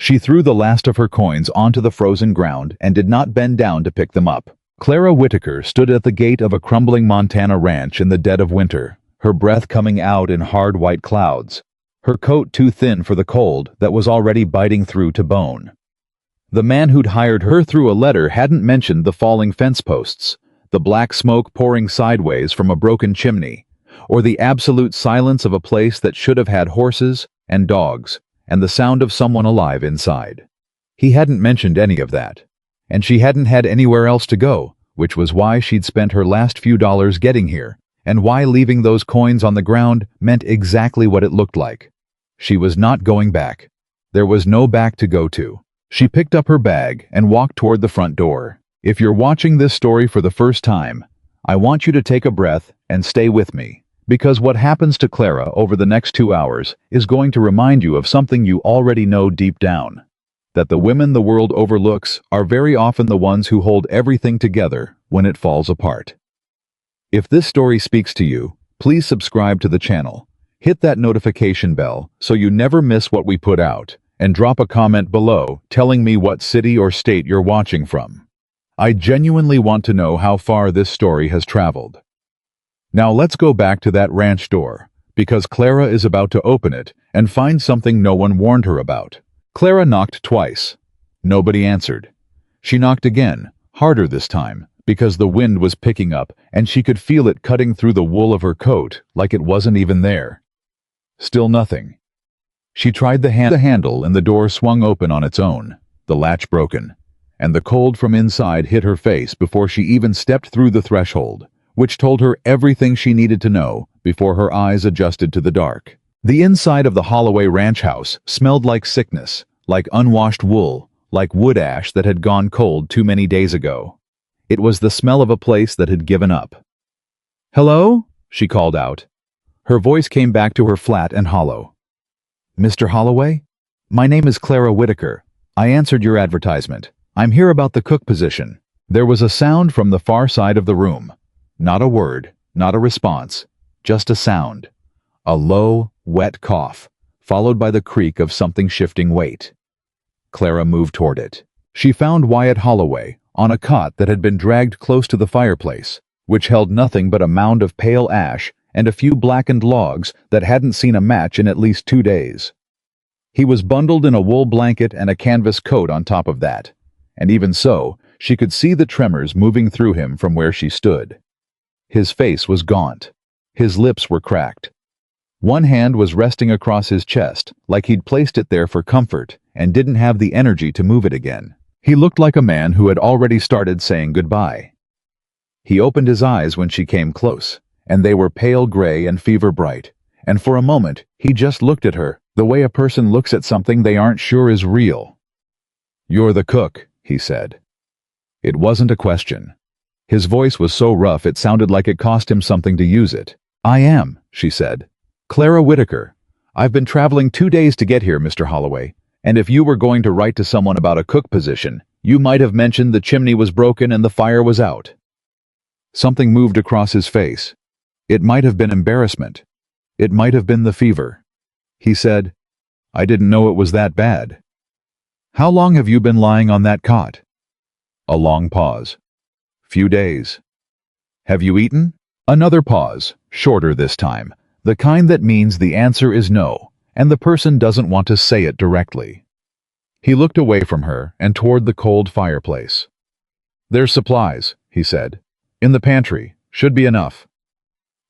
She threw the last of her coins onto the frozen ground and did not bend down to pick them up. Clara Whitaker stood at the gate of a crumbling Montana ranch in the dead of winter, her breath coming out in hard white clouds, her coat too thin for the cold that was already biting through to bone. The man who'd hired her through a letter hadn't mentioned the falling fence posts, the black smoke pouring sideways from a broken chimney, or the absolute silence of a place that should have had horses and dogs and the sound of someone alive inside. He hadn't mentioned any of that, and she hadn't had anywhere else to go, which was why she'd spent her last few dollars getting here, and why leaving those coins on the ground meant exactly what it looked like. She was not going back. There was no back to go to. She picked up her bag and walked toward the front door. If you're watching this story for the first time, I want you to take a breath and stay with me, because what happens to Clara over the next 2 hours is going to remind you of something you already know deep down, that the women the world overlooks are very often the ones who hold everything together when it falls apart. If this story speaks to you, please subscribe to the channel, hit that notification bell so you never miss what we put out, and drop a comment below telling me what city or state you're watching from. I genuinely want to know how far this story has traveled. Now let's go back to that ranch door, because Clara is about to open it and find something no one warned her about. Clara knocked twice. Nobody answered. She knocked again, harder this time, because the wind was picking up and she could feel it cutting through the wool of her coat like it wasn't even there. Still nothing. She tried the handle and the door swung open on its own, the latch broken, and the cold from inside hit her face before she even stepped through the threshold, which told her everything she needed to know before her eyes adjusted to the dark. The inside of the Holloway ranch house smelled like sickness, like unwashed wool, like wood ash that had gone cold too many days ago. It was the smell of a place that had given up. "Hello?" she called out. Her voice came back to her flat and hollow. "Mr. Holloway? My name is Clara Whitaker. I answered your advertisement. I'm here about the cook position." There was a sound from the far side of the room. Not a word, not a response, just a sound. A low, wet cough, followed by the creak of something shifting weight. Clara moved toward it. She found Wyatt Holloway on a cot that had been dragged close to the fireplace, which held nothing but a mound of pale ash and a few blackened logs that hadn't seen a match in at least 2 days. He was bundled in a wool blanket and a canvas coat on top of that, and even so, she could see the tremors moving through him from where she stood. His face was gaunt. His lips were cracked. One hand was resting across his chest, like he'd placed it there for comfort and didn't have the energy to move it again. He looked like a man who had already started saying goodbye. He opened his eyes when she came close, and they were pale gray and fever bright, and for a moment he just looked at her, the way a person looks at something they aren't sure is real. "You're the cook," he said. It wasn't a question. His voice was so rough it sounded like it cost him something to use it. "I am," she said. "Clara Whitaker. I've been traveling 2 days to get here, Mr. Holloway, and if you were going to write to someone about a cook position, you might have mentioned the chimney was broken and the fire was out." Something moved across his face. It might have been embarrassment. It might have been the fever. He said, "I didn't know it was that bad." "How long have you been lying on that cot?" A long pause. "Few days." "Have you eaten?" Another pause, shorter this time, the kind that means the answer is no, and the person doesn't want to say it directly. He looked away from her and toward the cold fireplace. "There's supplies," he said. "In the pantry. Should be enough."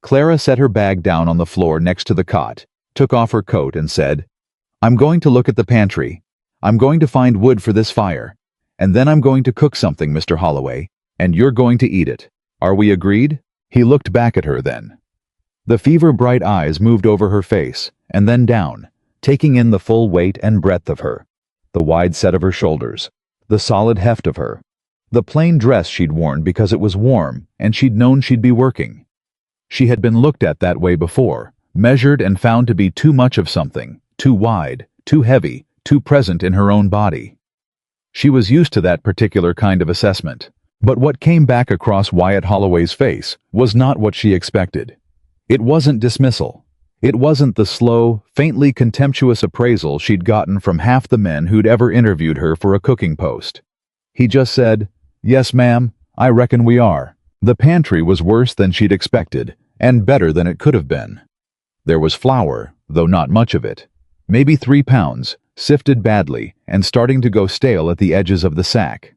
Clara set her bag down on the floor next to the cot, took off her coat and said, "I'm going to look at the pantry. I'm going to find wood for this fire. And then I'm going to cook something, Mr. Holloway, and you're going to eat it. Are we agreed?" He looked back at her then. The fever-bright eyes moved over her face, and then down, taking in the full weight and breadth of her, the wide set of her shoulders, the solid heft of her, the plain dress she'd worn because it was warm and she'd known she'd be working. She had been looked at that way before, measured and found to be too much of something, too wide, too heavy, too present in her own body. She was used to that particular kind of assessment. But what came back across Wyatt Holloway's face was not what she expected. It wasn't dismissal. It wasn't the slow, faintly contemptuous appraisal she'd gotten from half the men who'd ever interviewed her for a cooking post. He just said, "Yes, ma'am, I reckon we are." The pantry was worse than she'd expected, and better than it could have been. There was flour, though not much of it. Maybe 3 pounds, sifted badly, and starting to go stale at the edges of the sack.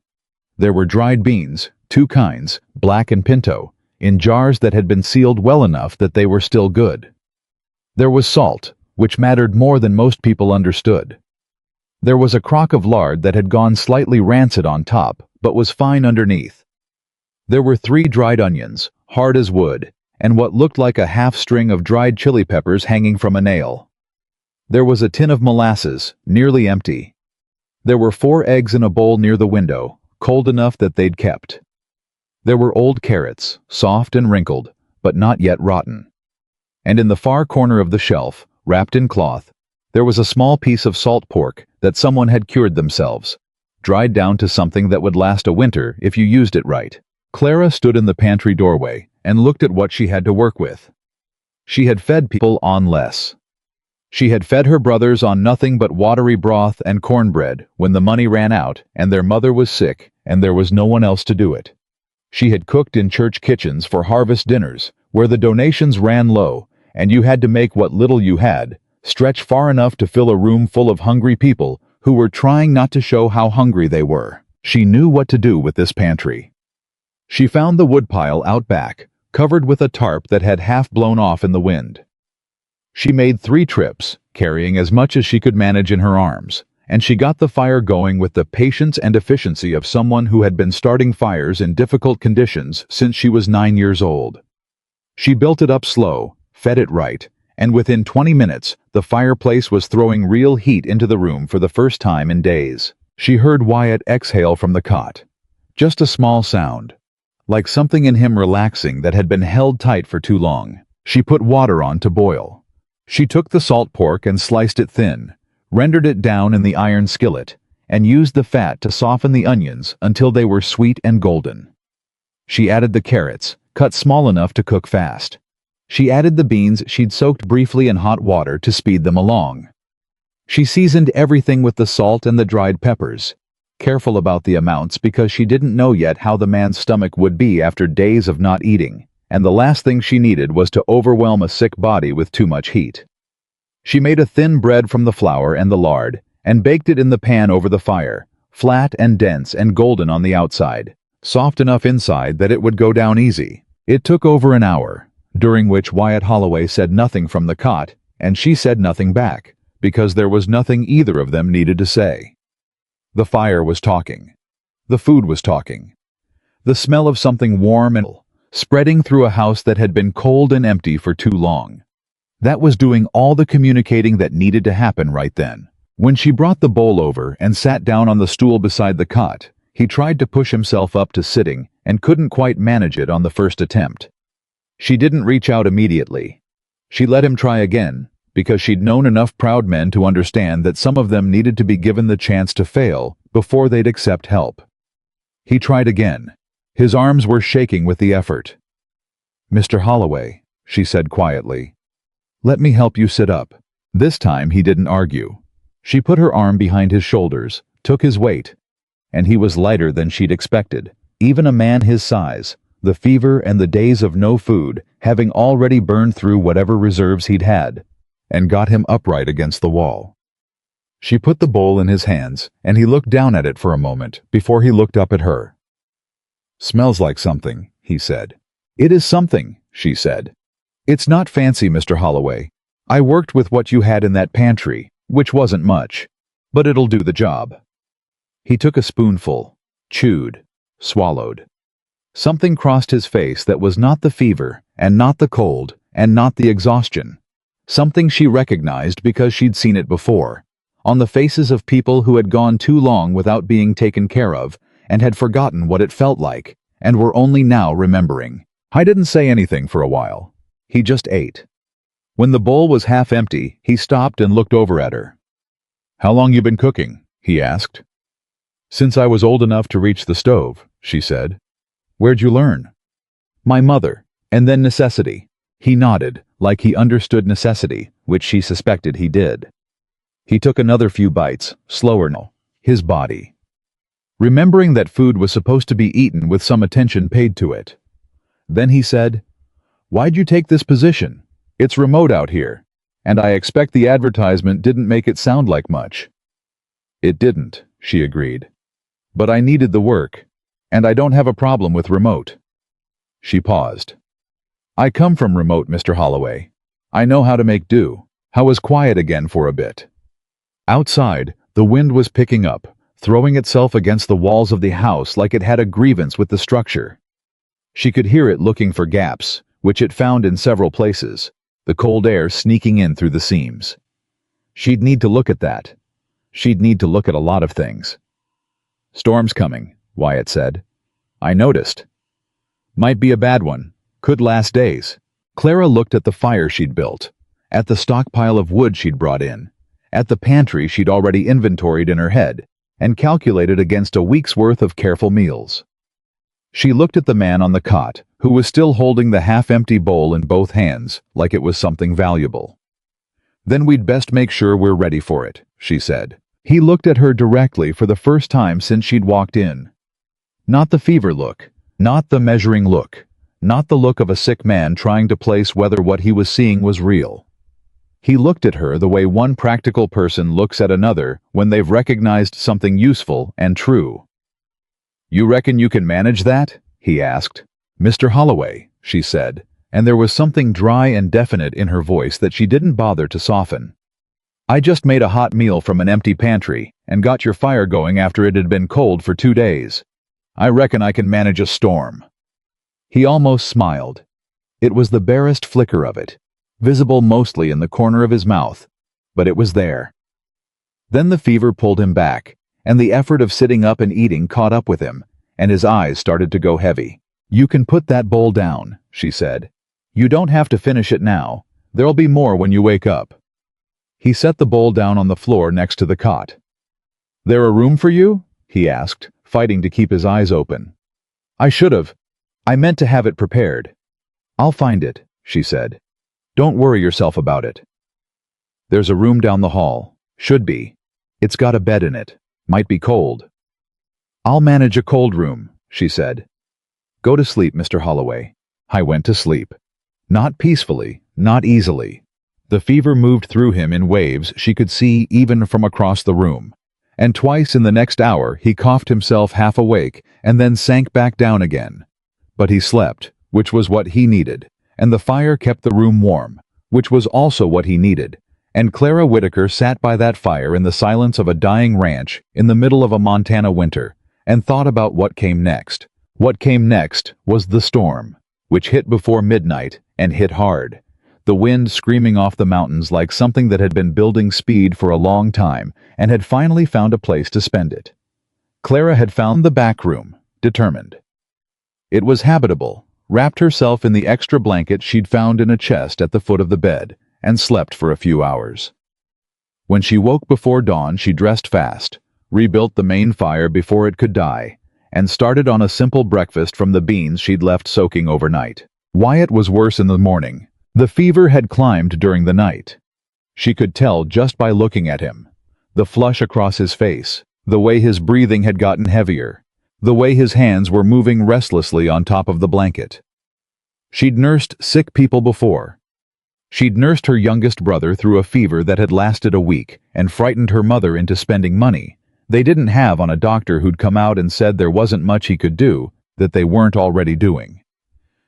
There were dried beans, 2 kinds, black and pinto, in jars that had been sealed well enough that they were still good. There was salt, which mattered more than most people understood. There was a crock of lard that had gone slightly rancid on top, but was fine underneath. There were 3 dried onions, hard as wood, and what looked like a half string of dried chili peppers hanging from a nail. There was a tin of molasses, nearly empty. There were 4 eggs in a bowl near the window, cold enough that they'd kept. There were old carrots, soft and wrinkled, but not yet rotten. And in the far corner of the shelf, wrapped in cloth, there was a small piece of salt pork that someone had cured themselves, dried down to something that would last a winter if you used it right. Clara stood in the pantry doorway and looked at what she had to work with. She had fed people on less. She had fed her brothers on nothing but watery broth and cornbread when the money ran out and their mother was sick and there was no one else to do it. She had cooked in church kitchens for harvest dinners, where the donations ran low, and you had to make what little you had stretch far enough to fill a room full of hungry people who were trying not to show how hungry they were. She knew what to do with this pantry. She found the woodpile out back, covered with a tarp that had half blown off in the wind. She made 3 trips, carrying as much as she could manage in her arms, and she got the fire going with the patience and efficiency of someone who had been starting fires in difficult conditions since she was 9 years old. She built it up slow, fed it right, and within 20 minutes, the fireplace was throwing real heat into the room for the first time in days. She heard Wyatt exhale from the cot. Just a small sound, like something in him relaxing that had been held tight for too long. She put water on to boil. She took the salt pork and sliced it thin, rendered it down in the iron skillet, and used the fat to soften the onions until they were sweet and golden. She added the carrots, cut small enough to cook fast. She added the beans she'd soaked briefly in hot water to speed them along. She seasoned everything with the salt and the dried peppers, careful about the amounts because she didn't know yet how the man's stomach would be after days of not eating, and the last thing she needed was to overwhelm a sick body with too much heat. She made a thin bread from the flour and the lard, and baked it in the pan over the fire, flat and dense and golden on the outside, soft enough inside that it would go down easy. It took over an hour, during which Wyatt Holloway said nothing from the cot, and she said nothing back, because there was nothing either of them needed to say. The fire was talking. The food was talking. The smell of something warm and spreading through a house that had been cold and empty for too long. That was doing all the communicating that needed to happen right then. When she brought the bowl over and sat down on the stool beside the cot, he tried to push himself up to sitting and couldn't quite manage it on the first attempt. She didn't reach out immediately. She let him try again, because she'd known enough proud men to understand that some of them needed to be given the chance to fail before they'd accept help. He tried again. His arms were shaking with the effort. "Mr. Holloway," she said quietly, "let me help you sit up." This time he didn't argue. She put her arm behind his shoulders, took his weight, and he was lighter than she'd expected. Even a man his size, the fever and the days of no food having already burned through whatever reserves he'd had, and got him upright against the wall. She put the bowl in his hands, and he looked down at it for a moment before he looked up at her. "Smells like something," he said. "It is something," she said. "It's not fancy, Mr. Holloway. I worked with what you had in that pantry, which wasn't much, but it'll do the job." He took a spoonful, chewed, swallowed. Something crossed his face that was not the fever, and not the cold, and not the exhaustion. Something she recognized because she'd seen it before, on the faces of people who had gone too long without being taken care of, and had forgotten what it felt like, and were only now remembering. I didn't say anything for a while. He just ate. When the bowl was half empty, he stopped and looked over at her. "How long you been cooking?" he asked. "Since I was old enough to reach the stove," she said. "Where'd you learn?" "My mother, and then necessity." He nodded, like he understood necessity, which she suspected he did. He took another few bites, slower now. His body. Remembering that food was supposed to be eaten with some attention paid to it. Then he said, "Why'd you take this position? It's remote out here, and I expect the advertisement didn't make it sound like much." "It didn't," she agreed. "But I needed the work, and I don't have a problem with remote." She paused. "I come from remote, Mr. Holloway. I know how to make do." I was quiet again for a bit. Outside, the wind was picking up, throwing itself against the walls of the house like it had a grievance with the structure. She could hear it looking for gaps, which it found in several places, the cold air sneaking in through the seams. She'd need to look at that. She'd need to look at a lot of things. "Storm's coming," Wyatt said. "I noticed." "Might be a bad one. Could last days." Clara looked at the fire she'd built, at the stockpile of wood she'd brought in, at the pantry she'd already inventoried in her head, and calculated against a week's worth of careful meals. She looked at the man on the cot, who was still holding the half-empty bowl in both hands, like it was something valuable. "Then we'd best make sure we're ready for it," she said. He looked at her directly for the first time since she'd walked in. Not the fever look, not the measuring look, not the look of a sick man trying to place whether what he was seeing was real. He looked at her the way one practical person looks at another when they've recognized something useful and true. "You reckon you can manage that?" he asked. "Mr. Holloway," she said, and there was something dry and definite in her voice that she didn't bother to soften. "I just made a hot meal from an empty pantry and got your fire going after it had been cold for 2 days. I reckon I can manage a storm." He almost smiled. It was the barest flicker of it, visible mostly in the corner of his mouth, but it was there. Then the fever pulled him back, and the effort of sitting up and eating caught up with him, and his eyes started to go heavy. "You can put that bowl down," she said. "You don't have to finish it now. There'll be more when you wake up." He set the bowl down on the floor next to the cot. "There a room for you?" he asked, fighting to keep his eyes open. "I should have. I meant to have it prepared." "I'll find it," she said. "Don't worry yourself about it." "There's a room down the hall. Should be. It's got a bed in it. Might be cold." "I'll manage a cold room," she said. "Go to sleep, Mr. Holloway." I went to sleep. Not peacefully, not easily. The fever moved through him in waves she could see even from across the room, and twice in the next hour he coughed himself half awake and then sank back down again. But he slept, which was what he needed, and the fire kept the room warm, which was also what he needed, and Clara Whitaker sat by that fire in the silence of a dying ranch in the middle of a Montana winter and thought about what came next. What came next was the storm, which hit before midnight and hit hard, the wind screaming off the mountains like something that had been building speed for a long time and had finally found a place to spend it. Clara had found the back room, determined. It was habitable, wrapped herself in the extra blanket she'd found in a chest at the foot of the bed, and slept for a few hours. When she woke before dawn, she dressed fast, rebuilt the main fire before it could die, and started on a simple breakfast from the beans she'd left soaking overnight. Wyatt was worse in the morning. The fever had climbed during the night. She could tell just by looking at him. The flush across his face, the way his breathing had gotten heavier, the way his hands were moving restlessly on top of the blanket. She'd nursed sick people before. She'd nursed her youngest brother through a fever that had lasted a week and frightened her mother into spending money they didn't have on a doctor who'd come out and said there wasn't much he could do that they weren't already doing.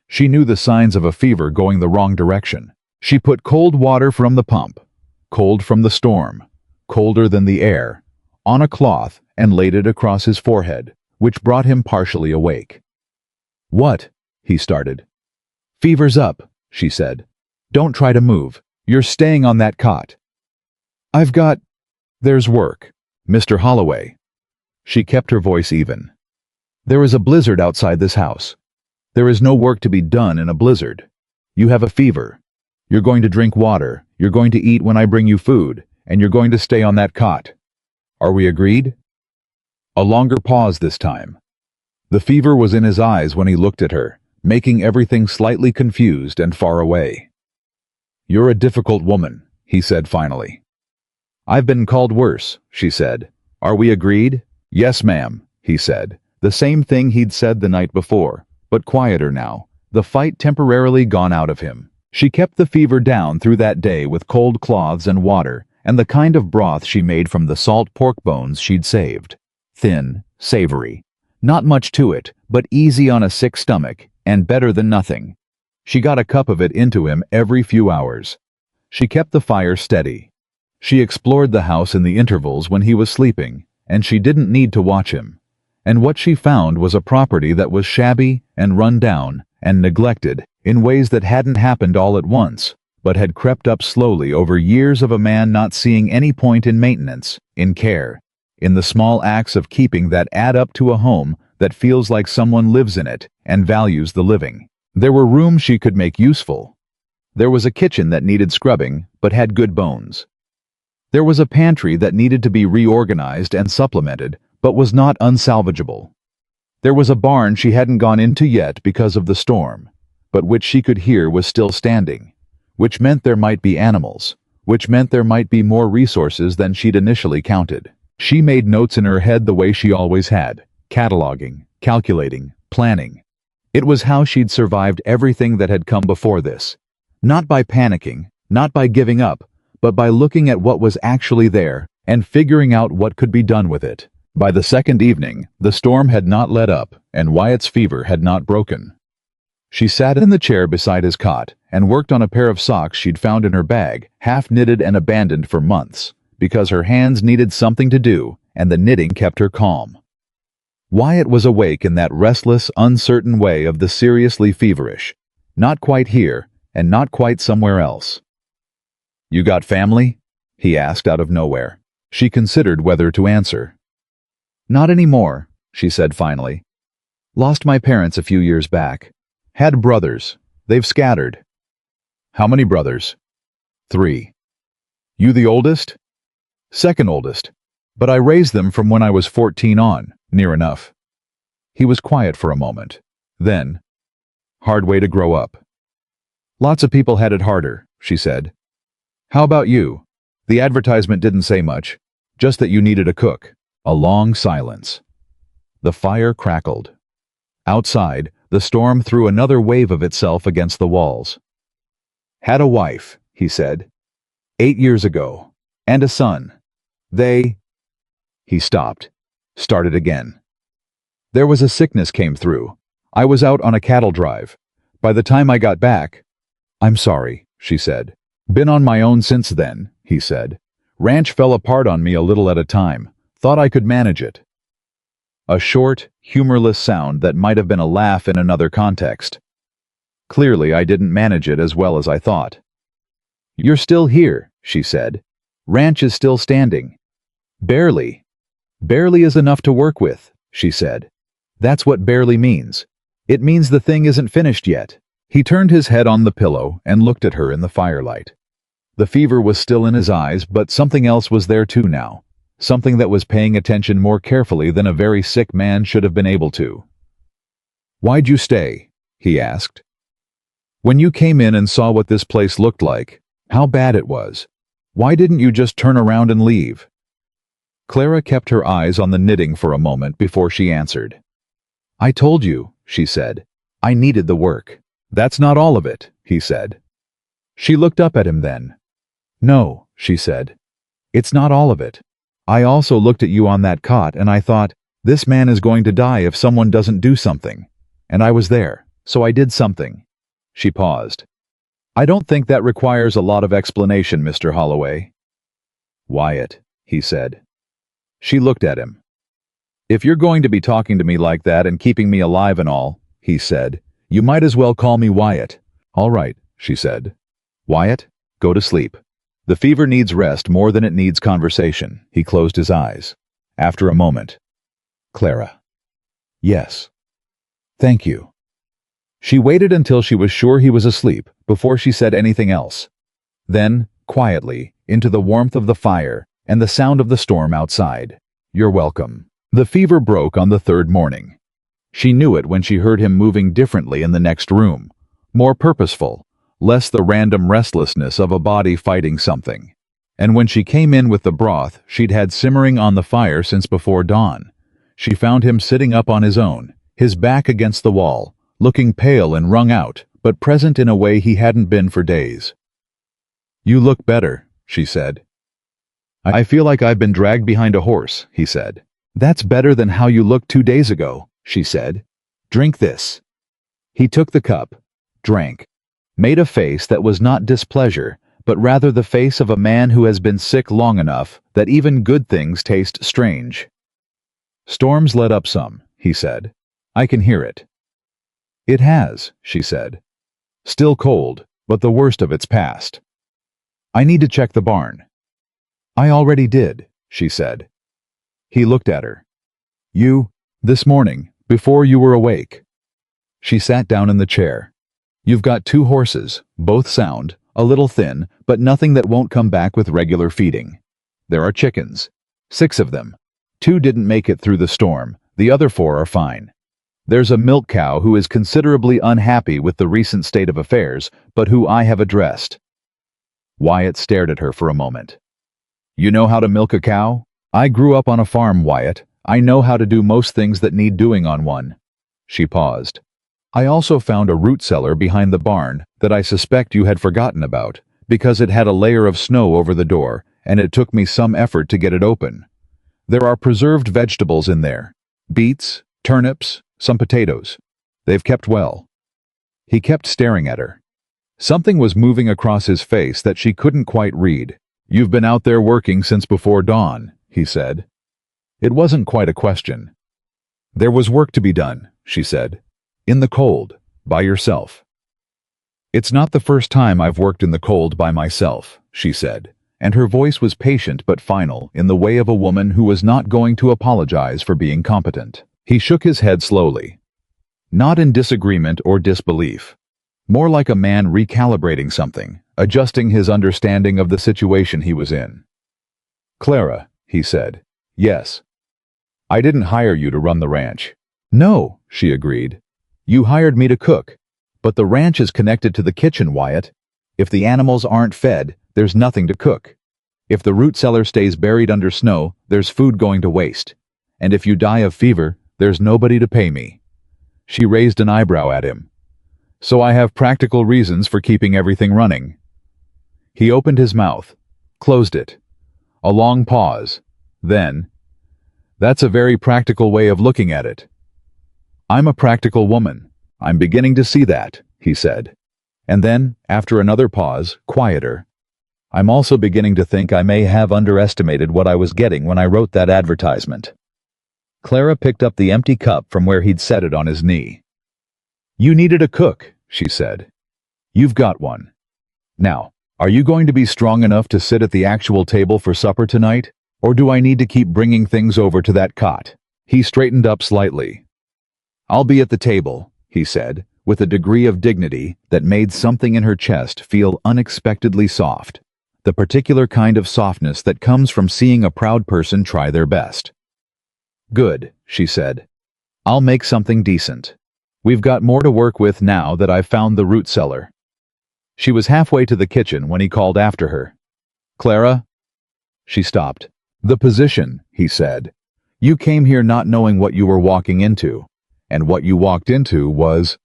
She knew the signs of a fever going the wrong direction. She put cold water from the pump, cold from the storm, colder than the air, on a cloth and laid it across his forehead, which brought him partially awake. "What?" he started. "Fever's up," she said. "Don't try to move. You're staying on that cot." There's work, Mr. Holloway." She kept her voice even. "There is a blizzard outside this house. There is no work to be done in a blizzard. You have a fever. You're going to drink water, you're going to eat when I bring you food, and you're going to stay on that cot. Are we agreed?" A longer pause this time. The fever was in his eyes when he looked at her, making everything slightly confused and far away. "You're a difficult woman," he said finally. "I've been called worse," she said. "Are we agreed?" "Yes, ma'am," he said. The same thing he'd said the night before, but quieter now, the fight temporarily gone out of him. She kept the fever down through that day with cold cloths and water, and the kind of broth she made from the salt pork bones she'd saved. Thin, savory. Not much to it, but easy on a sick stomach, and better than nothing. She got a cup of it into him every few hours. She kept the fire steady. She explored the house in the intervals when he was sleeping, and she didn't need to watch him. And what she found was a property that was shabby and run down and neglected in ways that hadn't happened all at once, but had crept up slowly over years of a man not seeing any point in maintenance, in care, in the small acts of keeping that add up to a home that feels like someone lives in it and values the living. There were rooms she could make useful. There was a kitchen that needed scrubbing but had good bones. There was a pantry that needed to be reorganized and supplemented but was not unsalvageable. There was a barn she hadn't gone into yet because of the storm, but which she could hear was still standing, which meant there might be animals, which meant there might be more resources than she'd initially counted. She made notes in her head the way she always had, cataloging, calculating, planning. It was how she'd survived everything that had come before this. Not by panicking, not by giving up, but by looking at what was actually there and figuring out what could be done with it. By the second evening, the storm had not let up, and Wyatt's fever had not broken. She sat in the chair beside his cot and worked on a pair of socks she'd found in her bag, half-knitted and abandoned for months, because her hands needed something to do, and the knitting kept her calm. Wyatt was awake in that restless, uncertain way of the seriously feverish. Not quite here, and not quite somewhere else. "You got family?" he asked out of nowhere. She considered whether to answer. "Not anymore," she said finally. "Lost my parents a few years back. Had brothers. They've scattered." "How many brothers?" "3. "You the oldest?" "Second oldest. But I raised them from when I was 14 on, near enough." He was quiet for a moment. Then, "Hard way to grow up." "Lots of people had it harder," she said. "How about you? The advertisement didn't say much, just that you needed a cook." A long silence. The fire crackled. Outside, the storm threw another wave of itself against the walls. "Had a wife," he said. 8 years ago. And a son. They—" He stopped. Started again. "There was a sickness came through. I was out on a cattle drive. By the time I got back—" "I'm sorry," she said. "Been on my own since then," he said. "Ranch fell apart on me a little at a time. Thought I could manage it." A short, humorless sound that might have been a laugh in another context. "Clearly I didn't manage it as well as I thought." "You're still here," she said. "Ranch is still standing." "Barely." "Barely is enough to work with," she said. "That's what barely means. It means the thing isn't finished yet." He turned his head on the pillow and looked at her in the firelight. The fever was still in his eyes, but something else was there too now. Something that was paying attention more carefully than a very sick man should have been able to. "Why'd you stay?" he asked. "When you came in and saw what this place looked like, how bad it was, why didn't you just turn around and leave?" Clara kept her eyes on the knitting for a moment before she answered. "I told you," she said. "I needed the work." "That's not all of it," he said. She looked up at him then. "No," she said. "It's not all of it. I also looked at you on that cot and I thought, this man is going to die if someone doesn't do something. And I was there, so I did something." She paused. "I don't think that requires a lot of explanation, Mr. Holloway." "Wyatt," he said. She looked at him. "If you're going to be talking to me like that and keeping me alive and all," he said, "you might as well call me Wyatt." "All right," she said. "Wyatt, go to sleep. The fever needs rest more than it needs conversation." He closed his eyes. After a moment, "Clara." "Yes." "Thank you." She waited until she was sure he was asleep before she said anything else. Then, quietly, into the warmth of the fire and the sound of the storm outside. "You're welcome." The fever broke on the third morning. She knew it when she heard him moving differently in the next room, more purposeful, less the random restlessness of a body fighting something. And when she came in with the broth she'd had simmering on the fire since before dawn, she found him sitting up on his own, his back against the wall, looking pale and wrung out, but present in a way he hadn't been for days. "You look better," she said. "I feel like I've been dragged behind a horse," he said. "That's better than how you looked 2 days ago," she said. "Drink this." He took the cup, drank, made a face that was not displeasure, but rather the face of a man who has been sick long enough that even good things taste strange. "Storm's let up some," he said. "I can hear it." "It has," she said. "Still cold, but the worst of it's past. I need to check the barn." "I already did," she said. He looked at her. This morning, before you were awake." She sat down in the chair. "You've got 2 horses, both sound, a little thin, but nothing that won't come back with regular feeding. There are chickens. 6 of them. 2 didn't make it through the storm, the other 4 are fine. There's a milk cow who is considerably unhappy with the recent state of affairs, but who I have addressed." Wyatt stared at her for a moment. "You know how to milk a cow? I grew up on a farm, Wyatt. I know how to do most things that need doing on one." She paused. "I also found a root cellar behind the barn that I suspect you had forgotten about, because it had a layer of snow over the door, and it took me some effort to get it open. There are preserved vegetables in there. Beets, turnips, some potatoes. They've kept well." He kept staring at her. Something was moving across his face that she couldn't quite read. "You've been out there working since before dawn," he said. It wasn't quite a question. "There was work to be done," she said. "In the cold, by yourself." "It's not the first time I've worked in the cold by myself," she said, and her voice was patient but final in the way of a woman who was not going to apologize for being competent. He shook his head slowly. Not in disagreement or disbelief. More like a man recalibrating something, adjusting his understanding of the situation he was in. "Clara," he said. "Yes. I didn't hire you to run the ranch." "No," she agreed. "You hired me to cook. But the ranch is connected to the kitchen, Wyatt. If the animals aren't fed, there's nothing to cook. If the root cellar stays buried under snow, there's food going to waste. And if you die of fever, there's nobody to pay me." She raised an eyebrow at him. "So I have practical reasons for keeping everything running." He opened his mouth, closed it. A long pause. Then, "That's a very practical way of looking at it." "I'm a practical woman. I'm beginning to see that," he said. And then, after another pause, quieter, "I'm also beginning to think I may have underestimated what I was getting when I wrote that advertisement." Clara picked up the empty cup from where he'd set it on his knee. "You needed a cook," she said. "You've got one. Now, are you going to be strong enough to sit at the actual table for supper tonight, or do I need to keep bringing things over to that cot?" He straightened up slightly. "I'll be at the table," he said, with a degree of dignity that made something in her chest feel unexpectedly soft, the particular kind of softness that comes from seeing a proud person try their best. "Good," she said. "I'll make something decent. We've got more to work with now that I've found the root cellar." She was halfway to the kitchen when he called after her. "Clara?" She stopped. "The position," he said. "You came here not knowing what you were walking into, and what you walked into was—"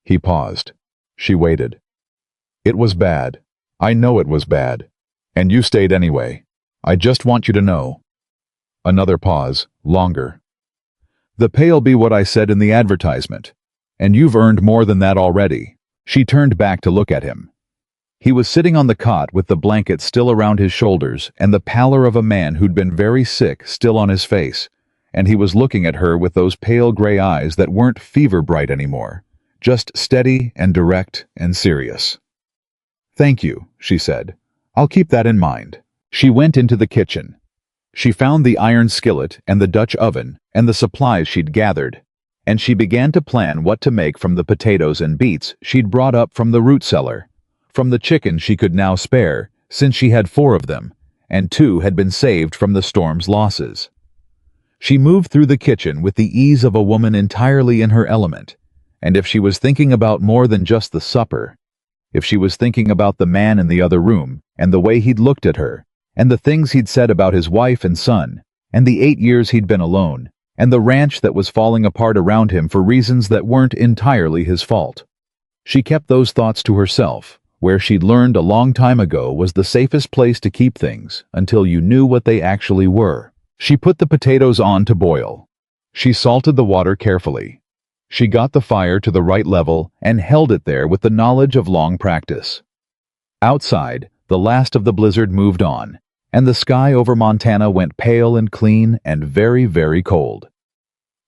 He paused. She waited. "It was bad. I know it was bad. And you stayed anyway. I just want you to know." Another pause, longer. "The pay'll be what I said in the advertisement. And you've earned more than that already." She turned back to look at him. He was sitting on the cot with the blanket still around his shoulders and the pallor of a man who'd been very sick still on his face, and he was looking at her with those pale gray eyes that weren't fever-bright anymore, just steady and direct and serious. "Thank you," she said. "I'll keep that in mind." She went into the kitchen. She found the iron skillet and the Dutch oven and the supplies she'd gathered, and she began to plan what to make from the potatoes and beets she'd brought up from the root cellar, from the chicken she could now spare, since she had 4 of them, and 2 had been saved from the storm's losses. She moved through the kitchen with the ease of a woman entirely in her element, and if she was thinking about more than just the supper, if she was thinking about the man in the other room, and the way he'd looked at her, and the things he'd said about his wife and son, and the 8 years he'd been alone, and the ranch that was falling apart around him for reasons that weren't entirely his fault. She kept those thoughts to herself, where she'd learned a long time ago was the safest place to keep things until you knew what they actually were. She put the potatoes on to boil. She salted the water carefully. She got the fire to the right level and held it there with the knowledge of long practice. Outside, the last of the blizzard moved on, and the sky over Montana went pale and clean and very, very cold.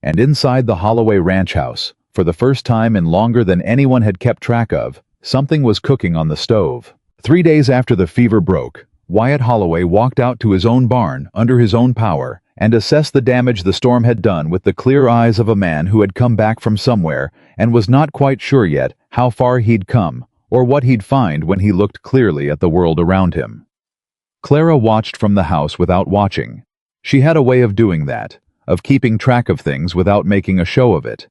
And inside the Holloway ranch house, for the first time in longer than anyone had kept track of, something was cooking on the stove. 3 days after the fever broke, Wyatt Holloway walked out to his own barn under his own power and assessed the damage the storm had done with the clear eyes of a man who had come back from somewhere and was not quite sure yet how far he'd come or what he'd find when he looked clearly at the world around him. Clara watched from the house without watching. She had a way of doing that, of keeping track of things without making a show of it.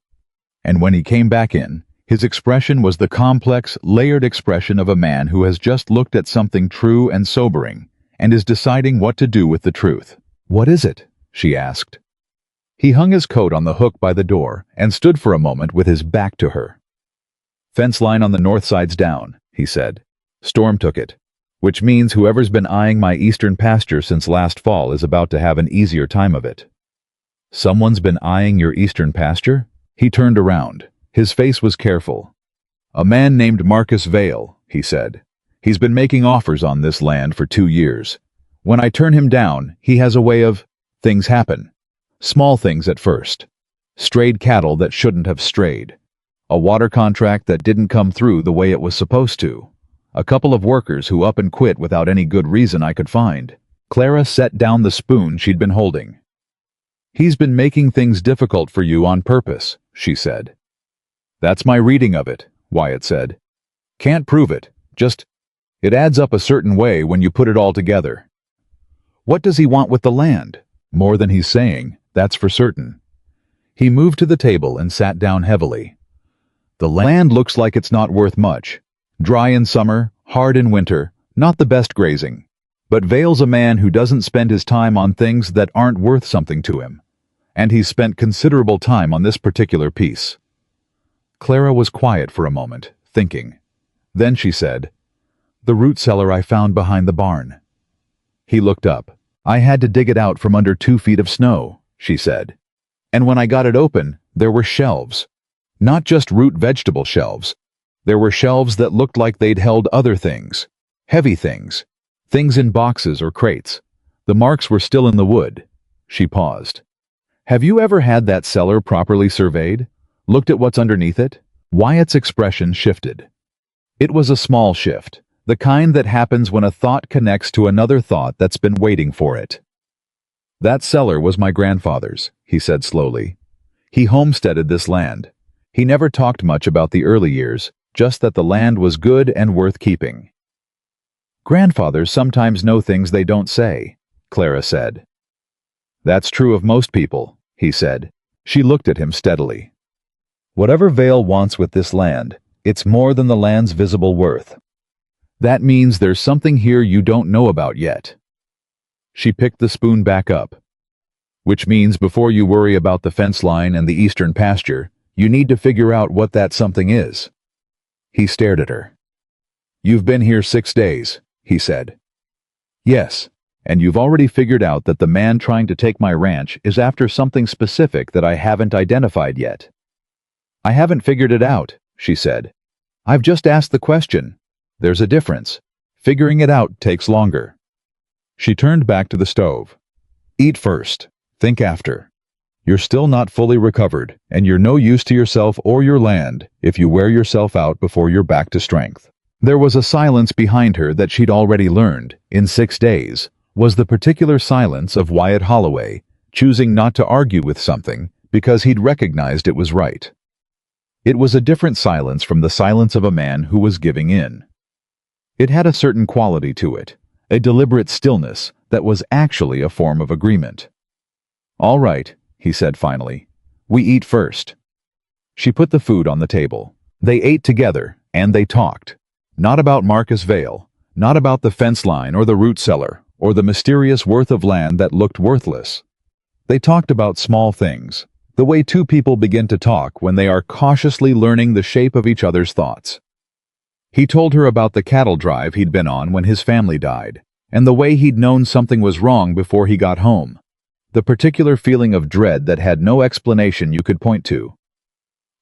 And when he came back in, his expression was the complex, layered expression of a man who has just looked at something true and sobering and is deciding what to do with the truth. "What is it?" she asked. He hung his coat on the hook by the door and stood for a moment with his back to her. "Fence line on the north side's down," he said. "Storm took it, which means whoever's been eyeing my eastern pasture since last fall is about to have an easier time of it." "Someone's been eyeing your eastern pasture?" He turned around. His face was careful. "A man named Marcus Vale," he said. "He's been making offers on this land for 2 years. When I turn him down, he has a way of... Things happen. Small things at first. Strayed cattle that shouldn't have strayed. A water contract that didn't come through the way it was supposed to. A couple of workers who up and quit without any good reason I could find." Clara set down the spoon she'd been holding. "He's been making things difficult for you on purpose," she said. "That's my reading of it," Wyatt said. "Can't prove it, just... it adds up a certain way when you put it all together." "What does he want with the land?" "More than he's saying, that's for certain." He moved to the table and sat down heavily. "The land looks like it's not worth much. Dry in summer, hard in winter, not the best grazing. But Vale's a man who doesn't spend his time on things that aren't worth something to him. And he's spent considerable time on this particular piece." Clara was quiet for a moment, thinking. Then she said, "The root cellar I found behind the barn." He looked up. "I had to dig it out from under 2 feet of snow," she said. "And when I got it open, there were shelves. Not just root vegetable shelves. There were shelves that looked like they'd held other things. Heavy things. Things in boxes or crates. The marks were still in the wood." She paused. "Have you ever had that cellar properly surveyed? Looked at what's underneath it?" Wyatt's expression shifted. It was a small shift, the kind that happens when a thought connects to another thought that's been waiting for it. "That cellar was my grandfather's," he said slowly. "He homesteaded this land. He never talked much about the early years, just that the land was good and worth keeping." "Grandfathers sometimes know things they don't say," Clara said. "That's true of most people," he said. She looked at him steadily. "Whatever Vale wants with this land, it's more than the land's visible worth. That means there's something here you don't know about yet." She picked the spoon back up. "Which means before you worry about the fence line and the eastern pasture, you need to figure out what that something is." He stared at her. "You've been here 6 days," he said. "Yes, and you've already figured out that the man trying to take my ranch is after something specific that I haven't identified yet." "I haven't figured it out," she said. "I've just asked the question. There's a difference. Figuring it out takes longer." She turned back to the stove. "Eat first. Think after. You're still not fully recovered, and you're no use to yourself or your land if you wear yourself out before you're back to strength." There was a silence behind her that she'd already learned, in 6 days, was the particular silence of Wyatt Holloway, choosing not to argue with something because he'd recognized it was right. It was a different silence from the silence of a man who was giving in. It had a certain quality to it, a deliberate stillness that was actually a form of agreement. "All right," he said finally. "We eat first." She put the food on the table. They ate together, and they talked. Not about Marcus Vale, not about the fence line or the root cellar, or the mysterious worth of land that looked worthless. They talked about small things, the way two people begin to talk when they are cautiously learning the shape of each other's thoughts. He told her about the cattle drive he'd been on when his family died, and the way he'd known something was wrong before he got home. The particular feeling of dread that had no explanation you could point to.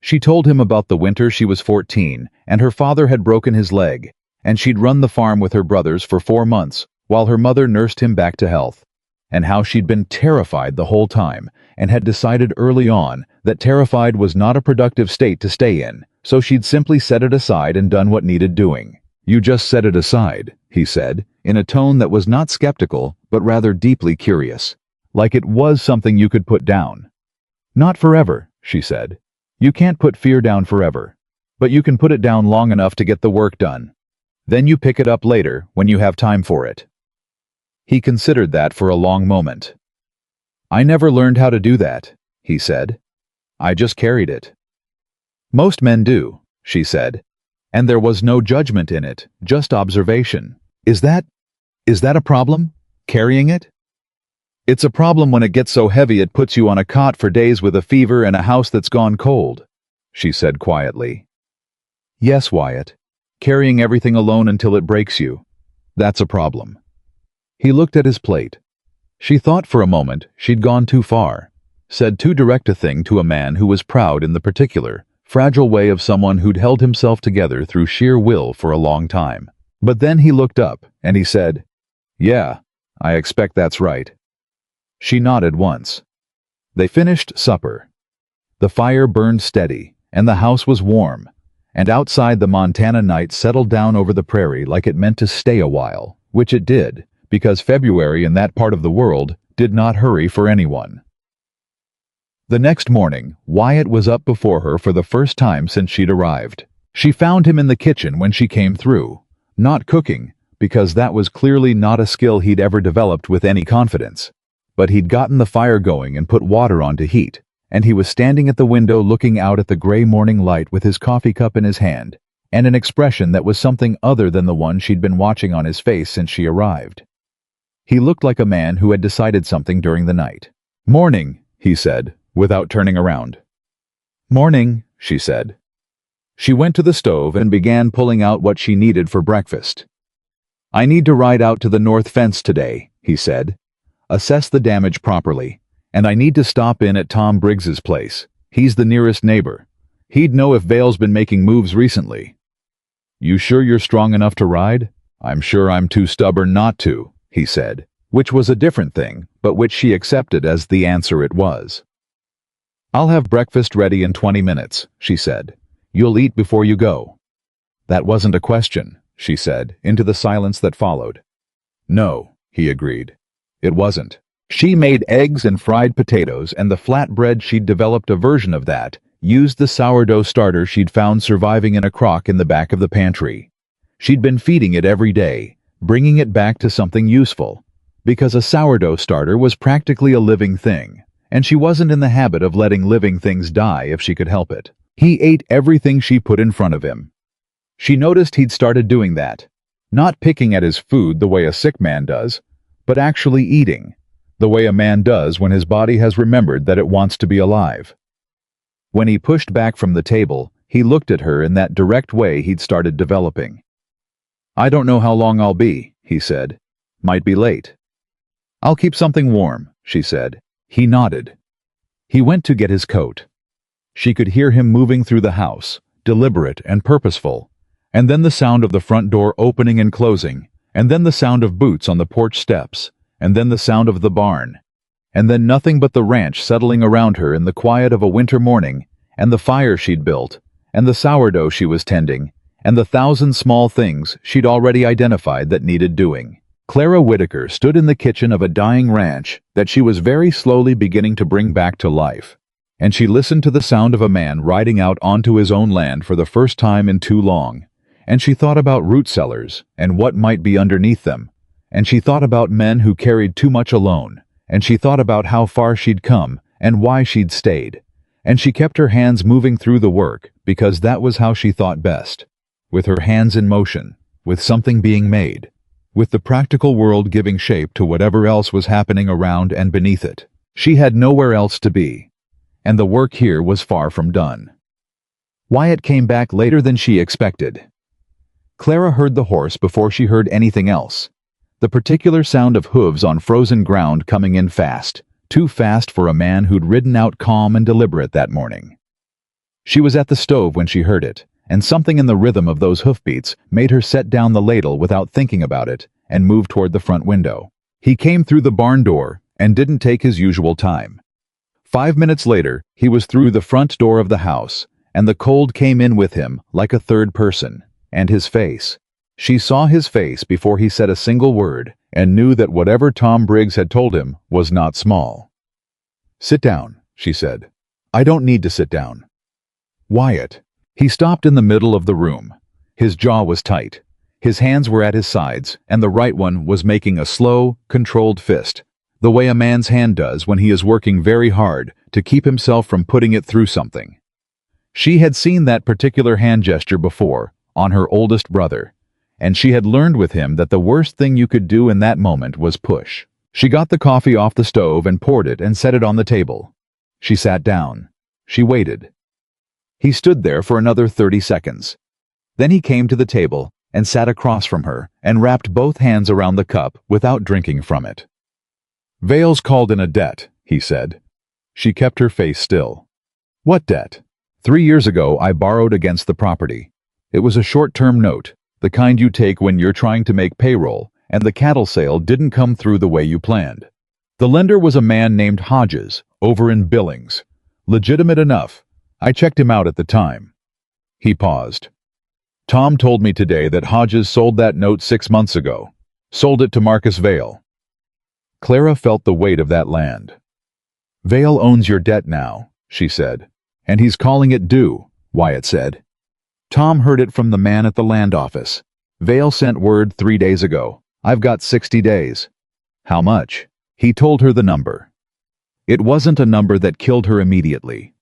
She told him about the winter she was 14, and her father had broken his leg, and she'd run the farm with her brothers for 4 months, while her mother nursed him back to health, and how she'd been terrified the whole time, and had decided early on that terrified was not a productive state to stay in, so she'd simply set it aside and done what needed doing. "You just set it aside," he said, in a tone that was not skeptical, but rather deeply curious, like it was something you could put down. "Not forever," she said. "You can't put fear down forever, but you can put it down long enough to get the work done. Then you pick it up later when you have time for it." He considered that for a long moment. "I never learned how to do that," he said. "I just carried it." "Most men do," she said, and there was no judgment in it, just observation. Is that a problem? Carrying it?" "It's a problem when it gets so heavy it puts you on a cot for days with a fever and a house that's gone cold," she said quietly. "Yes, Wyatt. Carrying everything alone until it breaks you. That's a problem." He looked at his plate. She thought for a moment she'd gone too far, said too direct a thing to a man who was proud in the particular, fragile way of someone who'd held himself together through sheer will for a long time. But then he looked up, and he said, "Yeah, I expect that's right." She nodded once. They finished supper. The fire burned steady, and the house was warm, and outside the Montana night settled down over the prairie like it meant to stay a while, which it did, because February in that part of the world did not hurry for anyone. The next morning, Wyatt was up before her for the first time since she'd arrived. She found him in the kitchen when she came through, not cooking, because that was clearly not a skill he'd ever developed with any confidence. But he'd gotten the fire going and put water on to heat, and he was standing at the window looking out at the gray morning light with his coffee cup in his hand, and an expression that was something other than the one she'd been watching on his face since she arrived. He looked like a man who had decided something during the night. "Morning," he said, without turning around. "Morning," she said. She went to the stove and began pulling out what she needed for breakfast. "I need to ride out to the north fence today," he said. "Assess the damage properly, and I need to stop in at Tom Briggs's place. He's the nearest neighbor. He'd know if Vale's been making moves recently." "You sure you're strong enough to ride?" "I'm sure I'm too stubborn not to," he said, which was a different thing, but which she accepted as the answer it was. "I'll have breakfast ready in 20 minutes, she said. "You'll eat before you go." "That wasn't a question," she said, into the silence that followed. "No," he agreed. "It wasn't." She made eggs and fried potatoes, and the flatbread she'd developed a version of that, used the sourdough starter she'd found surviving in a crock in the back of the pantry. She'd been feeding it every day, bringing it back to something useful, because a sourdough starter was practically a living thing, and she wasn't in the habit of letting living things die if she could help it. He ate everything she put in front of him. She noticed he'd started doing that, not picking at his food the way a sick man does, but actually eating, the way a man does when his body has remembered that it wants to be alive. When he pushed back from the table, he looked at her in that direct way he'd started developing. "I don't know how long I'll be," he said. "Might be late." "I'll keep something warm," she said. He nodded. He went to get his coat. She could hear him moving through the house, deliberate and purposeful, and then the sound of the front door opening and closing, and then the sound of boots on the porch steps, and then the sound of the barn, and then nothing but the ranch settling around her in the quiet of a winter morning, and the fire she'd built, and the sourdough she was tending, and the 1,000 small things she'd already identified that needed doing. Clara Whitaker stood in the kitchen of a dying ranch that she was very slowly beginning to bring back to life, and she listened to the sound of a man riding out onto his own land for the first time in too long, and she thought about root cellars and what might be underneath them, and she thought about men who carried too much alone, and she thought about how far she'd come and why she'd stayed, and she kept her hands moving through the work because that was how she thought best. with her hands in motion, with something being made, with the practical world giving shape to whatever else was happening around and beneath it. She had nowhere else to be, and the work here was far from done. Wyatt came back later than she expected. Clara heard the horse before she heard anything else. The particular sound of hooves on frozen ground coming in fast, too fast for a man who'd ridden out calm and deliberate that morning. She was at the stove when she heard it, and something in the rhythm of those hoofbeats made her set down the ladle without thinking about it and move toward the front window. He came through the barn door and didn't take his usual time. 5 minutes later, he was through the front door of the house, and the cold came in with him like a third person, and his face. She saw his face before he said a single word and knew that whatever Tom Briggs had told him was not small. "Sit down," she said. "I don't need to sit down." "Wyatt." He stopped in the middle of the room. His jaw was tight. His hands were at his sides, and the right one was making a slow, controlled fist, the way a man's hand does when he is working very hard to keep himself from putting it through something. She had seen that particular hand gesture before, on her oldest brother, and she had learned with him that the worst thing you could do in that moment was push. She got the coffee off the stove and poured it and set it on the table. She sat down. She waited. He stood there for another 30 seconds. Then he came to the table and sat across from her and wrapped both hands around the cup without drinking from it. "Vale's called in a debt," he said. She kept her face still. "What debt?" "3 years ago I borrowed against the property. It was a short-term note, the kind you take when you're trying to make payroll, and the cattle sale didn't come through the way you planned. The lender was a man named Hodges, over in Billings. Legitimate enough. I checked him out at the time." He paused. "Tom told me today that Hodges sold that note 6 months ago. Sold it to Marcus Vale." Clara felt the weight of that land. "Vale owns your debt now," she said. "And he's calling it due," Wyatt said. Tom heard it from the man at the land office. "Vale sent word 3 days ago. I've got 60 days. "How much?" He told her the number. It wasn't a number that killed her immediately.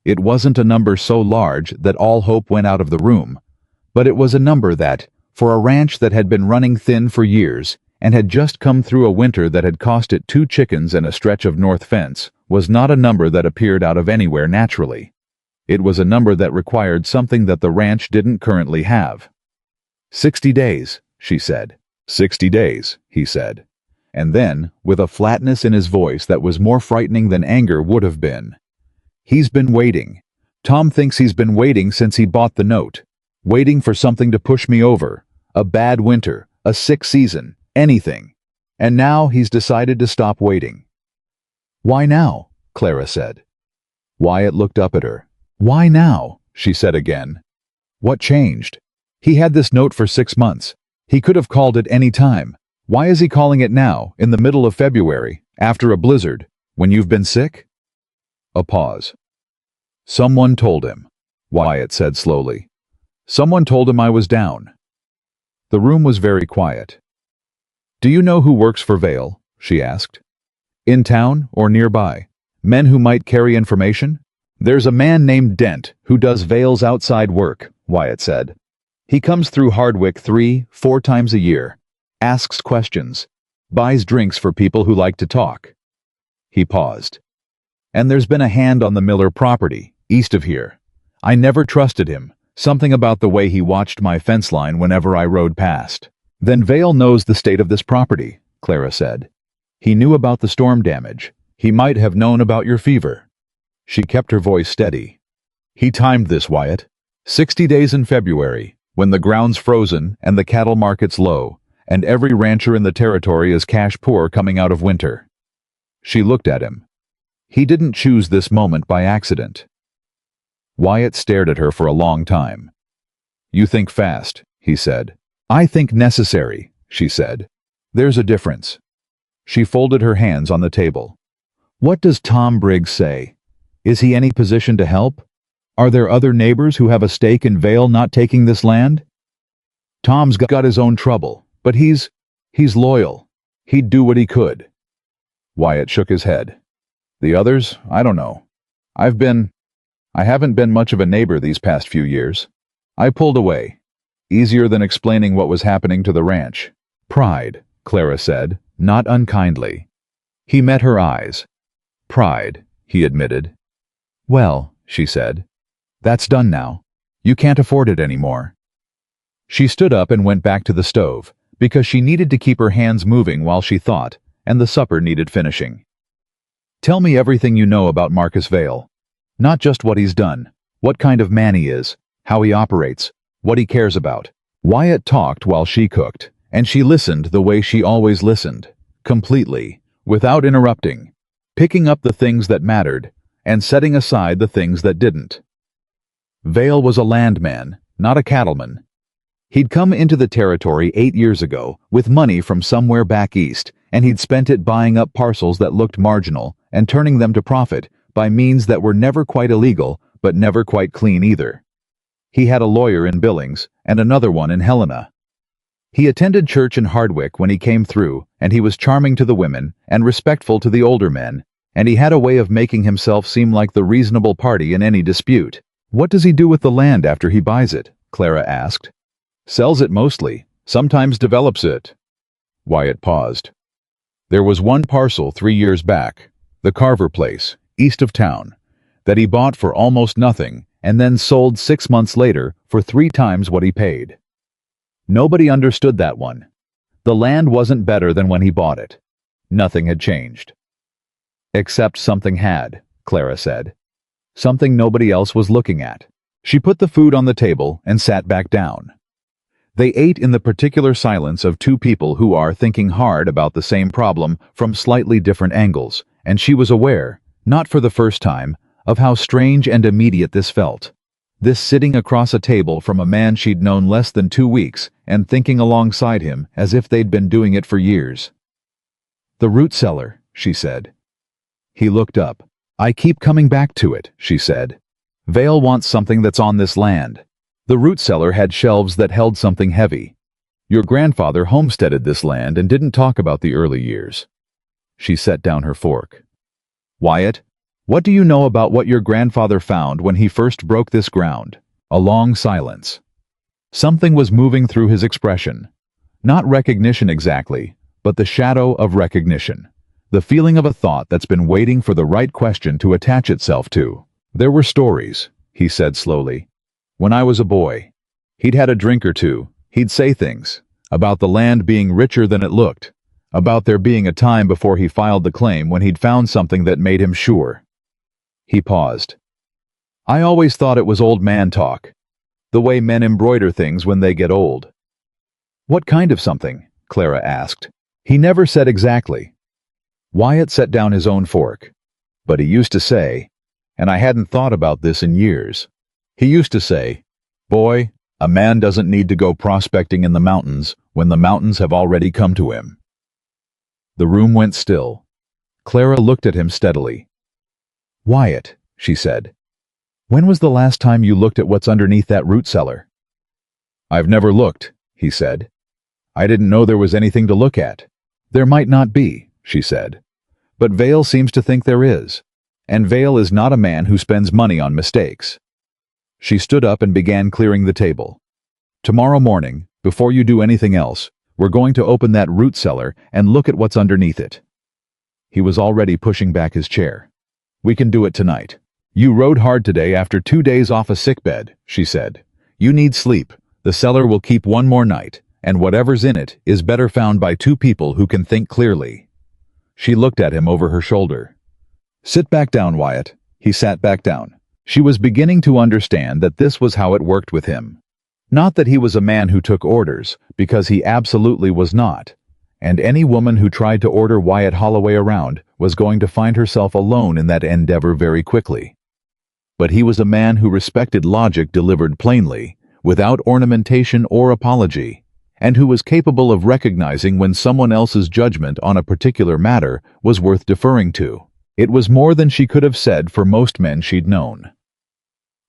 It wasn't a number so large that all hope went out of the room, but it was a number that, for a ranch that had been running thin for years and had just come through a winter that had cost it 2 chickens and a stretch of north fence, was not a number that appeared out of anywhere naturally. It was a number that required something that the ranch didn't currently have. 60 days, she said. 60 days, he said. And then, with a flatness in his voice that was more frightening than anger would have been, "He's been waiting. Tom thinks he's been waiting since he bought the note. Waiting for something to push me over. A bad winter, a sick season, anything. And now he's decided to stop waiting." "Why now?" Clara said. Wyatt looked up at her. "Why now?" she said again. "What changed? He had this note for 6 months. He could have called it any time. Why is he calling it now, in the middle of February, after a blizzard, when you've been sick?" A pause. "Someone told him," Wyatt said slowly. "Someone told him I was down." The room was very quiet. "Do you know who works for Vale?" she asked. "In town or nearby? Men who might carry information?" "There's a man named Dent who does Vale's outside work," Wyatt said. "He comes through Hardwick 3-4 times a year, asks questions, buys drinks for people who like to talk." He paused. "And there's been a hand on the Miller property, east of here. I never trusted him, something about the way he watched my fence line whenever I rode past." "Then Vale knows the state of this property," Clara said. "He knew about the storm damage. He might have known about your fever." She kept her voice steady. "He timed this, Wyatt. 60 days in February, when the ground's frozen and the cattle market's low, and every rancher in the territory is cash poor coming out of winter." She looked at him. He didn't choose this moment by accident. Wyatt stared at her for a long time. "You think fast," he said. "I think necessary," she said. "There's a difference." She folded her hands on the table. "What does Tom Briggs say? Is he any position to help? Are there other neighbors who have a stake in Vale not taking this land?" "Tom's got his own trouble, but he's loyal. He'd do what he could." Wyatt shook his head. "The others, I don't know. I haven't been much of a neighbor these past few years. I pulled away. Easier than explaining what was happening to the ranch. Pride, Clara said, not unkindly. He met her eyes. Pride, he admitted. Well, she said. That's done now. You can't afford it anymore. She stood up and went back to the stove, because she needed to keep her hands moving while she thought, and the supper needed finishing. Tell me everything you know about Marcus Vale. Not just what he's done, what kind of man he is, how he operates, what he cares about. Wyatt talked while she cooked, and she listened the way she always listened, completely, without interrupting, picking up the things that mattered, and setting aside the things that didn't. Vale was a landman, not a cattleman. He'd come into the territory 8 years ago with money from somewhere back east, and he'd spent it buying up parcels that looked marginal and turning them to profit by means that were never quite illegal but never quite clean either. He had a lawyer in Billings and another one in Helena. He attended church in Hardwick when he came through, and he was charming to the women and respectful to the older men, and he had a way of making himself seem like the reasonable party in any dispute. What does he do with the land after he buys it? Clara asked. Sells it mostly, sometimes develops it. Wyatt paused. There was one parcel 3 years back, the Carver place, east of town, that he bought for almost nothing and then sold 6 months later for 3 times what he paid. Nobody understood that one. The land wasn't better than when he bought it. Nothing had changed. Except something had, Clara said. Something nobody else was looking at. She put the food on the table and sat back down. They ate in the particular silence of two people who are thinking hard about the same problem from slightly different angles, and she was aware, not for the first time, of how strange and immediate this felt. This sitting across a table from a man she'd known less than 2 weeks and thinking alongside him as if they'd been doing it for years. The root cellar, she said. He looked up. I keep coming back to it, she said. Vale wants something that's on this land. The root cellar had shelves that held something heavy. Your grandfather homesteaded this land and didn't talk about the early years. She set down her fork. Wyatt, what do you know about what your grandfather found when he first broke this ground? A long silence. Something was moving through his expression. Not recognition exactly, but the shadow of recognition. The feeling of a thought that's been waiting for the right question to attach itself to. There were stories, he said slowly. When I was a boy, he'd had a drink or two, he'd say things, about the land being richer than it looked, about there being a time before he filed the claim when he'd found something that made him sure. He paused. I always thought it was old man talk, the way men embroider things when they get old. What kind of something? Clara asked. He never said exactly. Wyatt set down his own fork. But he used to say, and I hadn't thought about this in years. He used to say, boy, a man doesn't need to go prospecting in the mountains when the mountains have already come to him. The room went still. Clara looked at him steadily. Wyatt, she said, when was the last time you looked at what's underneath that root cellar? I've never looked, he said. I didn't know there was anything to look at. There might not be, she said. But Vale seems to think there is. And Vale is not a man who spends money on mistakes. She stood up and began clearing the table. Tomorrow morning, before you do anything else, we're going to open that root cellar and look at what's underneath it. He was already pushing back his chair. We can do it tonight. You rode hard today after 2 days off a sickbed, she said. You need sleep. The cellar will keep one more night, and whatever's in it is better found by 2 people who can think clearly. She looked at him over her shoulder. Sit back down, Wyatt. He sat back down. She was beginning to understand that this was how it worked with him. Not that he was a man who took orders, because he absolutely was not. And any woman who tried to order Wyatt Holloway around was going to find herself alone in that endeavor very quickly. But he was a man who respected logic delivered plainly, without ornamentation or apology, and who was capable of recognizing when someone else's judgment on a particular matter was worth deferring to. It was more than she could have said for most men she'd known.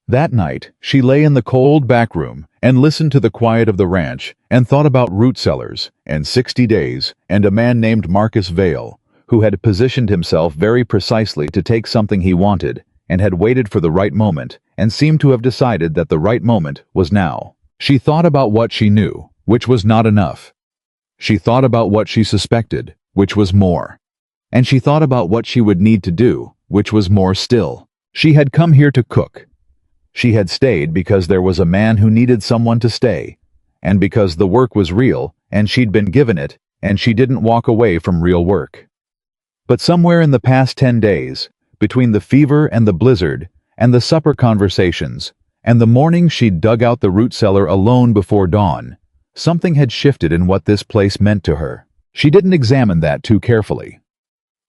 That night, she lay in the cold back room and listened to the quiet of the ranch and thought about root cellars and 60 days and a man named Marcus Vale, who had positioned himself very precisely to take something he wanted and had waited for the right moment and seemed to have decided that the right moment was now. She thought about what she knew, which was not enough. She thought about what she suspected, which was more. And she thought about what she would need to do, which was more still. She had come here to cook. She had stayed because there was a man who needed someone to stay, and because the work was real, and she'd been given it, and she didn't walk away from real work. But somewhere in the past 10 days, between the fever and the blizzard, and the supper conversations, and the morning she'd dug out the root cellar alone before dawn, something had shifted in what this place meant to her. She didn't examine that too carefully.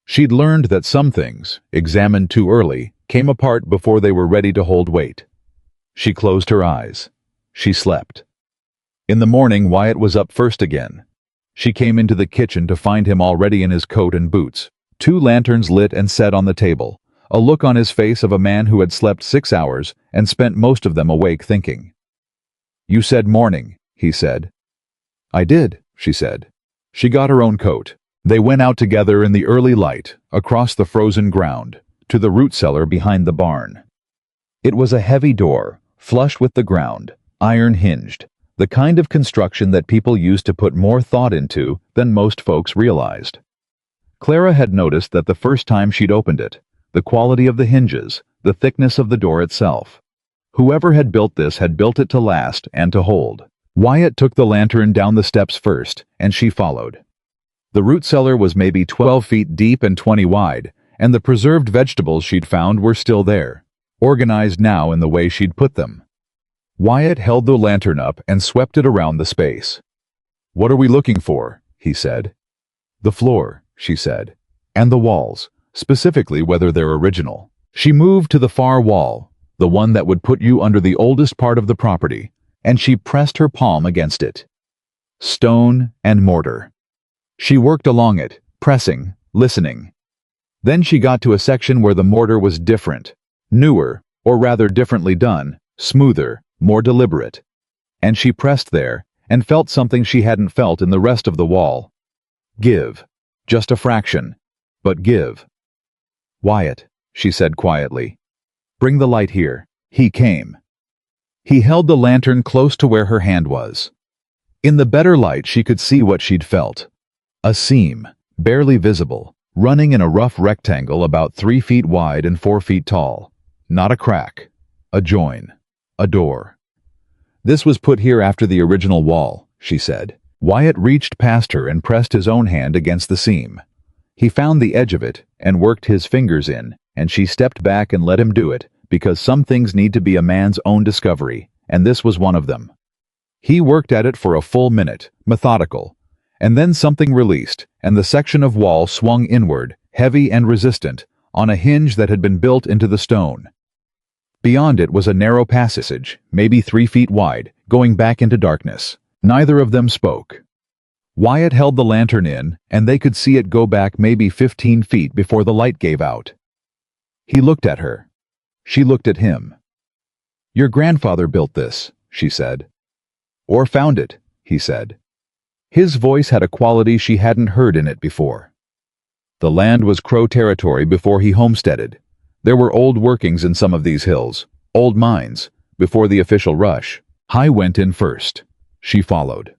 She'd learned that some things, examined too early, came apart before they were ready to hold weight. She closed her eyes. She slept. In the morning, Wyatt was up first again. She came into the kitchen to find him already in his coat and boots, 2 lanterns lit and set on the table, a look on his face of a man who had slept 6 hours and spent most of them awake thinking. "You said morning," he said. "I did," she said. She got her own coat. They went out together in the early light, across the frozen ground, to the root cellar behind the barn. It was a heavy door, flush with the ground, iron-hinged, the kind of construction that people used to put more thought into than most folks realized. Clara had noticed that the first time she'd opened it, the quality of the hinges, the thickness of the door itself. Whoever had built this had built it to last and to hold. Wyatt took the lantern down the steps first, and she followed. The root cellar was maybe 12 feet deep and 20 wide, and the preserved vegetables she'd found were still there, organized now in the way she'd put them. Wyatt held the lantern up and swept it around the space. "What are we looking for?" he said. "The floor," she said, "and the walls, specifically whether they're original." She moved to the far wall, the one that would put you under the oldest part of the property, and she pressed her palm against it. Stone and mortar. She worked along it, pressing, listening. Then she got to a section where the mortar was different, newer, or rather differently done, smoother, more deliberate. And she pressed there, and felt something she hadn't felt in the rest of the wall. Give. Just a fraction. But give. "Wyatt," she said quietly. "Bring the light here." He came. He held the lantern close to where her hand was. In the better light she could see what she'd felt. A seam, barely visible, running in a rough rectangle about 3 feet wide and 4 feet tall. Not a crack. A join. A door. "This was put here after the original wall," she said. Wyatt reached past her and pressed his own hand against the seam. He found the edge of it and worked his fingers in, and she stepped back and let him do it, because some things need to be a man's own discovery, and this was one of them. He worked at it for a full minute, methodical, and then something released, and the section of wall swung inward, heavy and resistant, on a hinge that had been built into the stone. Beyond it was a narrow passage, maybe 3 feet wide, going back into darkness. Neither of them spoke. Wyatt held the lantern in, and they could see it go back maybe 15 feet before the light gave out. He looked at her. She looked at him. "Your grandfather built this," she said. "Or found it," he said. His voice had a quality she hadn't heard in it before. The land was Crow territory before he homesteaded. There were old workings in some of these hills, old mines, before the official rush. I went in first. She followed.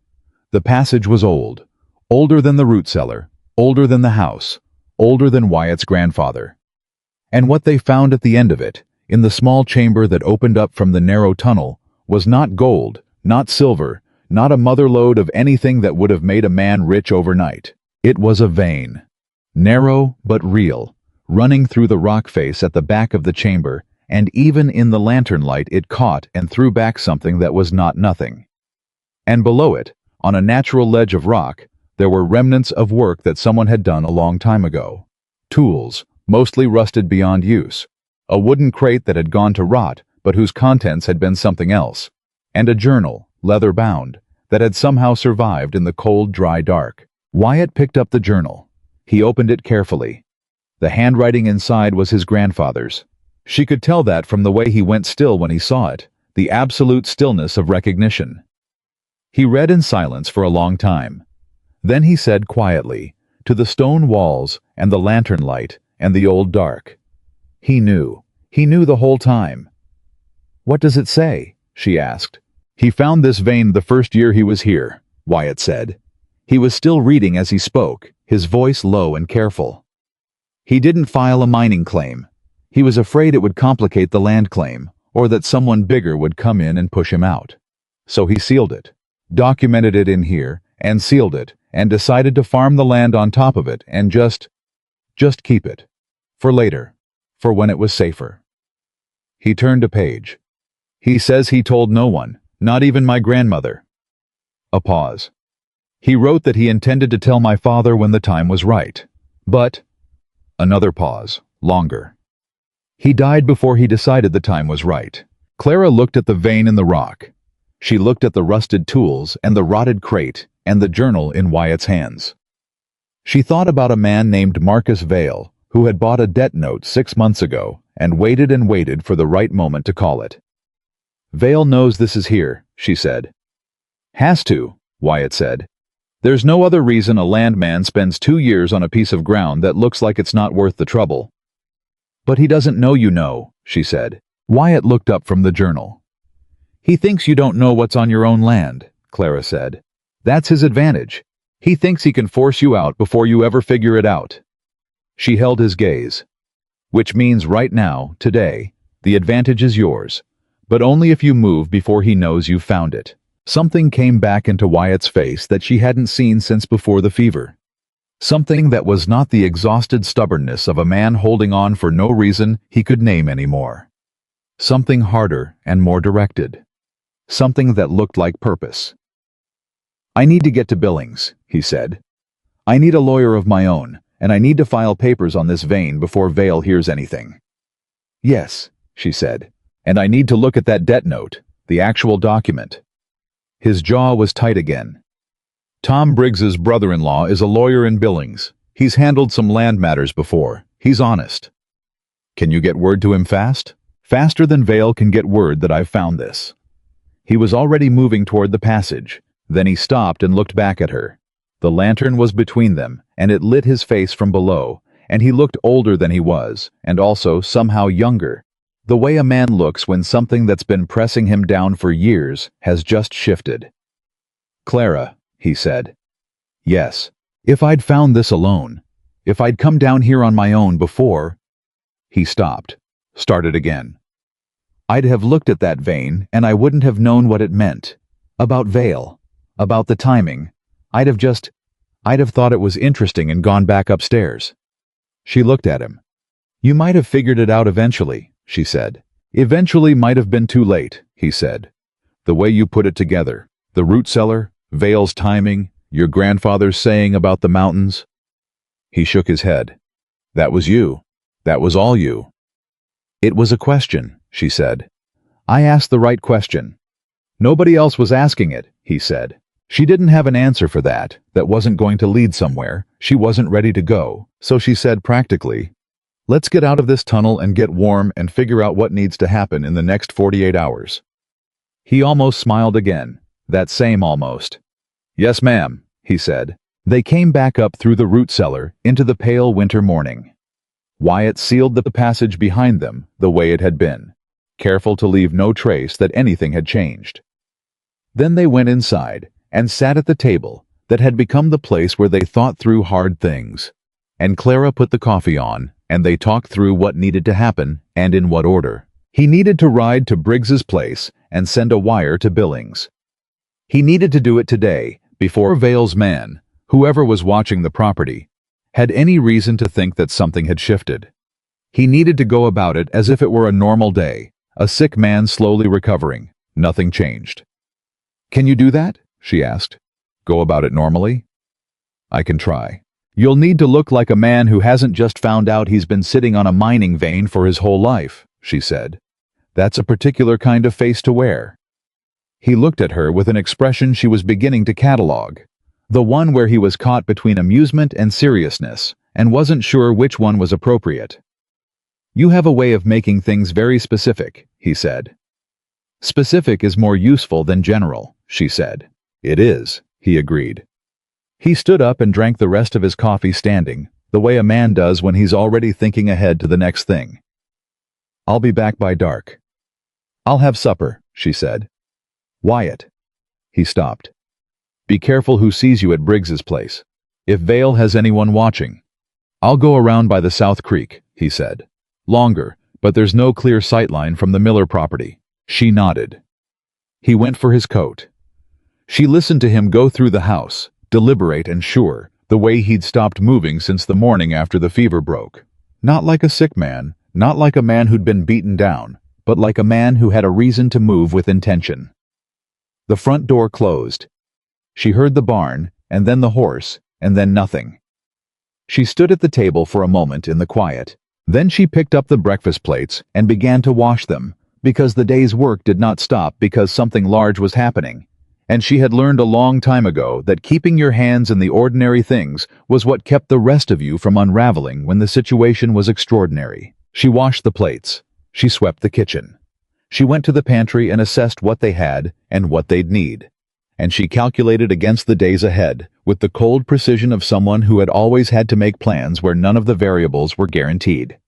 The passage was old, older than the root cellar, older than the house, older than Wyatt's grandfather. And what they found at the end of it, in the small chamber that opened up from the narrow tunnel, was not gold, not silver, not a motherlode of anything that would have made a man rich overnight. It was a vein, narrow but real, running through the rock face at the back of the chamber, and even in the lantern light it caught and threw back something that was not nothing. And below it, on a natural ledge of rock, there were remnants of work that someone had done a long time ago. Tools, mostly rusted beyond use, a wooden crate that had gone to rot but whose contents had been something else, and a journal, leather-bound, that had somehow survived in the cold, dry dark. Wyatt picked up the journal. He opened it carefully. The handwriting inside was his grandfather's. She could tell that from the way he went still when he saw it, the absolute stillness of recognition. He read in silence for a long time. Then he said quietly, to the stone walls and the lantern light and the old dark. He knew the whole time. "What does it say?" she asked. He found this vein the first year he was here, Wyatt said. He was still reading as he spoke, his voice low and careful. He didn't file a mining claim. He was afraid it would complicate the land claim, or that someone bigger would come in and push him out. So he sealed it, documented it in here, and sealed it, and decided to farm the land on top of it and just keep it. For later. For when it was safer. He turned a page. He says he told no one, not even my grandmother. A pause. He wrote that he intended to tell my father when the time was right. But... Another pause, longer. He died before he decided the time was right. Clara looked at the vein in the rock. She looked at the rusted tools and the rotted crate and the journal in Wyatt's hands. She thought about a man named Marcus Vale, who had bought a debt note 6 months ago and waited for the right moment to call it. Vale knows this is here, she said. Has to, Wyatt said. There's no other reason a landman spends 2 years on a piece of ground that looks like it's not worth the trouble. But he doesn't know you know, she said. Wyatt looked up from the journal. He thinks you don't know what's on your own land, Clara said. That's his advantage. He thinks he can force you out before you ever figure it out. She held his gaze. Which means right now, today, the advantage is yours, but only if you move before he knows you've found it. Something came back into Wyatt's face that she hadn't seen since before the fever. Something that was not the exhausted stubbornness of a man holding on for no reason he could name anymore. Something harder and more directed. Something that looked like purpose. I need to get to Billings, he said. I need a lawyer of my own, and I need to file papers on this vein before Vale hears anything. Yes, she said, and I need to look at that debt note, the actual document. His jaw was tight again. Tom Briggs's brother-in-law is a lawyer in Billings. He's handled some land matters before. He's honest. Can you get word to him fast? Faster than Vale can get word that I've found this. He was already moving toward the passage. Then he stopped and looked back at her. The lantern was between them, and it lit his face from below, and he looked older than he was, and also somehow younger. The way a man looks when something that's been pressing him down for years has just shifted. Clara, he said. Yes. If I'd found this alone. If I'd come down here on my own before... He stopped. Started again. I'd have looked at that vein, and I wouldn't have known what it meant. About Vale. About the timing. I'd have thought it was interesting and gone back upstairs. She looked at him. You might have figured it out eventually, she said. Eventually might have been too late, he said. The way you put it together. The root cellar, Vale's timing, your grandfather's saying about the mountains. He shook his head. That was you. That was all you. It was a question, she said. I asked the right question. Nobody else was asking it, he said. She didn't have an answer for that wasn't going to lead somewhere. She wasn't ready to go, so she said practically, let's get out of this tunnel and get warm and figure out what needs to happen in the next 48 hours. He almost smiled again, that same almost. Yes, ma'am, he said. They came back up through the root cellar into the pale winter morning. Wyatt sealed the passage behind them the way it had been, careful to leave no trace that anything had changed. Then they went inside and sat at the table that had become the place where they thought through hard things. And Clara put the coffee on, and they talked through what needed to happen and in what order. He needed to ride to Briggs's place and send a wire to Billings. He needed to do it today, before Vale's man, whoever was watching the property, had any reason to think that something had shifted. He needed to go about it as if it were a normal day, a sick man slowly recovering. Nothing changed. Can you do that? She asked. Go about it normally? I can try. You'll need to look like a man who hasn't just found out he's been sitting on a mining vein for his whole life, she said. That's a particular kind of face to wear. He looked at her with an expression she was beginning to catalog, the one where he was caught between amusement and seriousness, and wasn't sure which one was appropriate. You have a way of making things very specific, he said. Specific is more useful than general, she said. It is, he agreed. He stood up and drank the rest of his coffee standing, the way a man does when he's already thinking ahead to the next thing. I'll be back by dark. I'll have supper, she said. Wyatt. He stopped. Be careful who sees you at Briggs's place. If Vale has anyone watching. I'll go around by the South Creek, he said. Longer, but there's no clear sightline from the Miller property. She nodded. He went for his coat. She listened to him go through the house, deliberate and sure, the way he'd stopped moving since the morning after the fever broke. Not like a sick man, not like a man who'd been beaten down, but like a man who had a reason to move with intention. The front door closed. She heard the barn, and then the horse, and then nothing. She stood at the table for a moment in the quiet. Then she picked up the breakfast plates and began to wash them, because the day's work did not stop because something large was happening. And she had learned a long time ago that keeping your hands in the ordinary things was what kept the rest of you from unraveling when the situation was extraordinary. She washed the plates. She swept the kitchen. She went to the pantry and assessed what they had and what they'd need. And she calculated against the days ahead, with the cold precision of someone who had always had to make plans where none of the variables were guaranteed.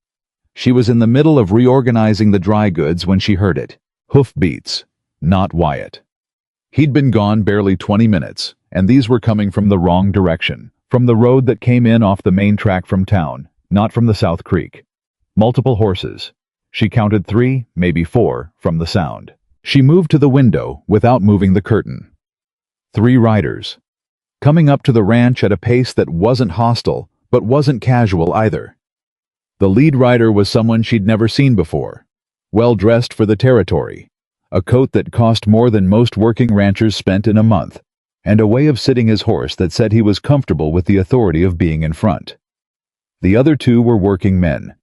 She was in the middle of reorganizing the dry goods when she heard it. Hoofbeats, not Wyatt. He'd been gone barely 20 minutes, and these were coming from the wrong direction, from the road that came in off the main track from town, not from the South Creek. Multiple horses. She counted 3, maybe 4, from the sound. She moved to the window without moving the curtain. 3 riders. Coming up to the ranch at a pace that wasn't hostile, but wasn't casual either. The lead rider was someone she'd never seen before. Well dressed for the territory. A coat that cost more than most working ranchers spent in a month, and a way of sitting his horse that said he was comfortable with the authority of being in front. The other 2 were working men.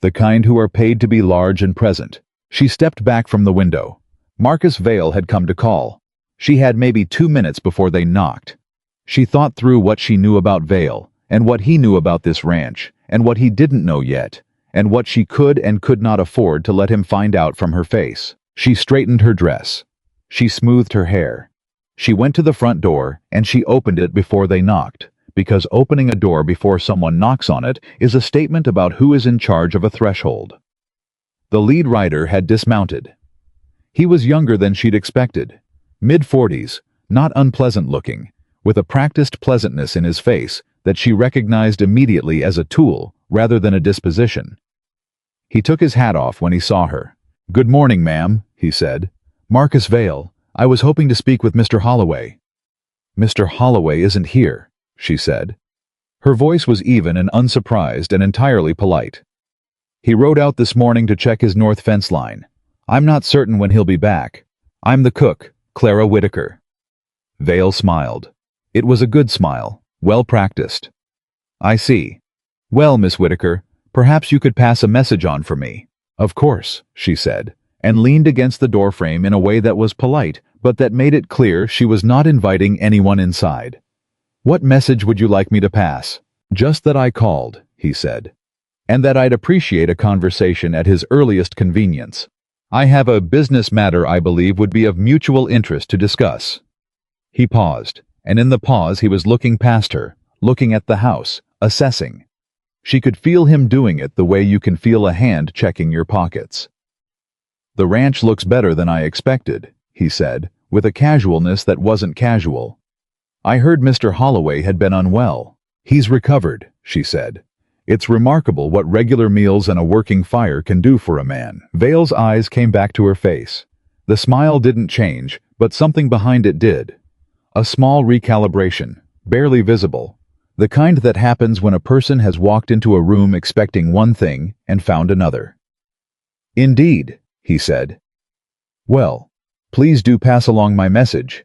The kind who are paid to be large and present. She stepped back from the window. Marcus Vale had come to call. She had maybe 2 minutes before they knocked. She thought through what she knew about Vale, and what he knew about this ranch, and what he didn't know yet, and what she could and could not afford to let him find out from her face. She straightened her dress. She smoothed her hair. She went to the front door, and she opened it before they knocked, because opening a door before someone knocks on it is a statement about who is in charge of a threshold. The lead rider had dismounted. He was younger than she'd expected. Mid-40s, not unpleasant looking, with a practiced pleasantness in his face that she recognized immediately as a tool rather than a disposition. He took his hat off when he saw her. "Good morning, ma'am," he said. "Marcus Vale. I was hoping to speak with Mr. Holloway." "Mr. Holloway isn't here," she said. Her voice was even and unsurprised and entirely polite. "He rode out this morning to check his north fence line. I'm not certain when he'll be back. I'm the cook, Clara Whitaker." Vale smiled. It was a good smile, well practiced. "I see. Well, Miss Whitaker, perhaps you could pass a message on for me." "Of course," she said, and leaned against the doorframe in a way that was polite, but that made it clear she was not inviting anyone inside. "What message would you like me to pass?" "Just that I called," he said, "and that I'd appreciate a conversation at his earliest convenience. I have a business matter I believe would be of mutual interest to discuss." He paused, and in the pause he was looking past her, looking at the house, assessing. She could feel him doing it the way you can feel a hand checking your pockets. "The ranch looks better than I expected," he said, with a casualness that wasn't casual. "I heard Mr. Holloway had been unwell." "He's recovered," she said. "It's remarkable what regular meals and a working fire can do for a man." Vale's eyes came back to her face. The smile didn't change, but something behind it did. A small recalibration, barely visible. The kind that happens when a person has walked into a room expecting one thing and found another. "Indeed," he said. "Well, please do pass along my message."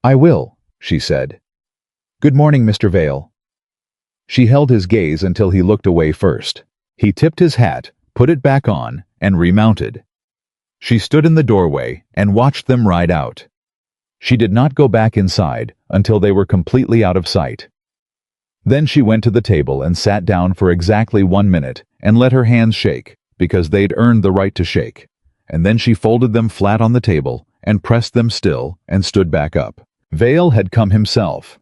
"I will," she said. "Good morning, Mr. Vale." She held his gaze until he looked away first. He tipped his hat, put it back on, and remounted. She stood in the doorway and watched them ride out. She did not go back inside until they were completely out of sight. Then she went to the table and sat down for exactly 1 minute and let her hands shake, because they'd earned the right to shake. And then she folded them flat on the table and pressed them still and stood back up. Vale had come himself.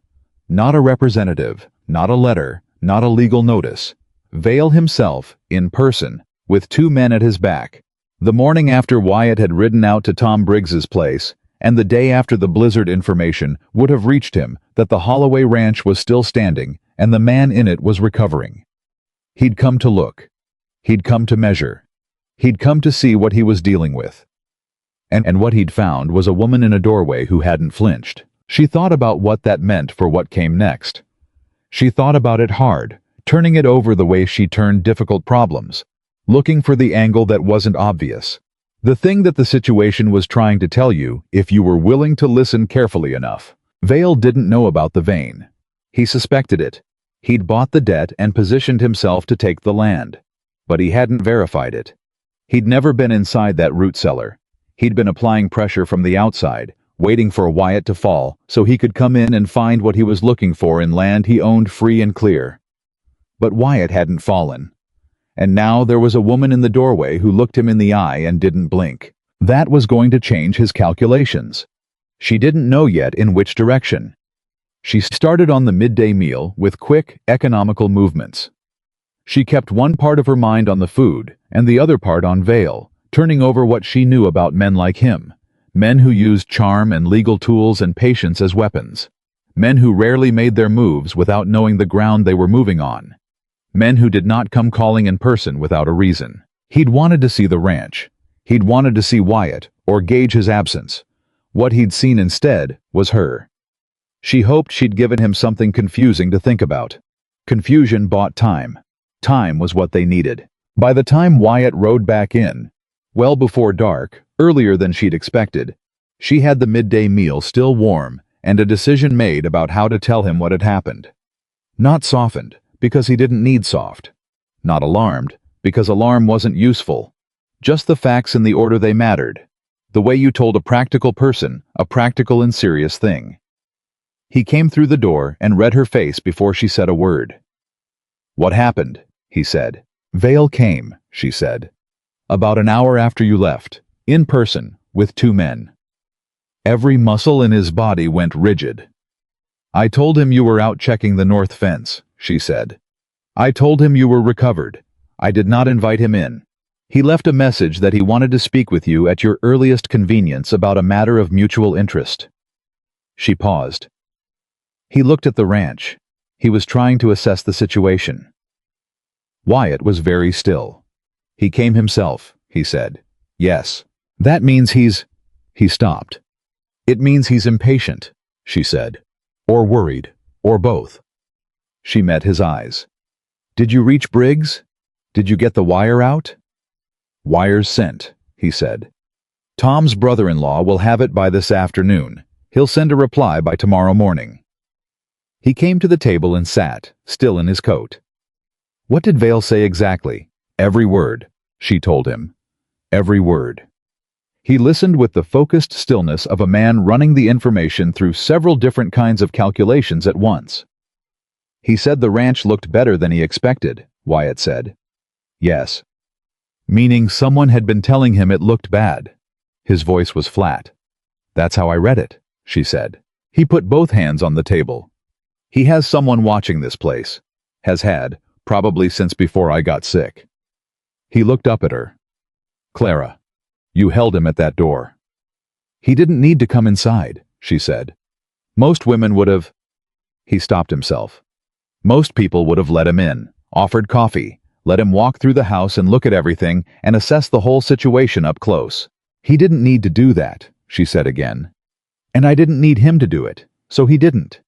Not a representative, not a letter, not a legal notice. Vale himself, in person, with 2 men at his back. The morning after Wyatt had ridden out to Tom Briggs's place, and the day after the blizzard information would have reached him that the Holloway Ranch was still standing and the man in it was recovering. He'd come to look. He'd come to measure. He'd come to see what he was dealing with. And what he'd found was a woman in a doorway who hadn't flinched. She thought about what that meant for what came next. She thought about it hard, turning it over the way she turned difficult problems, looking for the angle that wasn't obvious. The thing that the situation was trying to tell you if you were willing to listen carefully enough. Vale didn't know about the vein. He suspected it. He'd bought the debt and positioned himself to take the land. But he hadn't verified it. He'd never been inside that root cellar. He'd been applying pressure from the outside, waiting for Wyatt to fall so he could come in and find what he was looking for in land he owned free and clear. But Wyatt hadn't fallen. And now there was a woman in the doorway who looked him in the eye and didn't blink. That was going to change his calculations. She didn't know yet in which direction. She started on the midday meal with quick, economical movements. She kept one part of her mind on the food and the other part on Vale, turning over what she knew about men like him, men who used charm and legal tools and patience as weapons, men who rarely made their moves without knowing the ground they were moving on, men who did not come calling in person without a reason. He'd wanted to see the ranch. He'd wanted to see Wyatt or gauge his absence. What he'd seen instead was her. She hoped she'd given him something confusing to think about. Confusion bought time. Time was what they needed. By the time Wyatt rode back in, well before dark, earlier than she'd expected, she had the midday meal still warm and a decision made about how to tell him what had happened. Not softened, because he didn't need soft. Not alarmed, because alarm wasn't useful. Just the facts in the order they mattered. The way you told a practical person a practical and serious thing. He came through the door and read her face before she said a word. "What happened?" he said. "Vale came," she said. "About an hour after you left, in person, with 2 men. Every muscle in his body went rigid. I told him you were out checking the north fence," she said. "I told him you were recovered. I did not invite him in. He left a message that he wanted to speak with you at your earliest convenience about a matter of mutual interest." She paused. He looked at the ranch. He was trying to assess the situation. Wyatt was very still. "He came himself," he said. "Yes. That means he's—" He stopped. "It means he's impatient," she said. "Or worried, or both." She met his eyes. "Did you reach Briggs? Did you get the wire out?" "Wire's sent," he said. "Tom's brother-in-law will have it by this afternoon. He'll send a reply by tomorrow morning." He came to the table and sat, still in his coat. "What did Vale say exactly?" "Every word," she told him. "Every word." He listened with the focused stillness of a man running the information through several different kinds of calculations at once. "He said the ranch looked better than he expected," Wyatt said. "Yes." "Meaning someone had been telling him it looked bad." His voice was flat. "That's how I read it," she said. He put both hands on the table. "He has someone watching this place. Has had, probably since before I got sick." He looked up at her. "Clara, you held him at that door." "He didn't need to come inside," she said. "Most women would have—" He stopped himself. "Most people would have let him in, offered coffee, let him walk through the house and look at everything and assess the whole situation up close. He didn't need to do that," she said again. "And I didn't need him to do it, so he didn't."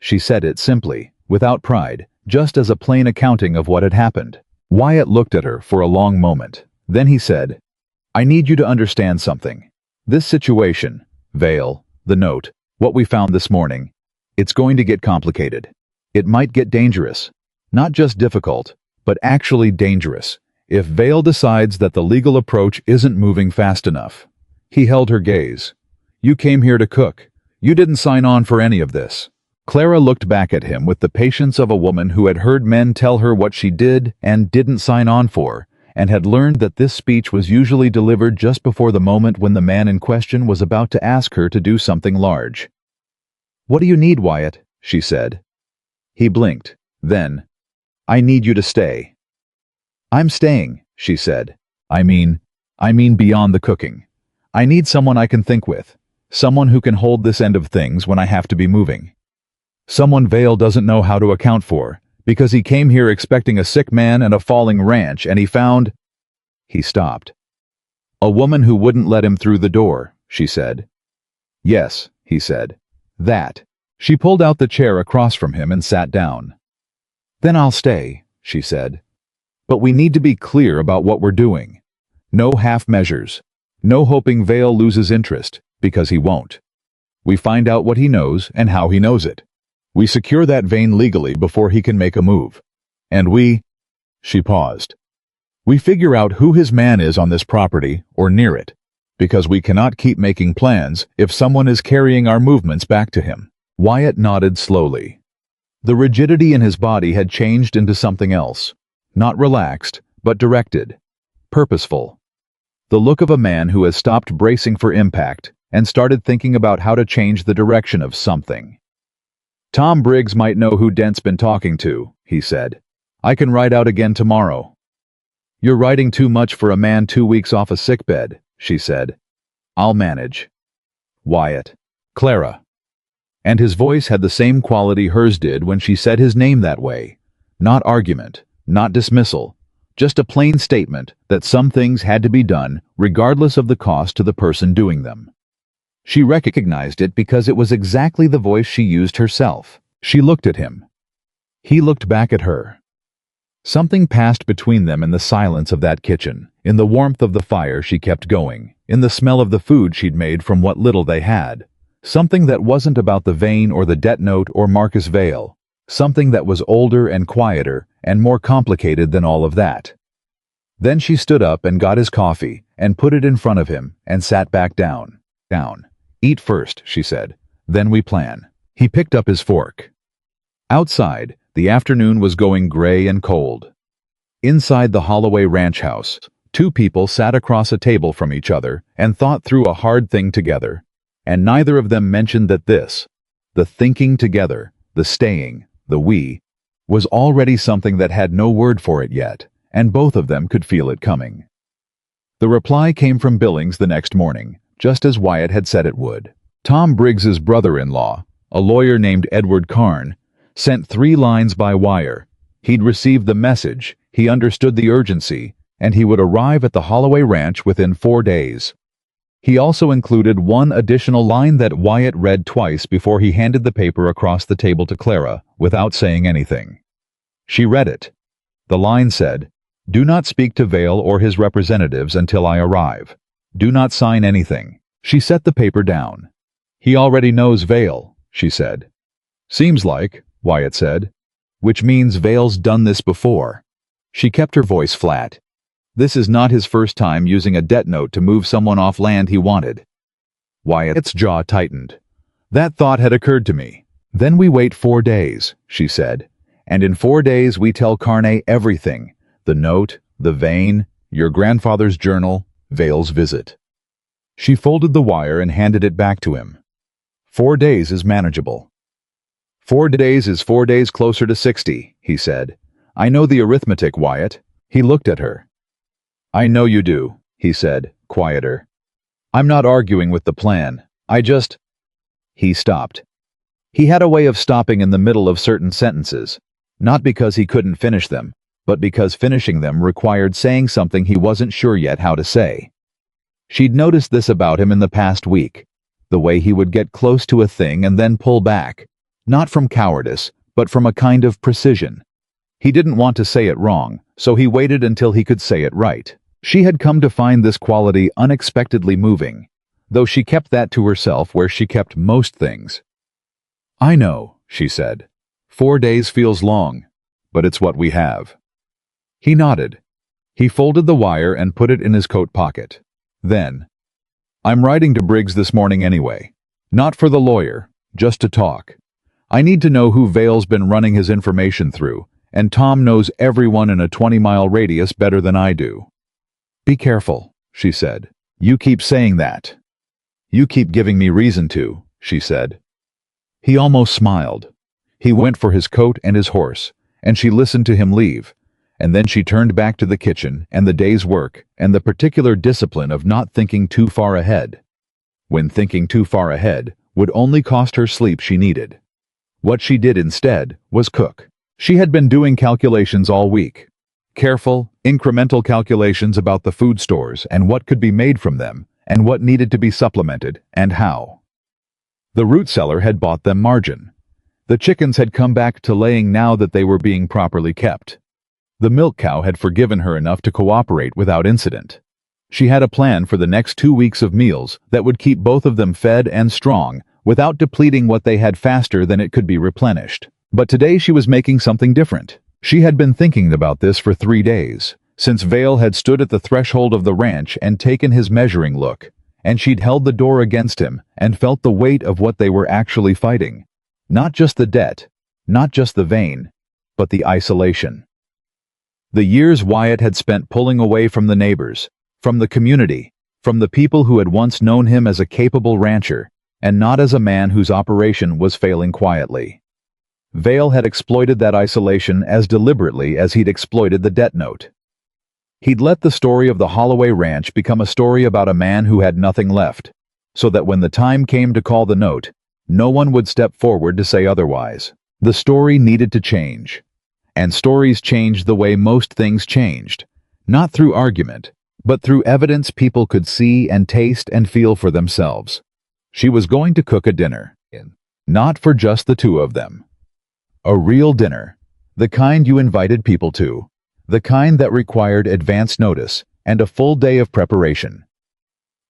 She said it simply, without pride, just as a plain accounting of what had happened. Wyatt looked at her for a long moment. Then he said, "I need you to understand something. This situation, Vale, the note, what we found this morning, it's going to get complicated. It might get dangerous. Not just difficult, but actually dangerous, if Vale decides that the legal approach isn't moving fast enough." He held her gaze. "You came here to cook. You didn't sign on for any of this." Clara looked back at him with the patience of a woman who had heard men tell her what she did and didn't sign on for, and had learned that this speech was usually delivered just before the moment when the man in question was about to ask her to do something large. "What do you need, Wyatt?" she said. He blinked. Then, "I need you to stay." "I'm staying," she said. I mean beyond the cooking. I need someone I can think with. Someone who can hold this end of things when I have to be moving. Someone Vale doesn't know how to account for, because he came here expecting a sick man and a falling ranch, and he found... He stopped. A woman who wouldn't let him through the door, she said. Yes, he said. That. She pulled out the chair across from him and sat down. Then I'll stay, she said. But we need to be clear about what we're doing. No half measures. No hoping Vale loses interest, because he won't. We find out what he knows and how he knows it. We secure that vein legally before he can make a move. And she paused. We figure out who his man is on this property, or near it, because we cannot keep making plans if someone is carrying our movements back to him. Wyatt nodded slowly. The rigidity in his body had changed into something else. Not relaxed, but directed. Purposeful. The look of a man who has stopped bracing for impact and started thinking about how to change the direction of something. Tom Briggs might know who Dent's been talking to, he said. I can ride out again tomorrow. You're riding too much for a man 2 weeks off a sickbed, she said. I'll manage. Wyatt. Clara. And his voice had the same quality hers did when she said his name that way. Not argument, not dismissal, just a plain statement that some things had to be done regardless of the cost to the person doing them. She recognized it because it was exactly the voice she used herself. She looked at him. He looked back at her. Something passed between them in the silence of that kitchen, in the warmth of the fire she kept going, in the smell of the food she'd made from what little they had. Something that wasn't about the vein or the debt note or Marcus Vale. Something that was older and quieter and more complicated than all of that. Then she stood up and got his coffee and put it in front of him and sat back down. Down. Eat first, she said. Then we plan. He picked up his fork. Outside, the afternoon was going gray and cold. Inside the Holloway ranch house, two people sat across a table from each other and thought through a hard thing together. And neither of them mentioned that this, the thinking together, the staying, the we, was already something that had no word for it yet, and both of them could feel it coming. The reply came from Billings the next morning, just as Wyatt had said it would. Tom Briggs's brother-in-law, a lawyer named Edward Karn, sent 3 lines by wire. He'd received the message, he understood the urgency, and he would arrive at the Holloway Ranch within 4 days. He also included 1 additional line that Wyatt read twice before he handed the paper across the table to Clara, without saying anything. She read it. The line said, "Do not speak to Vale or his representatives until I arrive. Do not sign anything." She set the paper down. "He already knows Vale," she said. "Seems like," Wyatt said. "Which means Vale's done this before." She kept her voice flat. This is not his first time using a debt note to move someone off land he wanted. Wyatt's jaw tightened. That thought had occurred to me. Then we wait 4 days, she said. And in 4 days we tell Carney everything. The note, the vein, your grandfather's journal, Vale's visit. She folded the wire and handed it back to him. 4 days is manageable. 4 days is 4 days closer to 60, he said. I know the arithmetic, Wyatt. He looked at her. I know you do, he said, quieter. I'm not arguing with the plan. I just... He stopped. He had a way of stopping in the middle of certain sentences, not because he couldn't finish them, but because finishing them required saying something he wasn't sure yet how to say. She'd noticed this about him in the past week, the way he would get close to a thing and then pull back, not from cowardice, but from a kind of precision. He didn't want to say it wrong, so he waited until he could say it right. She had come to find this quality unexpectedly moving, though she kept that to herself where she kept most things. I know, she said. 4 days feels long, but it's what we have. He nodded. He folded the wire and put it in his coat pocket. Then, I'm writing to Briggs this morning anyway. Not for the lawyer, just to talk. I need to know who Vale's been running his information through, and Tom knows everyone in a 20-mile radius better than I do. Be careful, she said. You keep saying that. You keep giving me reason to, she said. He almost smiled. He went for his coat and his horse, and she listened to him leave, and then she turned back to the kitchen and the day's work and the particular discipline of not thinking too far ahead. when thinking too far ahead would only cost her sleep she needed. What she did instead was cook. She had been doing calculations all week. Careful, incremental calculations about the food stores and what could be made from them, and what needed to be supplemented, and how. The root cellar had bought them margin. The chickens had come back to laying now that they were being properly kept. The milk cow had forgiven her enough to cooperate without incident. She had a plan for the next 2 weeks of meals that would keep both of them fed and strong without depleting what they had faster than it could be replenished. But today she was making something different. She had been thinking about this for 3 days, since Vale had stood at the threshold of the ranch and taken his measuring look, and she'd held the door against him and felt the weight of what they were actually fighting. Not just the debt, not just the vein, but the isolation. The years Wyatt had spent pulling away from the neighbors, from the community, from the people who had once known him as a capable rancher, and not as a man whose operation was failing quietly. Vale had exploited that isolation as deliberately as he'd exploited the debt note. He'd let the story of the Holloway Ranch become a story about a man who had nothing left, so that when the time came to call the note, no one would step forward to say otherwise. The story needed to change. And stories changed the way most things changed, not through argument, but through evidence people could see and taste and feel for themselves. She was going to cook a dinner, not for just the two of them. A real dinner, the kind you invited people to, the kind that required advance notice and a full day of preparation.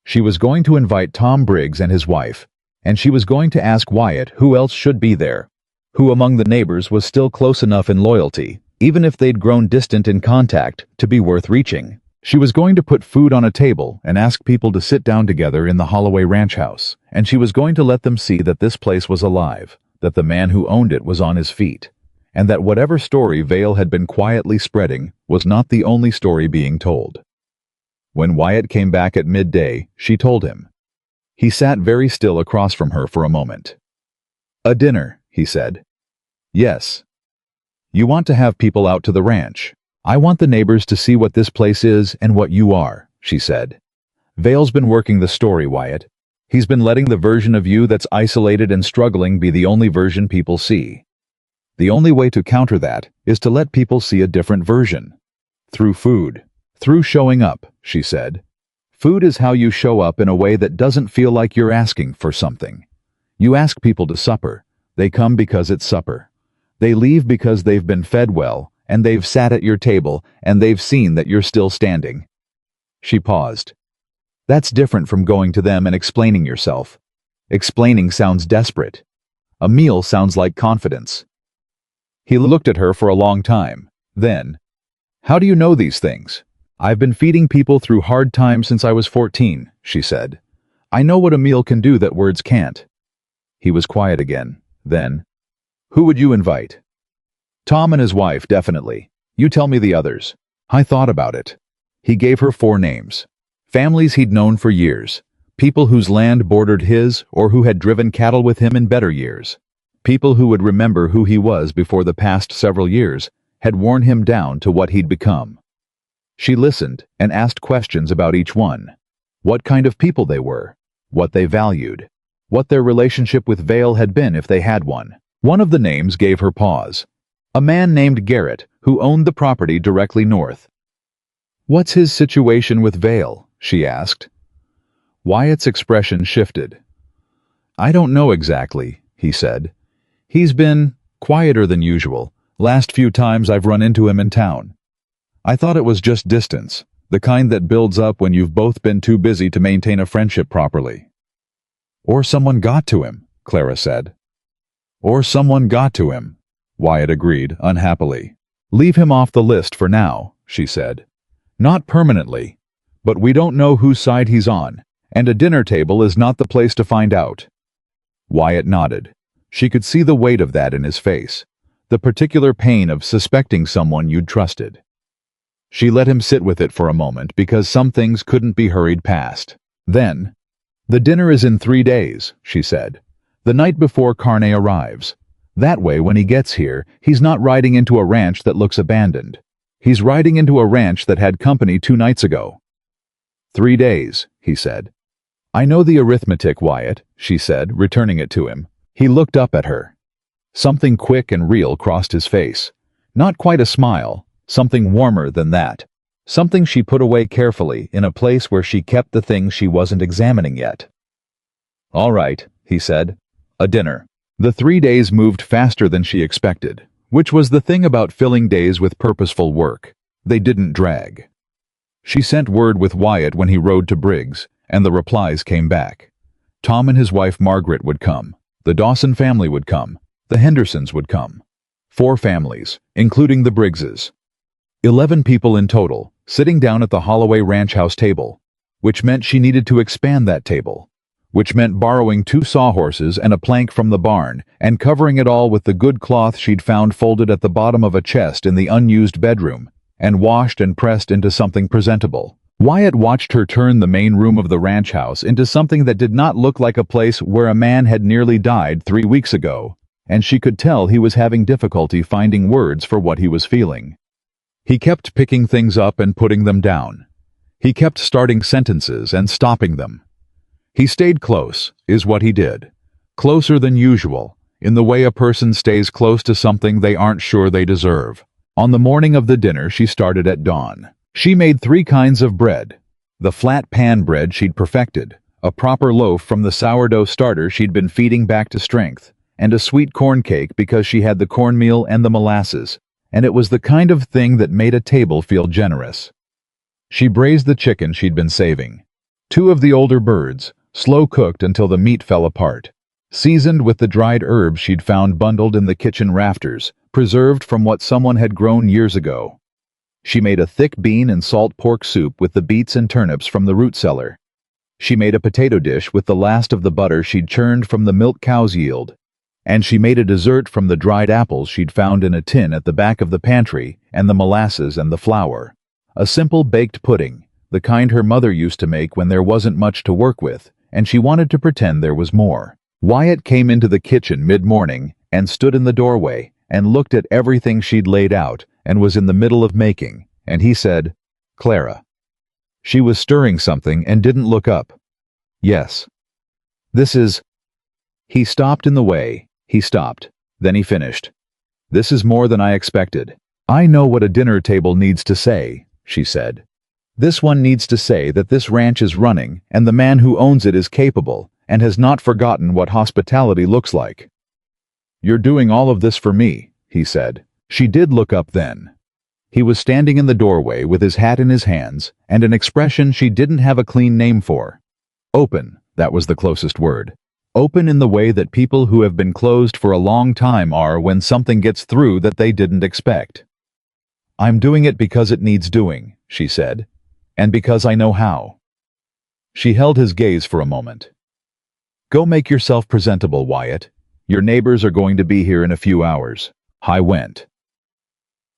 She was going to invite Tom Briggs and his wife, and she was going to ask Wyatt who else should be there, who among the neighbors was still close enough in loyalty, even if they'd grown distant in contact, to be worth reaching. She was going to put food on a table and ask people to sit down together in the Holloway Ranch house, and she was going to let them see that this place was alive, that the man who owned it was on his feet, and that whatever story Vale had been quietly spreading was not the only story being told. When Wyatt came back at midday, she told him. He sat very still across from her for a moment. "A dinner," he said. "Yes. You want to have people out to the ranch. I want the neighbors to see what this place is and what you are," she said. "Vale's been working the story, Wyatt. He's been letting the version of you that's isolated and struggling be the only version people see. The only way to counter that is to let people see a different version. Through food. Through showing up," she said. "Food is how you show up in a way that doesn't feel like you're asking for something. You ask people to supper. They come because it's supper. They leave because they've been fed well, and they've sat at your table, and they've seen that you're still standing." She paused. "That's different from going to them and explaining yourself. Explaining sounds desperate. A meal sounds like confidence." He looked at her for a long time. Then, "How do you know these things?" "I've been feeding people through hard times since I was 14, she said. "I know what a meal can do that words can't." He was quiet again. Then, "Who would you invite?" "Tom and his wife, definitely. You tell me the others." I thought about it. He gave her 4 names. Families he'd known for years. People whose land bordered his or who had driven cattle with him in better years. People who would remember who he was before the past several years had worn him down to what he'd become. She listened and asked questions about each one. What kind of people they were, what they valued, what their relationship with Vale had been if they had one. One of the names gave her pause. A man named Garrett, who owned the property directly north. "What's his situation with Vale?" she asked. Wyatt's expression shifted. "I don't know exactly," he said. "He's been quieter than usual. Last few times I've run into him in town. I thought it was just distance, the kind that builds up when you've both been too busy to maintain a friendship properly." "Or someone got to him," Clara said. "Or someone got to him," Wyatt agreed, unhappily. "Leave him off the list for now," she said. "Not permanently. But we don't know whose side he's on, and a dinner table is not the place to find out." Wyatt nodded. She could see the weight of that in his face, the particular pain of suspecting someone you'd trusted. She let him sit with it for a moment because some things couldn't be hurried past. Then, "The dinner is in 3 days, she said. "The night before Carne arrives. That way, when he gets here, he's not riding into a ranch that looks abandoned. He's riding into a ranch that had company 2 nights ago." 3 days, he said. "I know the arithmetic, Wyatt," she said, returning it to him. He looked up at her. Something quick and real crossed his face. Not quite a smile, something warmer than that. Something she put away carefully in a place where she kept the things she wasn't examining yet. "All right," he said. "A dinner." The 3 days moved faster than she expected, which was the thing about filling days with purposeful work. They didn't drag. She sent word with Wyatt when he rode to Briggs, and the replies came back. Tom and his wife Margaret would come. The Dawson family would come. The Hendersons would come. 4 families, including the Briggses. 11 people in total, sitting down at the Holloway Ranch House table, which meant she needed to expand that table, which meant borrowing 2 sawhorses and a plank from the barn and covering it all with the good cloth she'd found folded at the bottom of a chest in the unused bedroom and washed and pressed into something presentable. Wyatt watched her turn the main room of the ranch house into something that did not look like a place where a man had nearly died 3 weeks ago, and she could tell he was having difficulty finding words for what he was feeling. He kept picking things up and putting them down. He kept starting sentences and stopping them. He stayed close, is what he did. Closer than usual, in the way a person stays close to something they aren't sure they deserve. On the morning of the dinner, she started at dawn. She made 3 kinds of bread. The flat pan bread she'd perfected, a proper loaf from the sourdough starter she'd been feeding back to strength, and a sweet corn cake because she had the cornmeal and the molasses, and it was the kind of thing that made a table feel generous. She braised the chicken she'd been saving. 2 of the older birds, slow cooked until the meat fell apart, seasoned with the dried herbs she'd found bundled in the kitchen rafters, preserved from what someone had grown years ago. She made a thick bean and salt pork soup with the beets and turnips from the root cellar. She made a potato dish with the last of the butter she'd churned from the milk cows yield. And she made a dessert from the dried apples she'd found in a tin at the back of the pantry and the molasses and the flour. A simple baked pudding, the kind her mother used to make when there wasn't much to work with, and she wanted to pretend there was more. Wyatt came into the kitchen mid-morning and stood in the doorway and looked at everything she'd laid out and was in the middle of making, and he said, "Clara." She was stirring something and didn't look up. "Yes. This is—" He stopped in the way. He stopped. Then he finished. "This is more than I expected. I know what a dinner table needs to say," she said. "This one needs to say that this ranch is running and the man who owns it is capable and has not forgotten what hospitality looks like." "You're doing all of this for me," he said. She did look up then. He was standing in the doorway with his hat in his hands and an expression she didn't have a clean name for. Open, that was the closest word. Open in the way that people who have been closed for a long time are when something gets through that they didn't expect. "I'm doing it because it needs doing," she said, "and because I know how." She held his gaze for a moment. "Go make yourself presentable, Wyatt. Your neighbors are going to be here in a few hours." I went.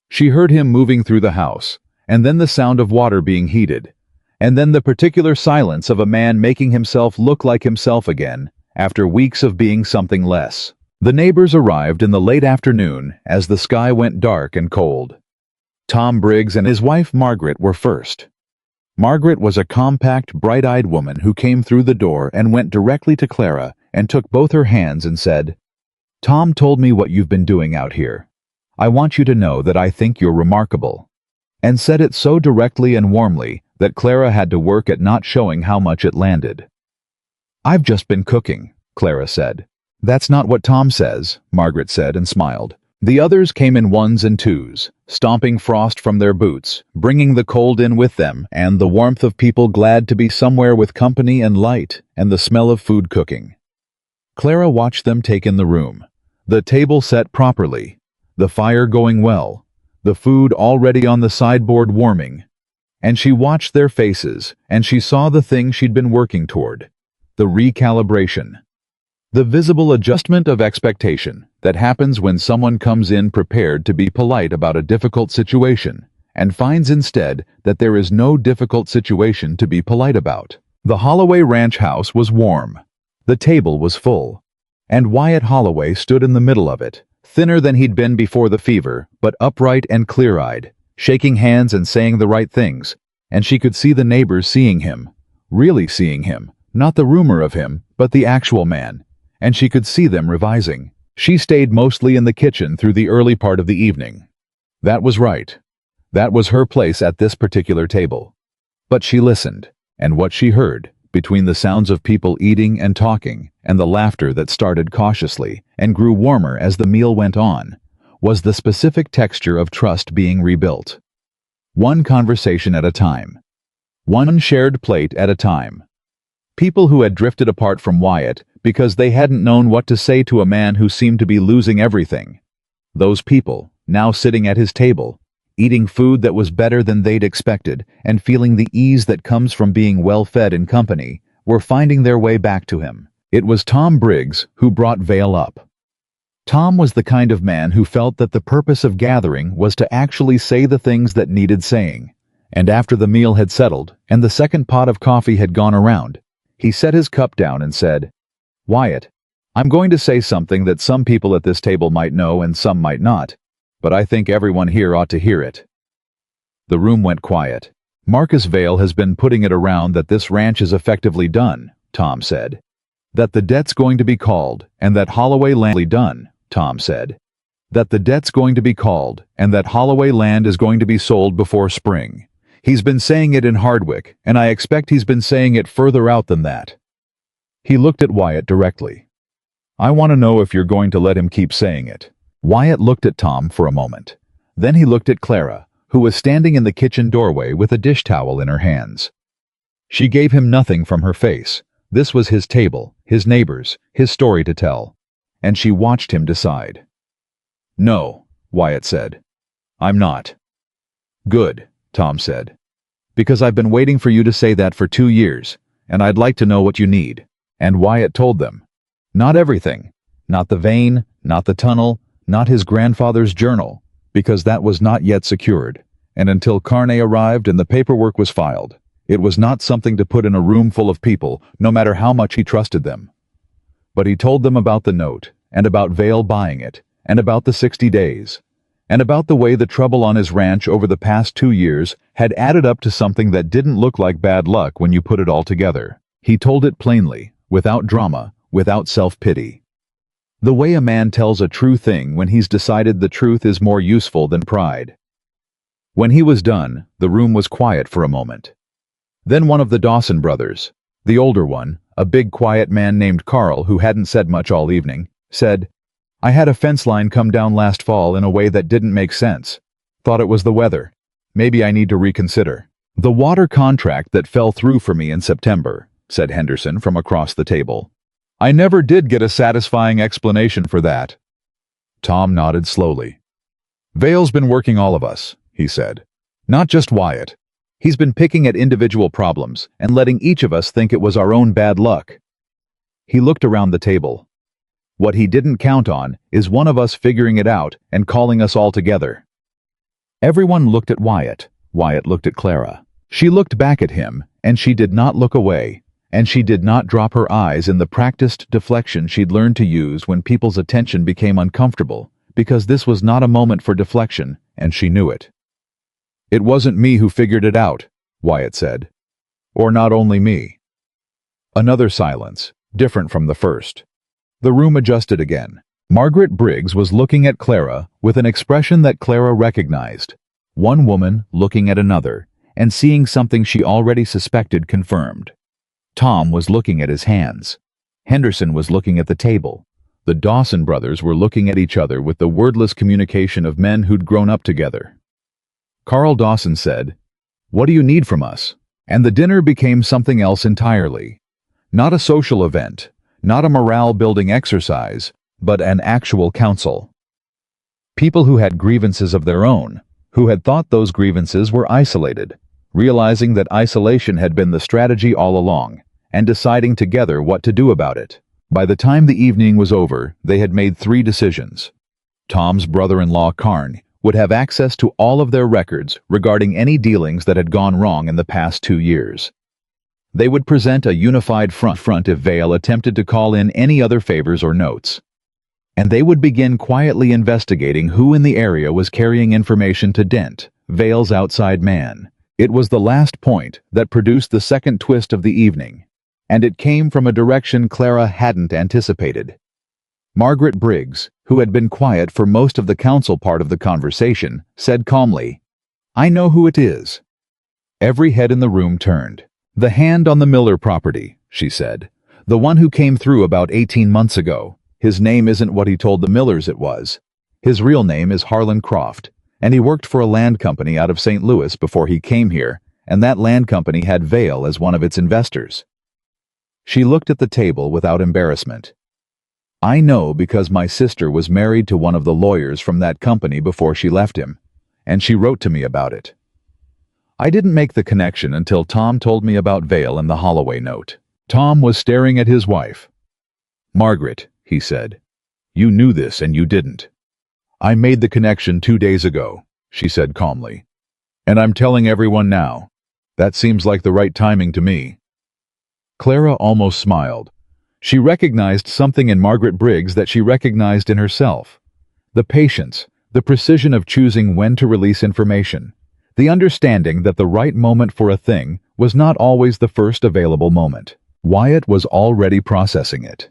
She heard him moving through the house, and then the sound of water being heated, and then the particular silence of a man making himself look like himself again after weeks of being something less. The neighbors arrived in the late afternoon as the sky went dark and cold. Tom Briggs and his wife Margaret were first. Margaret was a compact, bright-eyed woman who came through the door and went directly to Clara and took both her hands and said, "Tom told me what you've been doing out here. I want you to know that I think you're remarkable," and said it so directly and warmly that Clara had to work at not showing how much it landed. "I've just been cooking," Clara said. "That's not what Tom says," Margaret said and smiled. The others came in ones and twos, stomping frost from their boots, bringing the cold in with them and the warmth of people glad to be somewhere with company and light and the smell of food cooking. Clara watched them take in the room, the table set properly, the fire going well, the food already on the sideboard warming, and she watched their faces and she saw the thing she'd been working toward, the recalibration. The visible adjustment of expectation that happens when someone comes in prepared to be polite about a difficult situation and finds instead that there is no difficult situation to be polite about. The Holloway Ranch house was warm. The table was full. And Wyatt Holloway stood in the middle of it, thinner than he'd been before the fever, but upright and clear-eyed, shaking hands and saying the right things, and she could see the neighbors seeing him, really seeing him, Not the rumor of him, but the actual man, and she could see them revising. She stayed mostly in the kitchen through the early part of the evening. That was right. That was her place at this particular table. But she listened, and what she heard, between the sounds of people eating and talking, and the laughter that started cautiously and grew warmer as the meal went on, was the specific texture of trust being rebuilt. One conversation at a time. One shared plate at a time. People who had drifted apart from Wyatt because they hadn't known what to say to a man who seemed to be losing everything. Those people, now sitting at his table, eating food that was better than they'd expected and feeling the ease that comes from being well-fed in company, were finding their way back to him. It was Tom Briggs who brought Vale up. Tom was the kind of man who felt that the purpose of gathering was to actually say the things that needed saying. And after the meal had settled and the second pot of coffee had gone around, he set his cup down and said, "Wyatt, I'm going to say something that some people at this table might know and some might not, but I think everyone here ought to hear it." The room went quiet. "Marcus Vale has been putting it around that this ranch is effectively done," Tom said. "That the debt's going to be called and that Holloway land done," Tom said. "That the debt's going to be called and that Holloway land is going to be sold before spring. He's been saying it in Hardwick, and I expect he's been saying it further out than that." He looked at Wyatt directly. "I want to know if you're going to let him keep saying it." Wyatt looked at Tom for a moment. Then he looked at Clara, who was standing in the kitchen doorway with a dish towel in her hands. She gave him nothing from her face. This was his table, his neighbors, his story to tell. And she watched him decide. "No," Wyatt said. "I'm not." "Good," Tom said. "Because I've been waiting for you to say that for 2 years, and I'd like to know what you need." And Wyatt told them. Not everything. Not the vein, not the tunnel, not his grandfather's journal, because that was not yet secured, and until Carney arrived and the paperwork was filed, it was not something to put in a room full of people, no matter how much he trusted them. But he told them about the note, and about Vale buying it, and about the 60 days, and about the way the trouble on his ranch over the past 2 years had added up to something that didn't look like bad luck when you put it all together. He told it plainly, without drama, without self-pity. The way a man tells a true thing when he's decided the truth is more useful than pride. When he was done, the room was quiet for a moment. Then one of the Dawson brothers, the older one, a big quiet man named Carl who hadn't said much all evening, said, "I had a fence line come down last fall in a way that didn't make sense. Thought it was the weather. Maybe I need to reconsider." "The water contract that fell through for me in September," said Henderson from across the table. "I never did get a satisfying explanation for that." Tom nodded slowly. "Vale's been working all of us," he said. "Not just Wyatt. He's been picking at individual problems and letting each of us think it was our own bad luck." He looked around the table. "What he didn't count on is one of us figuring it out and calling us all together." Everyone looked at Wyatt. Wyatt looked at Clara. She looked back at him, and she did not look away, and she did not drop her eyes in the practiced deflection she'd learned to use when people's attention became uncomfortable, because this was not a moment for deflection, and she knew it. "It wasn't me who figured it out," Wyatt said. "Or not only me." Another silence, different from the first. The room adjusted again. Margaret Briggs was looking at Clara with an expression that Clara recognized. One woman looking at another, and seeing something she already suspected confirmed. Tom was looking at his hands. Henderson was looking at the table. The Dawson brothers were looking at each other with the wordless communication of men who'd grown up together. Carl Dawson said, "What do you need from us?" And the dinner became something else entirely. Not a social event, not a morale-building exercise, but an actual council. People who had grievances of their own, who had thought those grievances were isolated, realizing that isolation had been the strategy all along, and deciding together what to do about it. By the time the evening was over, they had made 3 decisions. Tom's brother-in-law, Carn, would have access to all of their records regarding any dealings that had gone wrong in the past 2 years. They would present a unified front if Vale attempted to call in any other favors or notes. And they would begin quietly investigating who in the area was carrying information to Dent, Vale's outside man. It was the last point that produced the second twist of the evening. and it came from a direction Clara hadn't anticipated. Margaret Briggs, who had been quiet for most of the council part of the conversation, said calmly, "I know who it is." Every head in the room turned. "The hand on the Miller property," she said. "The one who came through about 18 months ago. His name isn't what he told the Millers it was. His real name is Harlan Croft, and he worked for a land company out of St. Louis before he came here, and that land company had Vail as one of its investors." She looked at the table without embarrassment. "I know because my sister was married to one of the lawyers from that company before she left him, and she wrote to me about it." I didn't make the connection until Tom told me about Vail and the Holloway note. Tom was staring at his wife. "Margaret," he said, "you knew this and you didn't." "I made the connection 2 days ago," she said calmly. "And I'm telling everyone now. That seems like the right timing to me." Clara almost smiled. She recognized something in Margaret Briggs that she recognized in herself. The patience, the precision of choosing when to release information, the understanding that the right moment for a thing was not always the first available moment. Wyatt was already processing it.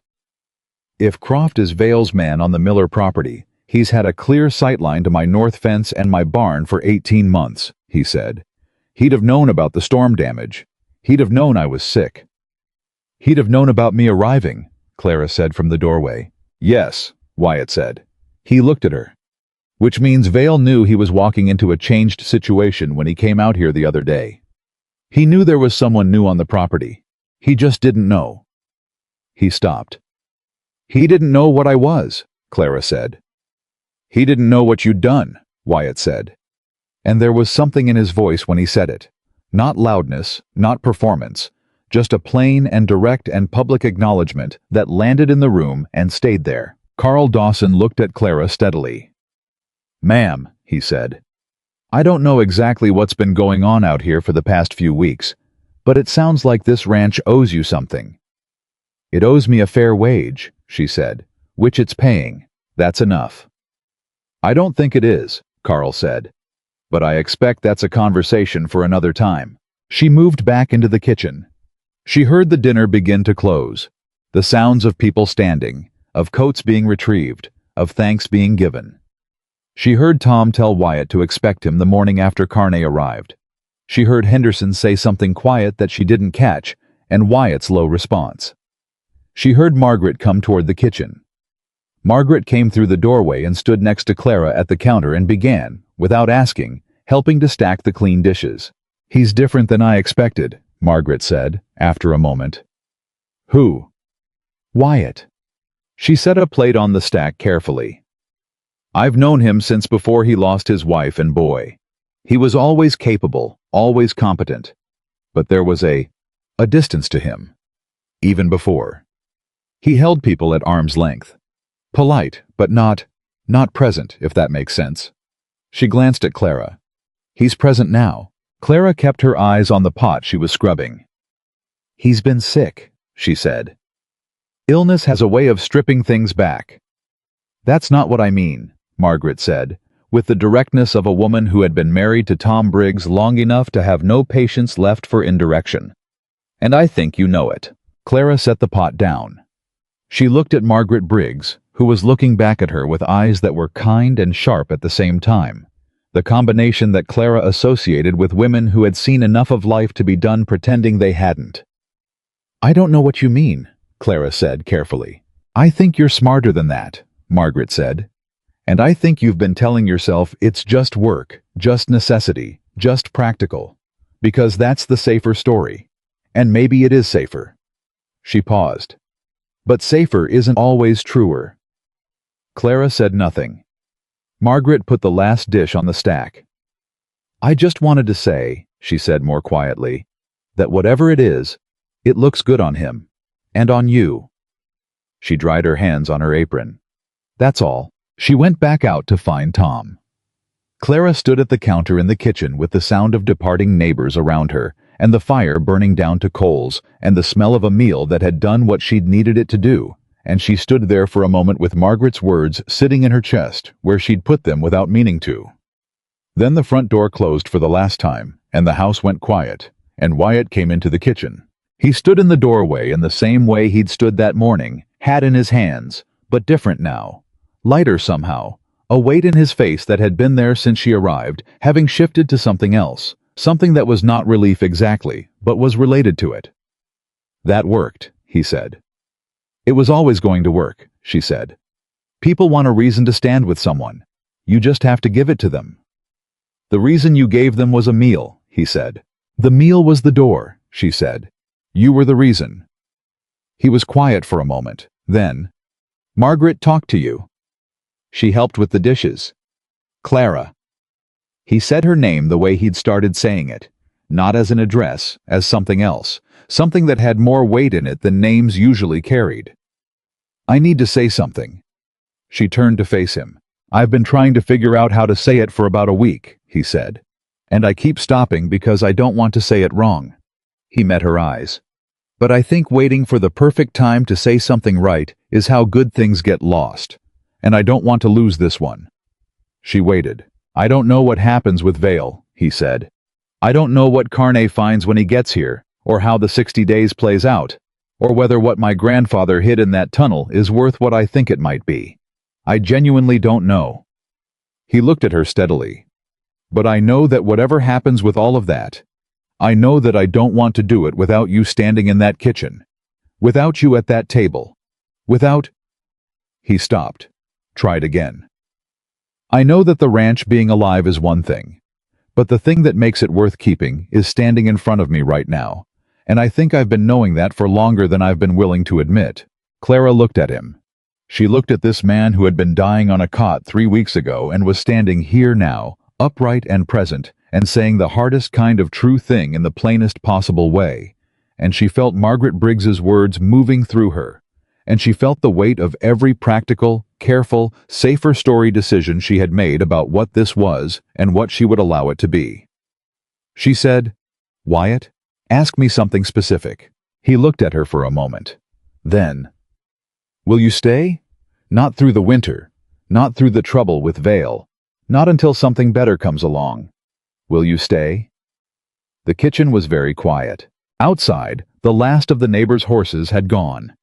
"If Croft is Vail's man on the Miller property, he's had a clear sightline to my north fence and my barn for 18 months, he said. "He'd have known about the storm damage. He'd have known I was sick." "He'd have known about me arriving," Clara said from the doorway. "Yes," Wyatt said. He looked at her. "Which means Vail knew he was walking into a changed situation when he came out here the other day. He knew there was someone new on the property. He just didn't know." He stopped. "He didn't know what I was," Clara said. "He didn't know what you'd done," Wyatt said. And there was something in his voice when he said it. Not loudness, not performance, just a plain and direct and public acknowledgement that landed in the room and stayed there. Carl Dawson looked at Clara steadily. "Ma'am," he said, "I don't know exactly what's been going on out here for the past few weeks, but it sounds like this ranch owes you something." "It owes me a fair wage," she said, "which it's paying. That's enough." "I don't think it is," Carl said, "but I expect that's a conversation for another time." She moved back into the kitchen. She heard the dinner begin to close, the sounds of people standing, of coats being retrieved, of thanks being given. She heard Tom tell Wyatt to expect him the morning after Carney arrived. She heard Henderson say something quiet that she didn't catch, and Wyatt's low response. She heard Margaret come toward the kitchen. Margaret came through the doorway and stood next to Clara at the counter and began, without asking, helping to stack the clean dishes. "He's different than I expected," Margaret said, after a moment. "Who?" "Wyatt." She set a plate on the stack carefully. "I've known him since before he lost his wife and boy. He was always capable, always competent. But there was a distance to him. Even before. He held people at arm's length. Polite, but not present, if that makes sense." She glanced at Clara. "He's present now." Clara kept her eyes on the pot she was scrubbing. "He's been sick," she said. "Illness has a way of stripping things back." "That's not what I mean," Margaret said, with the directness of a woman who had been married to Tom Briggs long enough to have no patience left for indirection. "And I think you know it." Clara set the pot down. She looked at Margaret Briggs, who was looking back at her with eyes that were kind and sharp at the same time, the combination that Clara associated with women who had seen enough of life to be done pretending they hadn't. "I don't know what you mean," Clara said carefully. "I think you're smarter than that," Margaret said. "And I think you've been telling yourself it's just work, just necessity, just practical, because that's the safer story. And maybe it is safer." She paused. "But safer isn't always truer." Clara said nothing. Margaret put the last dish on the stack. "I just wanted to say," she said more quietly, "that whatever it is, it looks good on him. And on you." She dried her hands on her apron. "That's all." She went back out to find Tom. Clara stood at the counter in the kitchen with the sound of departing neighbors around her, and the fire burning down to coals, and the smell of a meal that had done what she'd needed it to do, and she stood there for a moment with Margaret's words sitting in her chest, where she'd put them without meaning to. Then the front door closed for the last time, and the house went quiet, and Wyatt came into the kitchen. He stood in the doorway in the same way he'd stood that morning, hat in his hands, but different now. Lighter somehow. A weight in his face that had been there since she arrived, having shifted to something else, something that was not relief exactly, but was related to it. That worked, he said. It was always going to work, she said. People want a reason to stand with someone. You just have to give it to them. The reason you gave them was a meal, he said. The meal was the door, she said. You were the reason. He was quiet for a moment. Then, Margaret talked to you. She helped with the dishes. Clara. He said her name the way he'd started saying it, not as an address, as something else, something that had more weight in it than names usually carried. I need to say something. She turned to face him. I've been trying to figure out how to say it for about a week, he said. And I keep stopping because I don't want to say it wrong. He met her eyes. But I think waiting for the perfect time to say something right is how good things get lost. And I don't want to lose this one. She waited. I don't know what happens with Vale, he said. I don't know what Carne finds when he gets here, or how the 60 days plays out, or whether what my grandfather hid in that tunnel is worth what I think it might be. I genuinely don't know. He looked at her steadily. But I know that whatever happens with all of that, I know that I don't want to do it without you standing in that kitchen, without you at that table, without... He stopped, tried again. I know that the ranch being alive is one thing, but the thing that makes it worth keeping is standing in front of me right now, and I think I've been knowing that for longer than I've been willing to admit. Clara looked at him. She looked at this man who had been dying on a cot 3 weeks ago and was standing here now, upright and present, and saying the hardest kind of true thing in the plainest possible way, and she felt Margaret Briggs's words moving through her, and she felt the weight of every practical, careful, safer story decision she had made about what this was and what she would allow it to be. She said, Wyatt, ask me something specific. He looked at her for a moment. Then, will you stay? Not through the winter, not through the trouble with Vale, not until something better comes along. Will you stay? The kitchen was very quiet. Outside, the last of the neighbors' horses had gone.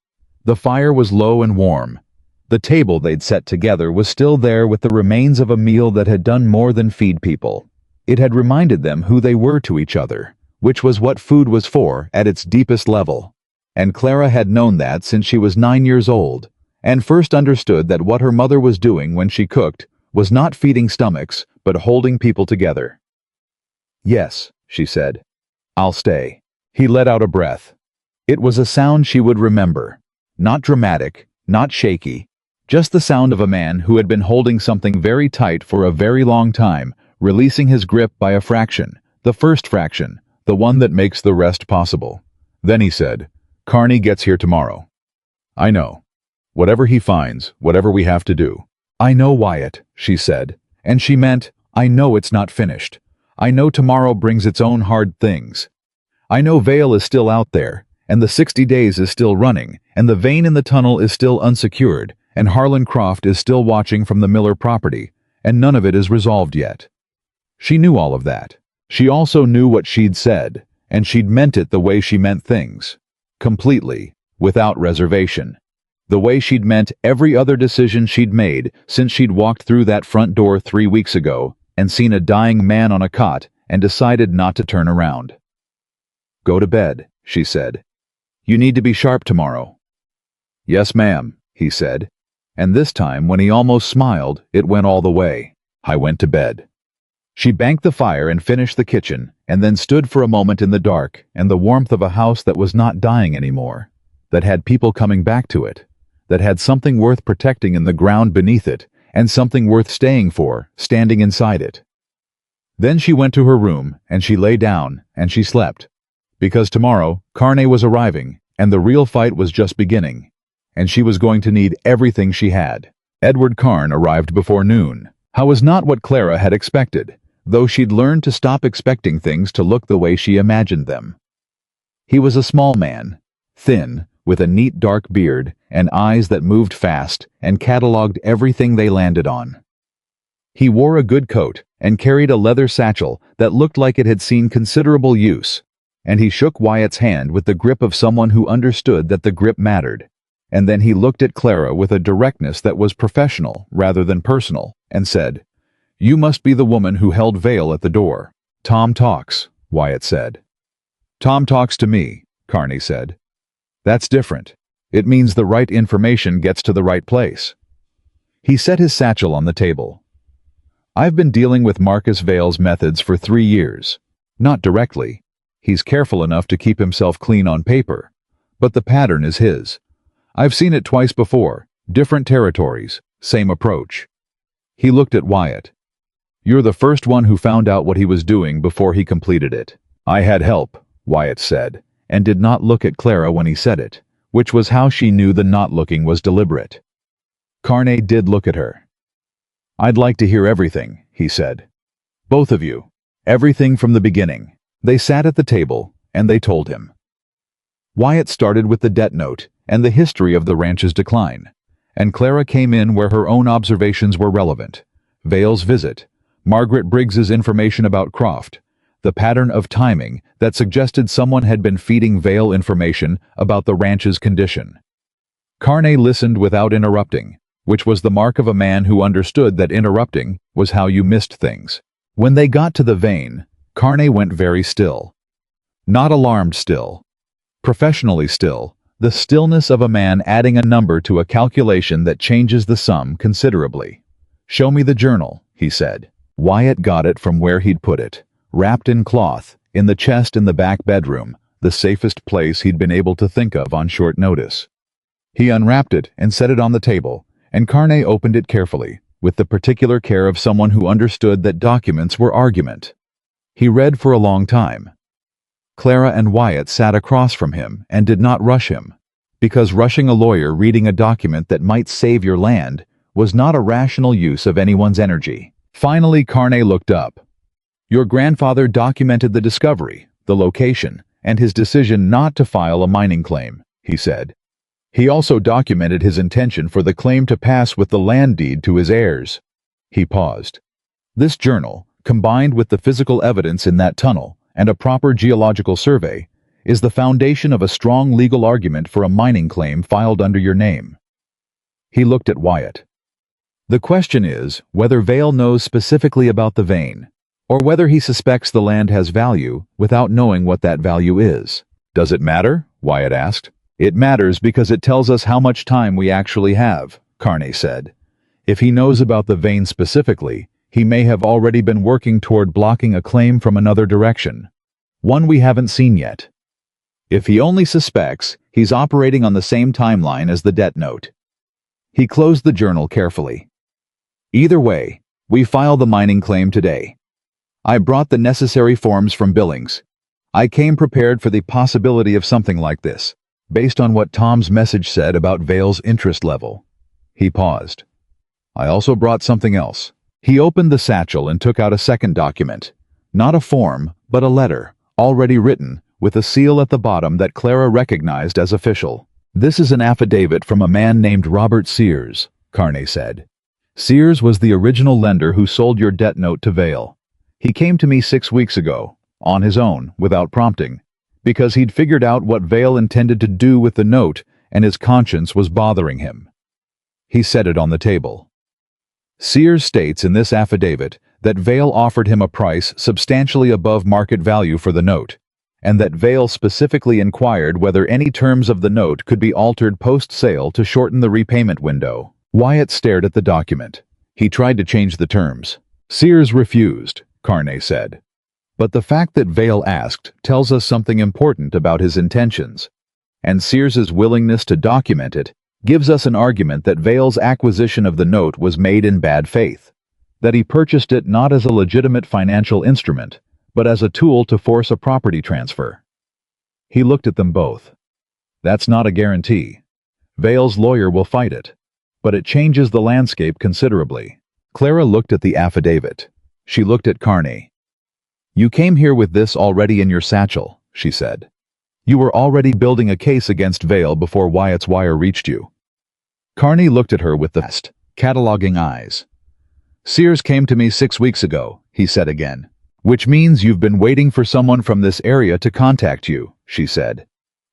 The fire was low and warm. The table they'd set together was still there with the remains of a meal that had done more than feed people. It had reminded them who they were to each other, which was what food was for at its deepest level. And Clara had known that since she was 9 years old, and first understood that what her mother was doing when she cooked was not feeding stomachs, but holding people together. Yes, she said. I'll stay. He let out a breath. It was a sound she would remember. Not dramatic, not shaky, just the sound of a man who had been holding something very tight for a very long time, releasing his grip by a fraction, the first fraction, the one that makes the rest possible. Then he said, Carney gets here tomorrow. I know. Whatever he finds, whatever we have to do. I know, Wyatt, she said, and she meant, I know it's not finished. I know tomorrow brings its own hard things. I know Vale is still out there, and the 60 days is still running, and the vein in the tunnel is still unsecured, and Harlan Croft is still watching from the Miller property, and none of it is resolved yet. She knew all of that. She also knew what she'd said, and she'd meant it the way she meant things. Completely, without reservation. The way she'd meant every other decision she'd made since she'd walked through that front door 3 weeks ago and seen a dying man on a cot and decided not to turn around. Go to bed, she said. You need to be sharp tomorrow. Yes, ma'am, he said, and this time when he almost smiled, it went all the way. I went to bed. She banked the fire and finished the kitchen, and then stood for a moment in the dark and the warmth of a house that was not dying anymore, that had people coming back to it, that had something worth protecting in the ground beneath it, and something worth staying for, standing inside it. Then she went to her room, and she lay down, and she slept. Because tomorrow, Carne was arriving, and the real fight was just beginning, and she was going to need everything she had. Edward Carne arrived before noon. How was not what Clara had expected, though she'd learned to stop expecting things to look the way she imagined them. He was a small man, thin, with a neat dark beard and eyes that moved fast and catalogued everything they landed on. He wore a good coat and carried a leather satchel that looked like it had seen considerable use. and he shook Wyatt's hand with the grip of someone who understood that the grip mattered. And then he looked at Clara with a directness that was professional rather than personal, and said, "You must be the woman who held Vale at the door." "Tom talks," Wyatt said. "Tom talks to me," Carney said. "That's different. It means the right information gets to the right place." He set his satchel on the table. "I've been dealing with Marcus Vale's methods for 3 years. Not directly. He's careful enough to keep himself clean on paper. But the pattern is his. I've seen it twice before, different territories, same approach." He looked at Wyatt. "You're the first one who found out what he was doing before he completed it." "I had help," Wyatt said, and did not look at Clara when he said it, which was how she knew the not looking was deliberate. Carney did look at her. "I'd like to hear everything," he said. "Both of you. Everything from the beginning." They sat at the table, and they told him. Wyatt started with the debt note and the history of the ranch's decline, and Clara came in where her own observations were relevant. Vale's visit, Margaret Briggs's information about Croft, the pattern of timing that suggested someone had been feeding Vale information about the ranch's condition. Carney listened without interrupting, which was the mark of a man who understood that interrupting was how you missed things. When they got to the vein, Carney went very still. Not alarmed still. Professionally still, the stillness of a man adding a number to a calculation that changes the sum considerably. "Show me the journal," he said. Wyatt got it from where he'd put it, wrapped in cloth, in the chest in the back bedroom, the safest place he'd been able to think of on short notice. He unwrapped it and set it on the table, and Carney opened it carefully, with the particular care of someone who understood that documents were argument. He read for a long time. Clara and Wyatt sat across from him and did not rush him, because rushing a lawyer reading a document that might save your land was not a rational use of anyone's energy. Finally, Carney looked up. "Your grandfather documented the discovery, the location, and his decision not to file a mining claim," he said. "He also documented his intention for the claim to pass with the land deed to his heirs." He paused. "This journal, combined with the physical evidence in that tunnel and a proper geological survey, is the foundation of a strong legal argument for a mining claim filed under your name." He looked at Wyatt. "The question is whether Vale knows specifically about the vein, or whether he suspects the land has value without knowing what that value is." "Does it matter?" Wyatt asked. "It matters because it tells us how much time we actually have," Carney said. "If he knows about the vein specifically, he may have already been working toward blocking a claim from another direction, one we haven't seen yet. If he only suspects, he's operating on the same timeline as the debt note." He closed the journal carefully. "Either way, we file the mining claim today. I brought the necessary forms from Billings. I came prepared for the possibility of something like this, based on what Tom's message said about Vale's interest level." He paused. "I also brought something else." He opened the satchel and took out a second document. Not a form, but a letter, already written, with a seal at the bottom that Clara recognized as official. "This is an affidavit from a man named Robert Sears," Carney said. "Sears was the original lender who sold your debt note to Vale. He came to me 6 weeks ago, on his own, without prompting, because he'd figured out what Vale intended to do with the note and his conscience was bothering him." He set it on the table. "Sears states in this affidavit that Vale offered him a price substantially above market value for the note, and that Vale specifically inquired whether any terms of the note could be altered post-sale to shorten the repayment window." Wyatt stared at the document. He tried to change the terms. "Sears refused," Carney said. "But the fact that Vale asked tells us something important about his intentions, and Sears's willingness to document it gives us an argument that Vale's acquisition of the note was made in bad faith, that he purchased it not as a legitimate financial instrument, but as a tool to force a property transfer." He looked at them both. "That's not a guarantee. Vale's lawyer will fight it, but it changes the landscape considerably." Clara looked at the affidavit. She looked at Carney. "You came here with this already in your satchel," she said. "You were already building a case against Vale before Wyatt's wire reached you." Carney looked at her with the cataloging eyes. "Sears came to me 6 weeks ago," he said again. Which means you've been waiting for someone from this area to contact you, she said.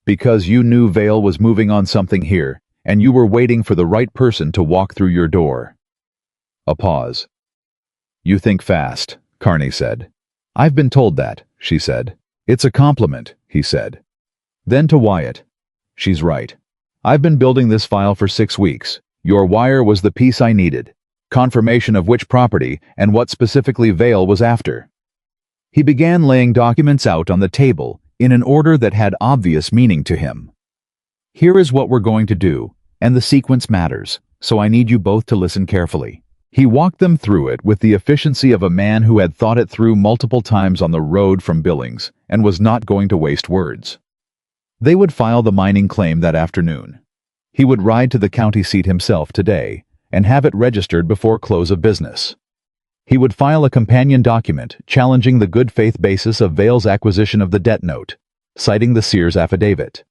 Because you knew Vale was moving on something here, and you were waiting for the right person to walk through your door. A pause. You think fast, Carney said. I've been told that, she said. It's a compliment, he said. Then to Wyatt. She's right. I've been building this file for 6 weeks. Your wire was the piece I needed. Confirmation of which property and what specifically Vale was after. He began laying documents out on the table in an order that had obvious meaning to him. Here is what we're going to do, and the sequence matters, so I need you both to listen carefully. He walked them through it with the efficiency of a man who had thought it through multiple times on the road from Billings and was not going to waste words. They would file the mining claim that afternoon. He would ride to the county seat himself today and have it registered before close of business. He would file a companion document challenging the good faith basis of Vale's acquisition of the debt note, citing the Sears affidavit.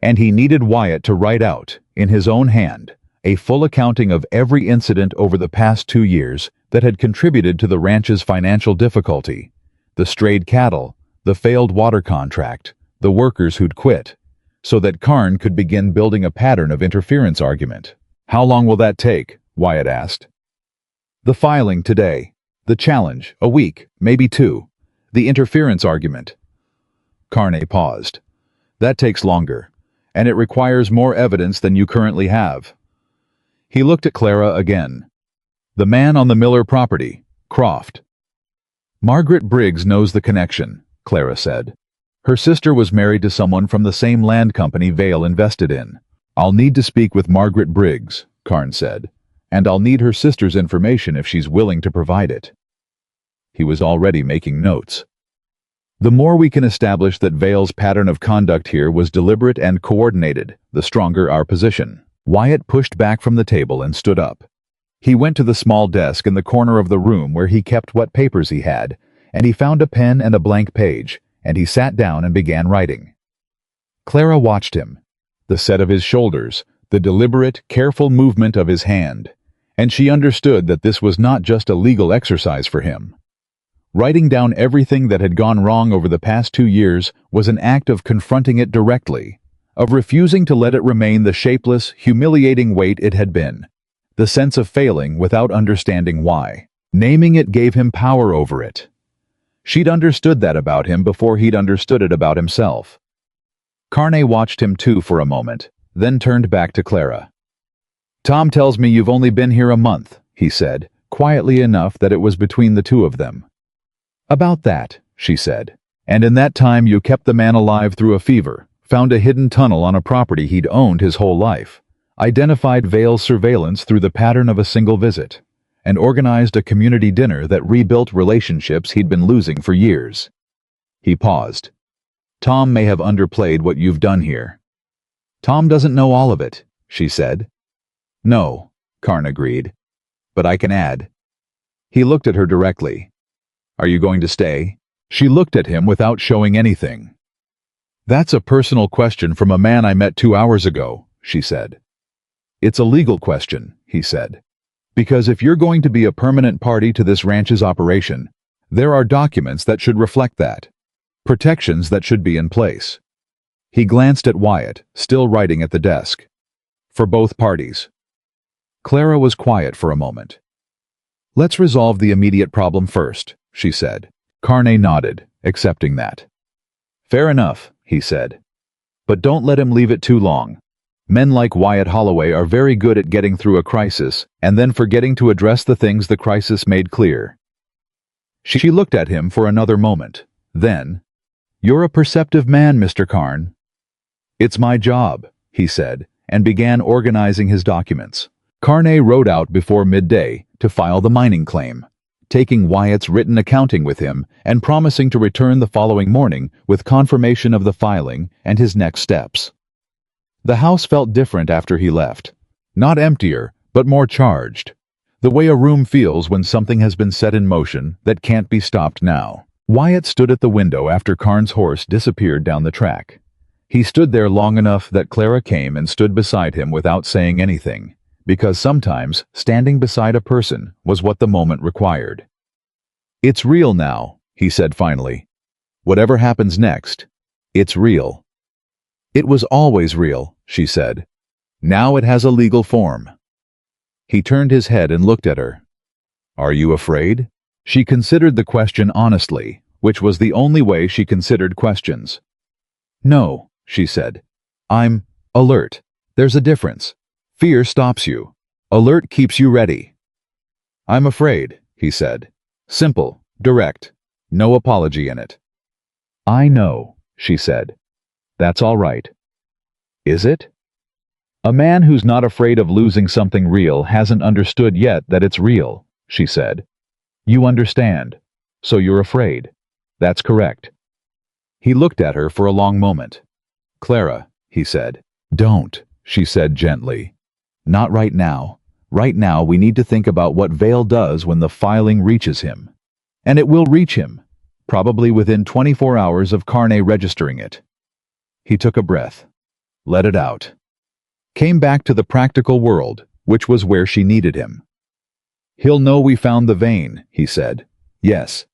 And he needed Wyatt to write out, in his own hand, a full accounting of every incident over the past 2 years that had contributed to the ranch's financial difficulty: the strayed cattle, the failed water contract, the workers who'd quit, so that Karn could begin building a pattern of interference argument. How long will that take? Wyatt asked. The filing today. The challenge, a week, maybe 2. The interference argument. Carney paused. That takes longer, and it requires more evidence than you currently have. He looked at Clara again. The man on the Miller property, Croft. Margaret Briggs knows the connection, Clara said. Her sister was married to someone from the same land company Vale invested in. I'll need to speak with Margaret Briggs, Karn said, and I'll need her sister's information if she's willing to provide it. He was already making notes. The more we can establish that Vale's pattern of conduct here was deliberate and coordinated, the stronger our position. Wyatt pushed back from the table and stood up. He went to the small desk in the corner of the room where he kept what papers he had, and he found a pen and a blank page, and he sat down and began writing. Clara watched him, the set of his shoulders, the deliberate, careful movement of his hand, and she understood that this was not just a legal exercise for him. Writing down everything that had gone wrong over the past 2 years was an act of confronting it directly, of refusing to let it remain the shapeless, humiliating weight it had been, the sense of failing without understanding why. Naming it gave him power over it. She'd understood that about him before he'd understood it about himself. Carney watched him too for a moment, then turned back to Clara. Tom tells me you've only been here a month, he said, quietly enough that it was between the two of them. About that, she said. And in that time you kept the man alive through a fever, found a hidden tunnel on a property he'd owned his whole life, identified Vale's surveillance through the pattern of a single visit, and organized a community dinner that rebuilt relationships he'd been losing for years. He paused. Tom may have underplayed what you've done here. Tom doesn't know all of it, she said. No, Karn agreed. But I can add. He looked at her directly. Are you going to stay? She looked at him without showing anything. That's a personal question from a man I met 2 hours ago, she said. It's a legal question, he said. Because if you're going to be a permanent party to this ranch's operation, there are documents that should reflect that. Protections that should be in place. He glanced at Wyatt, still writing at the desk. For both parties. Clara was quiet for a moment. Let's resolve the immediate problem first, she said. Carney nodded, accepting that. Fair enough, he said. But don't let him leave it too long. Men like Wyatt Holloway are very good at getting through a crisis and then forgetting to address the things the crisis made clear. She looked at him for another moment. Then, You're a perceptive man, Mr. Karn. It's my job, he said, and began organizing his documents. Carney rode out before midday to file the mining claim, taking Wyatt's written accounting with him and promising to return the following morning with confirmation of the filing and his next steps. The house felt different after he left. Not emptier, but more charged. The way a room feels when something has been set in motion that can't be stopped now. Wyatt stood at the window after Karn's horse disappeared down the track. He stood there long enough that Clara came and stood beside him without saying anything, because sometimes standing beside a person was what the moment required. It's real now, he said finally. Whatever happens next, it's real. It was always real, she said. Now it has a legal form. He turned his head and looked at her. Are you afraid? She considered the question honestly, which was the only way she considered questions. No, she said. I'm alert. There's a difference. Fear stops you. Alert keeps you ready. I'm afraid, he said. Simple, direct, no apology in it. I know, she said. That's all right. Is it? A man who's not afraid of losing something real hasn't understood yet that it's real, she said. You understand, so you're afraid. That's correct. He looked at her for a long moment. Clara, he said. Don't, she said gently. Not right now. Right now we need to think about what Vale does when the filing reaches him. And it will reach him, probably within 24 hours of Carne registering it. He took a breath. Let it out. Came back to the practical world, which was where she needed him. He'll know we found the vein, he said. Yes.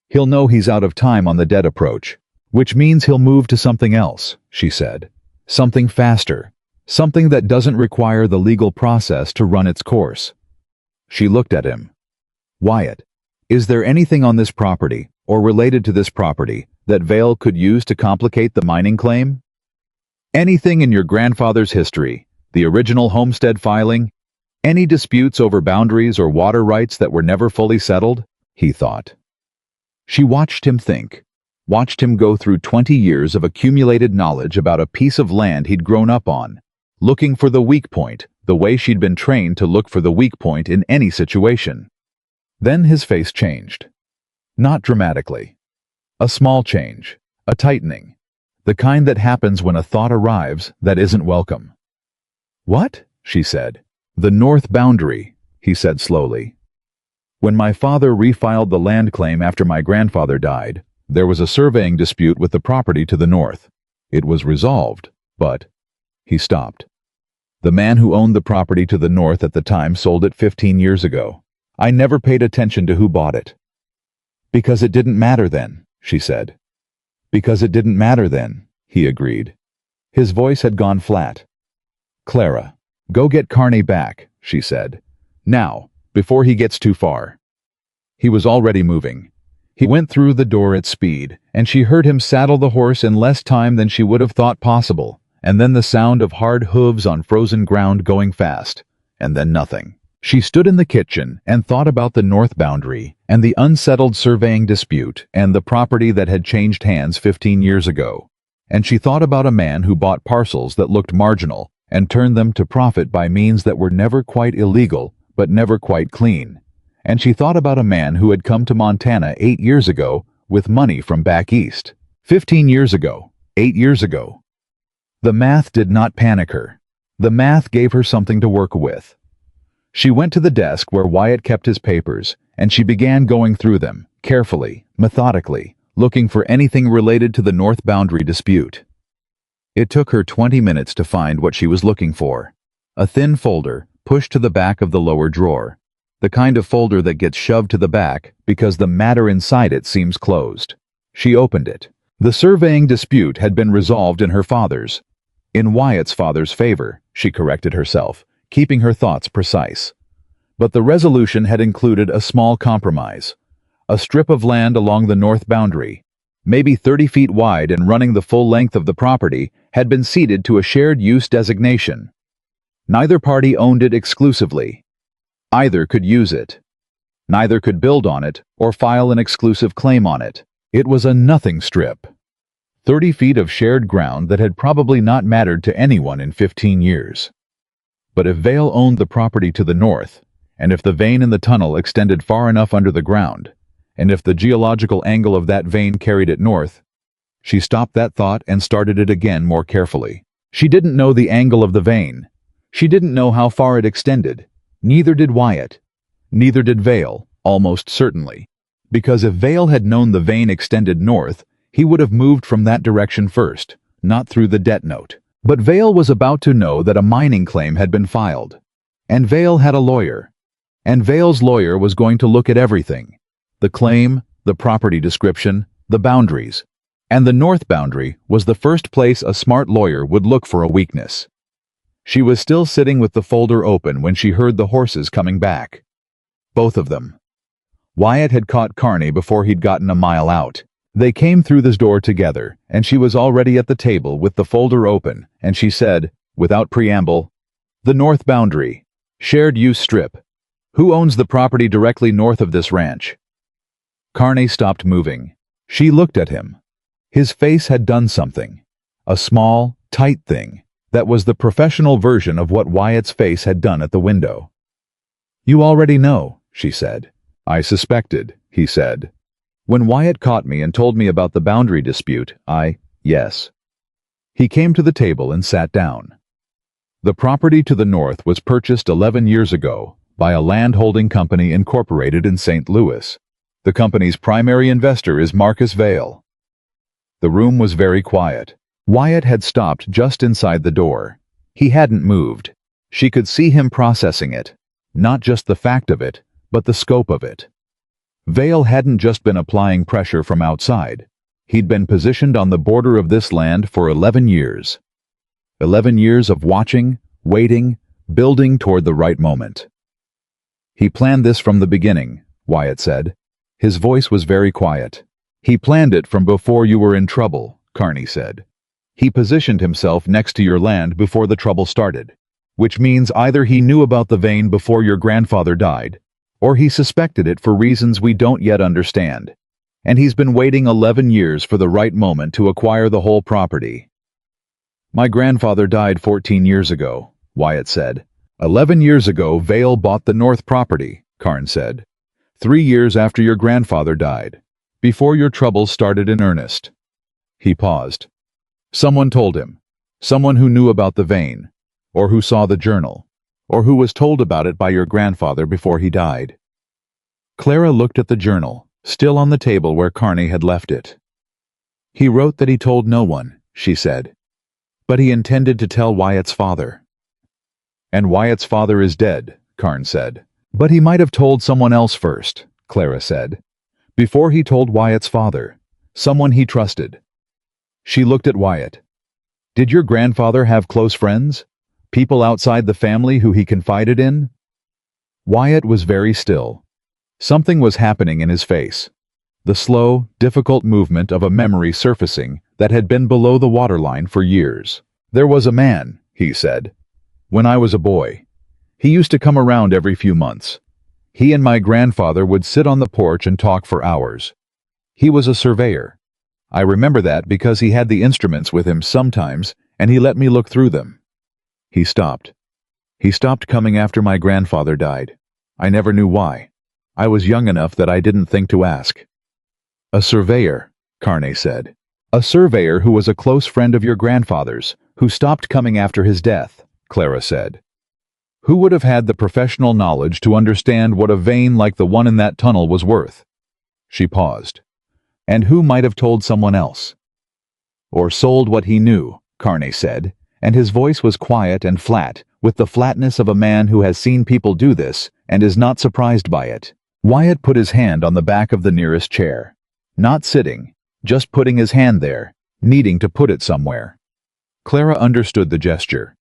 He'll know he's out of time on the dead approach, which means he'll move to something else, she said. Something faster. Something that doesn't require the legal process to run its course. She looked at him. Wyatt, is there anything on this property, or related to this property, that Vale could use to complicate the mining claim? Anything in your grandfather's history, the original homestead filing, any disputes over boundaries or water rights that were never fully settled? He thought. She watched him think, watched him go through 20 years of accumulated knowledge about a piece of land he'd grown up on, looking for the weak point, the way she'd been trained to look for the weak point in any situation. Then his face changed. Not dramatically. A small change, a tightening, the kind that happens when a thought arrives that isn't welcome. What? She said. The north boundary, he said slowly. When my father refiled the land claim after my grandfather died, there was a surveying dispute with the property to the north. It was resolved, but... He stopped. The man who owned the property to the north at the time sold it 15 years ago. I never paid attention to who bought it. Because it didn't matter then, she said. Because it didn't matter then, he agreed. His voice had gone flat. Clara, go get Carney back, she said. Now, before he gets too far. He was already moving. He went through the door at speed, and she heard him saddle the horse in less time than she would have thought possible, and then the sound of hard hooves on frozen ground going fast, and then nothing. She stood in the kitchen and thought about the north boundary and the unsettled surveying dispute and the property that had changed hands 15 years ago. And she thought about a man who bought parcels that looked marginal and turned them to profit by means that were never quite illegal but never quite clean. And she thought about a man who had come to Montana 8 years ago with money from back east. 15 years ago, 8 years ago. The math did not panic her. The math gave her something to work with. She went to the desk where Wyatt kept his papers, and she began going through them, carefully, methodically, looking for anything related to the north boundary dispute. It took her 20 minutes to find what she was looking for. A thin folder, pushed to the back of the lower drawer. The kind of folder that gets shoved to the back because the matter inside it seems closed. She opened it. The surveying dispute had been resolved in her father's. In Wyatt's father's favor, she corrected herself, keeping her thoughts precise. But the resolution had included a small compromise. A strip of land along the north boundary, maybe 30 feet wide and running the full length of the property, had been ceded to a shared use designation. Neither party owned it exclusively. Either could use it. Neither could build on it or file an exclusive claim on it. It was a nothing strip. 30 feet of shared ground that had probably not mattered to anyone in 15 years. But if Vale owned the property to the north, and if the vein in the tunnel extended far enough under the ground, and if the geological angle of that vein carried it north, she stopped that thought and started it again more carefully. She didn't know the angle of the vein. She didn't know how far it extended. Neither did Wyatt. Neither did Vale, almost certainly. Because if Vale had known the vein extended north, he would have moved from that direction first, not through the debt note. But Vale was about to know that a mining claim had been filed. And Vale had a lawyer. And Vale's lawyer was going to look at everything. The claim, the property description, the boundaries. And the north boundary was the first place a smart lawyer would look for a weakness. She was still sitting with the folder open when she heard the horses coming back. Both of them. Wyatt had caught Carney before he'd gotten a mile out. They came through this door together, and she was already at the table with the folder open, and she said, without preamble, "The north boundary. Shared use strip. Who owns the property directly north of this ranch?" Carney stopped moving. She looked at him. His face had done something. A small, tight thing that was the professional version of what Wyatt's face had done at the window. "You already know," she said. "I suspected," he said. "When Wyatt caught me and told me about the boundary dispute, yes." He came to the table and sat down. The property to the north was purchased 11 years ago by a land-holding company incorporated in St. Louis. The company's primary investor is Marcus Vail. The room was very quiet. Wyatt had stopped just inside the door. He hadn't moved. She could see him processing it. Not just the fact of it, but the scope of it. Vail hadn't just been applying pressure from outside. He'd been positioned on the border of this land for 11 years. 11 years of watching, waiting, building toward the right moment. "He planned this from the beginning," Wyatt said. His voice was very quiet. "He planned it from before you were in trouble," Carney said. "He positioned himself next to your land before the trouble started, which means either he knew about the vein before your grandfather died, or he suspected it for reasons we don't yet understand. And he's been waiting 11 years for the right moment to acquire the whole property." "My grandfather died 14 years ago," Wyatt said. 11 years ago, Vail bought the north property," Carn said. 3 years after your grandfather died, before your troubles started in earnest." He paused. "Someone told him. Someone who knew about the vein, or who saw the journal, or who was told about it by your grandfather before he died." Clara looked at the journal, still on the table where Carney had left it. "He wrote that he told no one," she said. "But he intended to tell Wyatt's father." "And Wyatt's father is dead," Carn said. "But he might have told someone else first," Clara said. "Before he told Wyatt's father. Someone he trusted." She looked at Wyatt. "Did your grandfather have close friends? People outside the family who he confided in?" Wyatt was very still. Something was happening in his face. The slow, difficult movement of a memory surfacing that had been below the waterline for years. "There was a man," he said. "When I was a boy. He used to come around every few months. He and my grandfather would sit on the porch and talk for hours. He was a surveyor. I remember that because he had the instruments with him sometimes, and he let me look through them." He stopped. "He stopped coming after my grandfather died. I never knew why. I was young enough that I didn't think to ask." "A surveyor," Carney said. "A surveyor who was a close friend of your grandfather's, who stopped coming after his death," Clara said. "Who would have had the professional knowledge to understand what a vein like the one in that tunnel was worth?" She paused. "And who might have told someone else?" "Or sold what he knew," Carney said, and his voice was quiet and flat, with the flatness of a man who has seen people do this and is not surprised by it. Wyatt put his hand on the back of the nearest chair. Not sitting, just putting his hand there, needing to put it somewhere. Clara understood the gesture.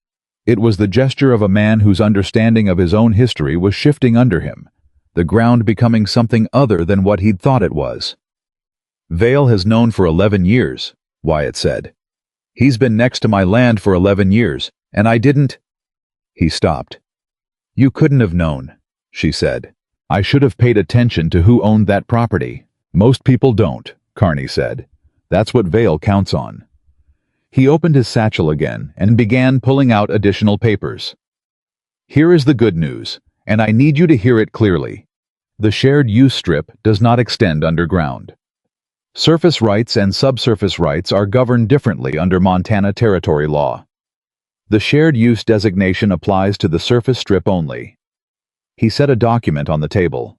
It was the gesture of a man whose understanding of his own history was shifting under him, the ground becoming something other than what he'd thought it was. "Vail has known for 11 years, Wyatt said. "He's been next to my land for 11 years, and I didn't—" He stopped. "You couldn't have known," she said. "I should have paid attention to who owned that property." "Most people don't," Carney said. "That's what Vail counts on." He opened his satchel again and began pulling out additional papers. "Here is the good news, and I need you to hear it clearly. The shared use strip does not extend underground. Surface rights and subsurface rights are governed differently under Montana territory law. The shared use designation applies to the surface strip only." He set a document on the table.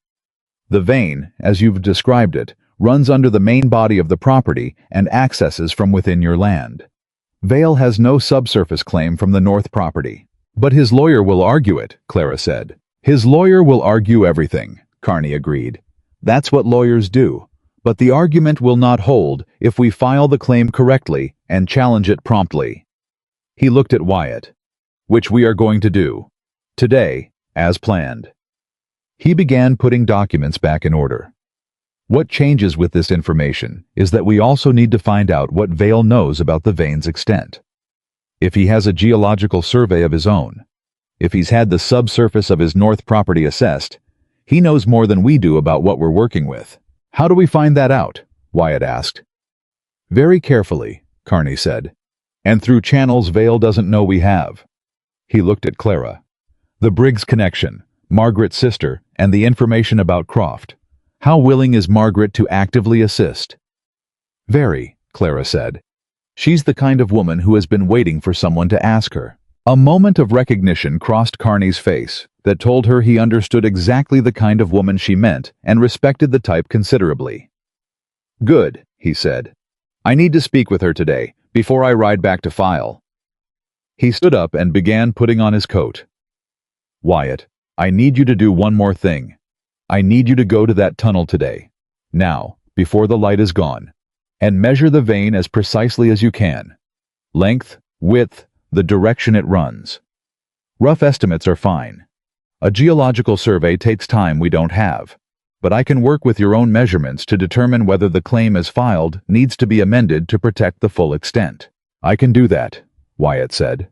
"The vein, as you've described it, runs under the main body of the property and accesses from within your land. Vail has no subsurface claim from the north property." "But his lawyer will argue it," Clara said. "His lawyer will argue everything," Carney agreed. "That's what lawyers do. But the argument will not hold if we file the claim correctly and challenge it promptly. He looked at Wyatt. Which we are going to do. Today, as planned. He began putting documents back in order. What changes with this information is that we also need to find out what Vale knows about the vein's extent. If he has a geological survey of his own, if he's had the subsurface of his north property assessed, he knows more than we do about what we're working with. How do we find that out? Wyatt asked. Very carefully, Carney said, and through channels Vale doesn't know we have. He looked at Clara. The Briggs connection, Margaret's sister, and the information about Croft. How willing is Margaret to actively assist? Very, Clara said. She's the kind of woman who has been waiting for someone to ask her. A moment of recognition crossed Carney's face that told her he understood exactly the kind of woman she meant and respected the type considerably. Good, he said. I need to speak with her today, before I ride back to file. He stood up and began putting on his coat. Wyatt, I need you to do one more thing. I need you to go to that tunnel today, now, before the light is gone, and measure the vein as precisely as you can. Length, width, the direction it runs. Rough estimates are fine. A geological survey takes time we don't have, but I can work with your own measurements to determine whether the claim as filed needs to be amended to protect the full extent. I can do that, Wyatt said.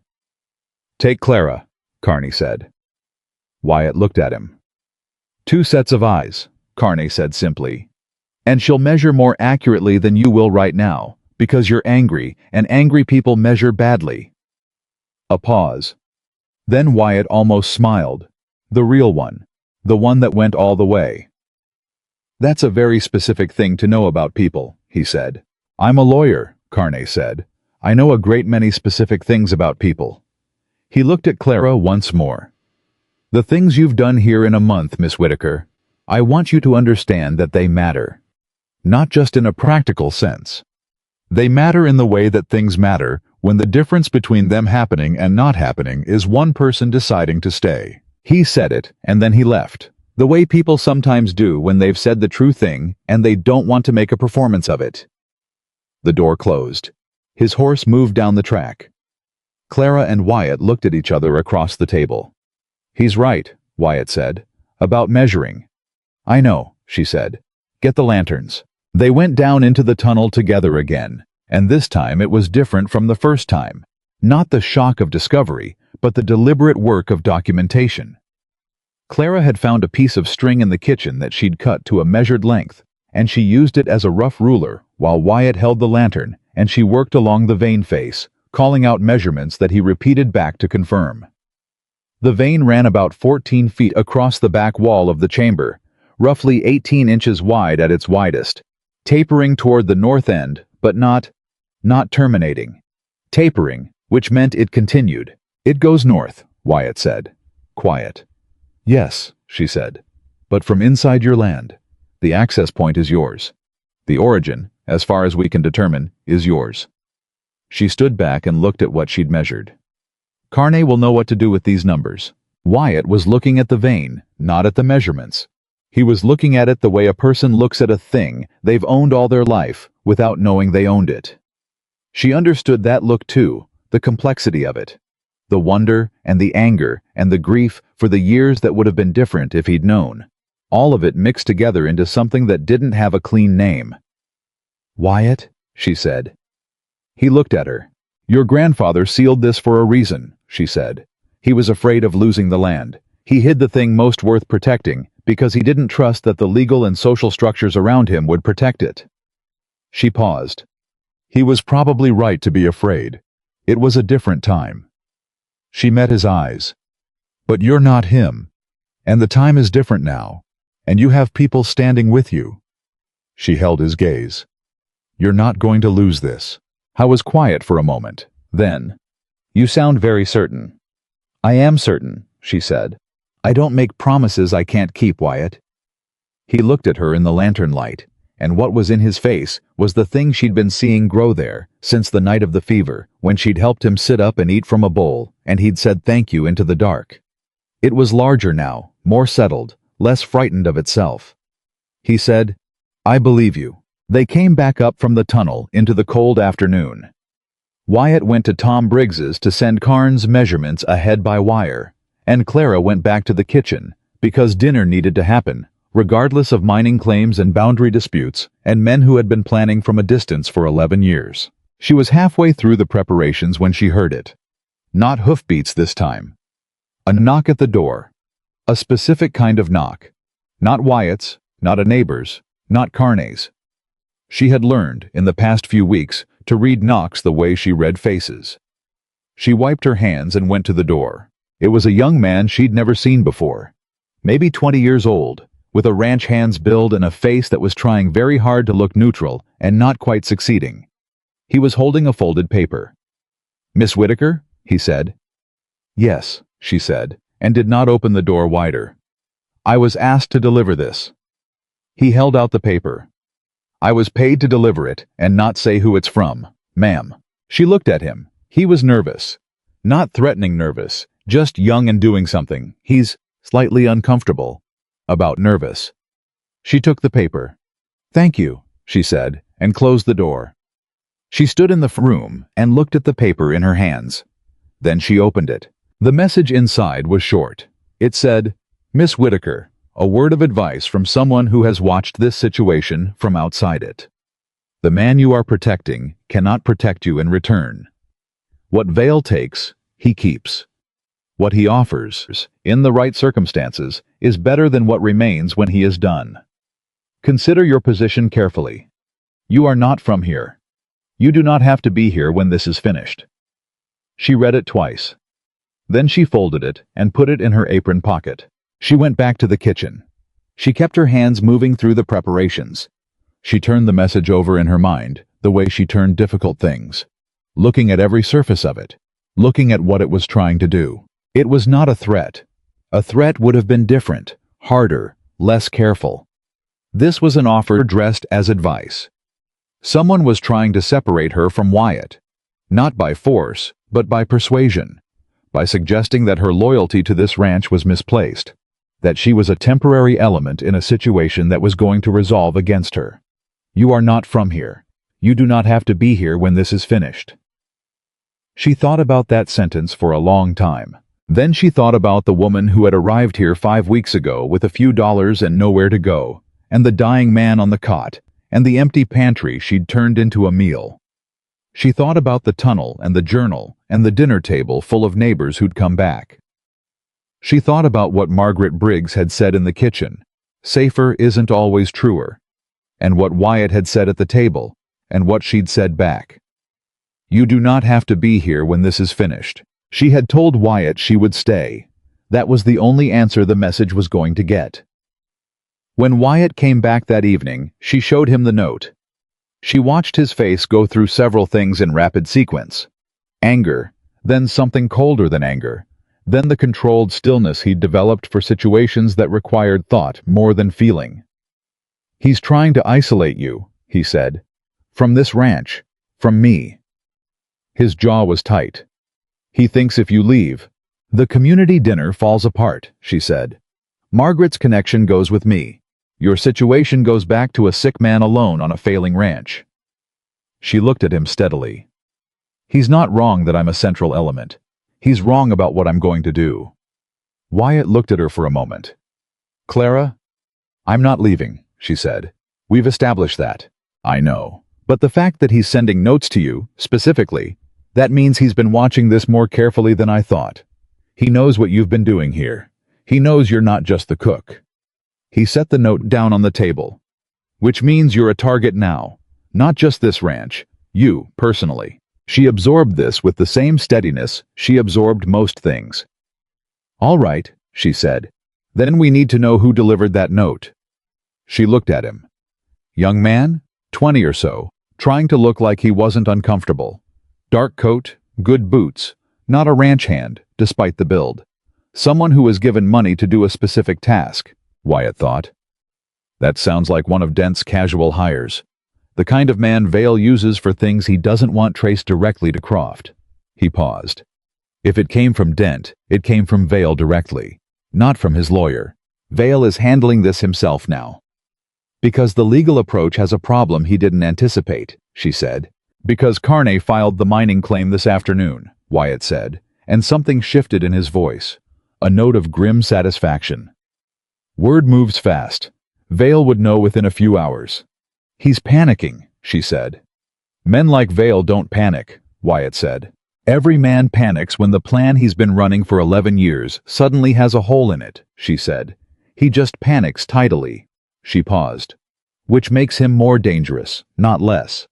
Take Clara, Carney said. Wyatt looked at him. 2 sets of eyes, Carney said simply. And she'll measure more accurately than you will right now, because you're angry, and angry people measure badly. A pause. Then Wyatt almost smiled. The real one. The one that went all the way. That's a very specific thing to know about people, he said. I'm a lawyer, Carney said. I know a great many specific things about people. He looked at Clara once more. The things you've done here in a month, Miss Whitaker, I want you to understand that they matter. Not just in a practical sense. They matter in the way that things matter when the difference between them happening and not happening is one person deciding to stay. He said it, and then he left. The way people sometimes do when they've said the true thing and they don't want to make a performance of it. The door closed. His horse moved down the track. Clara and Wyatt looked at each other across the table. He's right, Wyatt said, about measuring. I know, she said. Get the lanterns. They went down into the tunnel together again, and this time it was different from the first time. Not the shock of discovery, but the deliberate work of documentation. Clara had found a piece of string in the kitchen that she'd cut to a measured length, and she used it as a rough ruler while Wyatt held the lantern, and she worked along the vein face, calling out measurements that he repeated back to confirm. The vein ran about 14 feet across the back wall of the chamber, roughly 18 inches wide at its widest, tapering toward the north end, but not terminating. Tapering, which meant it continued. It goes north, Wyatt said. Quiet. Yes, she said. But from inside your land. The access point is yours. The origin, as far as we can determine, is yours. She stood back and looked at what she'd measured. Carney will know what to do with these numbers. Wyatt was looking at the vein, not at the measurements. He was looking at it the way a person looks at a thing they've owned all their life, without knowing they owned it. She understood that look too, the complexity of it. The wonder and the anger and the grief for the years that would have been different if he'd known. All of it mixed together into something that didn't have a clean name. Wyatt, she said. He looked at her. Your grandfather sealed this for a reason, she said. He was afraid of losing the land. He hid the thing most worth protecting because he didn't trust that the legal and social structures around him would protect it. She paused. He was probably right to be afraid. It was a different time. She met his eyes. But you're not him. And the time is different now. And you have people standing with you. She held his gaze. You're not going to lose this. I was quiet for a moment. Then, you sound very certain. I am certain, she said. I don't make promises I can't keep, Wyatt. He looked at her in the lantern light, and what was in his face was the thing she'd been seeing grow there since the night of the fever, when she'd helped him sit up and eat from a bowl, and he'd said thank you into the dark. It was larger now, more settled, less frightened of itself. He said, I believe you. They came back up from the tunnel into the cold afternoon. Wyatt went to Tom Briggs's to send Carnes measurements ahead by wire, and Clara went back to the kitchen because dinner needed to happen, regardless of mining claims and boundary disputes and men who had been planning from a distance for 11 years. She was halfway through the preparations when she heard it. Not hoofbeats this time. A knock at the door. A specific kind of knock. Not Wyatt's, not a neighbor's, not Carney's. She had learned, in the past few weeks, to read knocks the way she read faces. She wiped her hands and went to the door. It was a young man she'd never seen before. Maybe 20 years old, with a ranch hand's build and a face that was trying very hard to look neutral and not quite succeeding. He was holding a folded paper. "Miss Whitaker?" he said. "Yes," she said, and did not open the door wider. "I was asked to deliver this." He held out the paper. "I was paid to deliver it and not say who it's from, ma'am." She looked at him. He was nervous. Not threatening nervous, just young and doing something. He's slightly uncomfortable. About nervous. She took the paper. "Thank you," she said, and closed the door. She stood in the room and looked at the paper in her hands. Then she opened it. The message inside was short. It said, "Miss Whitaker, a word of advice from someone who has watched this situation from outside it. The man you are protecting cannot protect you in return. What Vale takes, he keeps. What he offers, in the right circumstances, is better than what remains when he is done. Consider your position carefully. You are not from here. You do not have to be here when this is finished." She read it twice. Then she folded it and put it in her apron pocket. She went back to the kitchen. She kept her hands moving through the preparations. She turned the message over in her mind, the way she turned difficult things. Looking at every surface of it. Looking at what it was trying to do. It was not a threat. A threat would have been different, harder, less careful. This was an offer dressed as advice. Someone was trying to separate her from Wyatt. Not by force, but by persuasion. By suggesting that her loyalty to this ranch was misplaced. That she was a temporary element in a situation that was going to resolve against her. You are not from here. You do not have to be here when this is finished. She thought about that sentence for a long time. Then she thought about the woman who had arrived here 5 weeks ago with a few dollars and nowhere to go, and the dying man on the cot, and the empty pantry she'd turned into a meal. She thought about the tunnel and the journal and the dinner table full of neighbors who'd come back. She thought about what Margaret Briggs had said in the kitchen, "Safer isn't always truer," and what Wyatt had said at the table, and what she'd said back. You do not have to be here when this is finished. She had told Wyatt she would stay. That was the only answer the message was going to get. When Wyatt came back that evening, she showed him the note. She watched his face go through several things in rapid sequence. Anger, then something colder than anger, then the controlled stillness he'd developed for situations that required thought more than feeling. "He's trying to isolate you," he said. "From this ranch. From me." His jaw was tight. "He thinks if you leave, the community dinner falls apart," she said. "Margaret's connection goes with me. Your situation goes back to a sick man alone on a failing ranch." She looked at him steadily. "He's not wrong that I'm a central element. He's wrong about what I'm going to do." Wyatt looked at her for a moment. "Clara, I'm not leaving," she said. "We've established that. I know. But the fact that he's sending notes to you, specifically, that means he's been watching this more carefully than I thought. He knows what you've been doing here. He knows you're not just the cook." He set the note down on the table. "Which means you're a target now. Not just this ranch. You, personally." She absorbed this with the same steadiness she absorbed most things. "All right," she said. "Then we need to know who delivered that note." She looked at him. Young man, 20 or so, trying to look like he wasn't uncomfortable. Dark coat, good boots, not a ranch hand, despite the build. Someone who was given money to do a specific task, Wyatt thought. That sounds like one of Dent's casual hires. The kind of man Vale uses for things he doesn't want traced directly to Croft. He paused. If it came from Dent, it came from Vale directly, not from his lawyer. Vale is handling this himself now. Because the legal approach has a problem he didn't anticipate, she said. Because Carney filed the mining claim this afternoon, Wyatt said, and something shifted in his voice, a note of grim satisfaction. Word moves fast. Vale would know within a few hours. He's panicking, she said. Men like Vale don't panic, Wyatt said. Every man panics when the plan he's been running for 11 years suddenly has a hole in it, she said. He just panics tidily. She paused. Which makes him more dangerous, not less.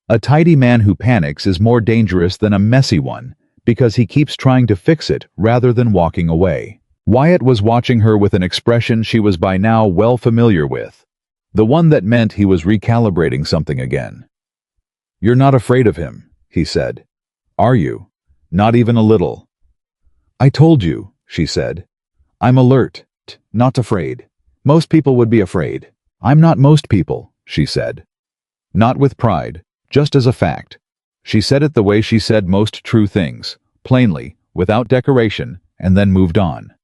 A tidy man who panics is more dangerous than a messy one, because he keeps trying to fix it rather than walking away. Wyatt was watching her with an expression she was by now well familiar with, the one that meant he was recalibrating something again. You're not afraid of him, he said. Are you? Not even a little. I told you, she said. I'm alert, not afraid. Most people would be afraid. I'm not most people, she said. Not with pride, just as a fact. She said it the way she said most true things, plainly, without decoration, and then moved on.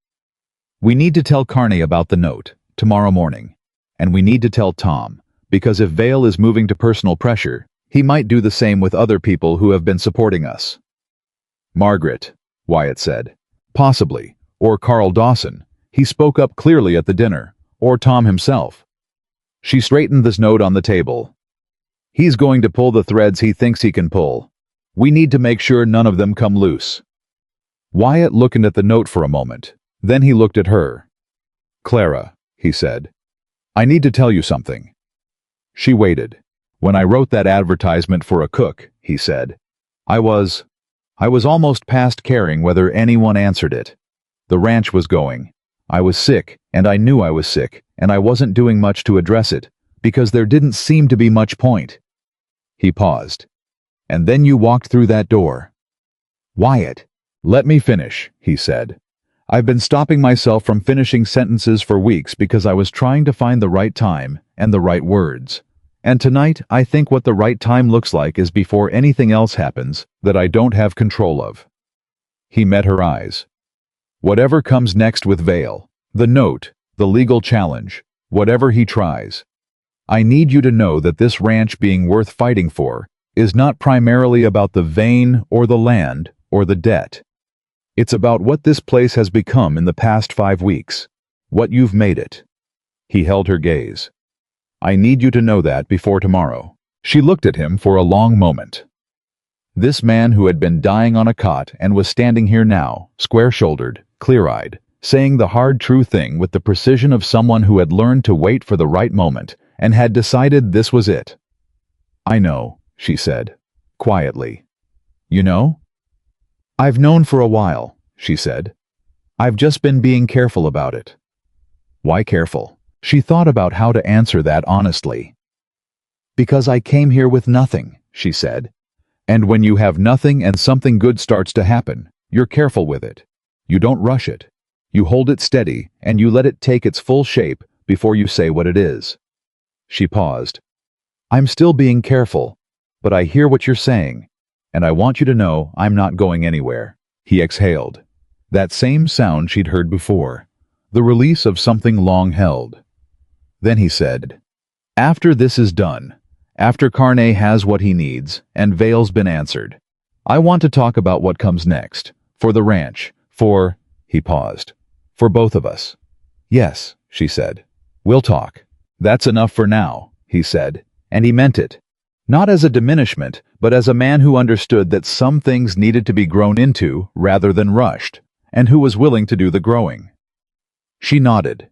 We need to tell Carney about the note, tomorrow morning. And we need to tell Tom, because if Vale is moving to personal pressure, he might do the same with other people who have been supporting us. Margaret, Wyatt said. Possibly, or Carl Dawson. He spoke up clearly at the dinner. Or Tom himself. She straightened this note on the table. He's going to pull the threads he thinks he can pull. We need to make sure none of them come loose. Wyatt looked at the note for a moment. Then he looked at her. Clara, he said. I need to tell you something. She waited. When I wrote that advertisement for a cook, he said, I was almost past caring whether anyone answered it. The ranch was going. I was sick, and I knew I was sick, and I wasn't doing much to address it, because there didn't seem to be much point. He paused. And then you walked through that door. Wyatt, let me finish, he said. I've been stopping myself from finishing sentences for weeks because I was trying to find the right time and the right words. And tonight, I think what the right time looks like is before anything else happens that I don't have control of. He met her eyes. Whatever comes next with Vale, the note, the legal challenge, whatever he tries, I need you to know that this ranch being worth fighting for is not primarily about the vein or the land or the debt. It's about what this place has become in the past 5 weeks, what you've made it. He held her gaze. I need you to know that before tomorrow. She looked at him for a long moment. This man who had been dying on a cot and was standing here now, square-shouldered, clear-eyed, saying the hard true thing with the precision of someone who had learned to wait for the right moment and had decided this was it. I know, she said, quietly. You know? I've known for a while, she said. I've just been being careful about it. Why careful? She thought about how to answer that honestly. Because I came here with nothing, she said. And when you have nothing and something good starts to happen, you're careful with it. You don't rush it. You hold it steady, and you let it take its full shape before you say what it is. She paused. I'm still being careful, but I hear what you're saying, and I want you to know I'm not going anywhere. He exhaled. That same sound she'd heard before, the release of something long held. Then he said, after this is done, after Carney has what he needs, and Vale's been answered, I want to talk about what comes next, for the ranch, he paused, for both of us. Yes, she said. We'll talk. That's enough for now, he said, and he meant it. Not as a diminishment, but as a man who understood that some things needed to be grown into rather than rushed, and who was willing to do the growing. She nodded.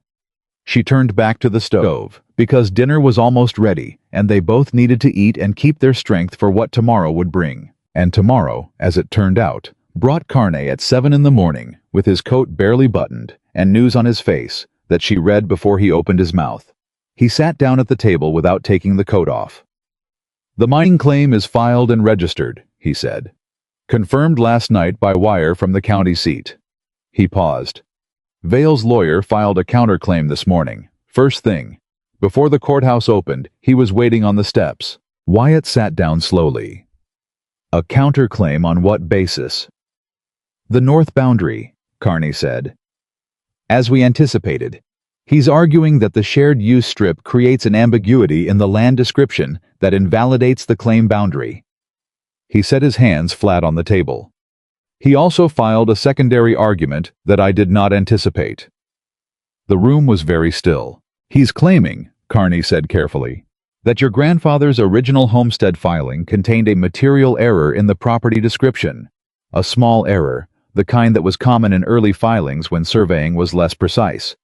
She turned back to the stove, because dinner was almost ready, and they both needed to eat and keep their strength for what tomorrow would bring. And tomorrow, as it turned out, brought Carney at 7 in the morning, with his coat barely buttoned, and news on his face that she read before he opened his mouth. He sat down at the table without taking the coat off. The mining claim is filed and registered, he said. Confirmed last night by wire from the county seat. He paused. Vale's lawyer filed a counterclaim this morning, first thing. Before the courthouse opened, he was waiting on the steps. Wyatt sat down slowly. A counterclaim on what basis? The north boundary, Carney said. As we anticipated, He's arguing that the shared use strip creates an ambiguity in the land description that invalidates the claim boundary. He set his hands flat on the table. He also filed a secondary argument that I did not anticipate. The room was very still. He's claiming, Carney said carefully, that your grandfather's original homestead filing contained a material error in the property description, a small error, the kind that was common in early filings when surveying was less precise,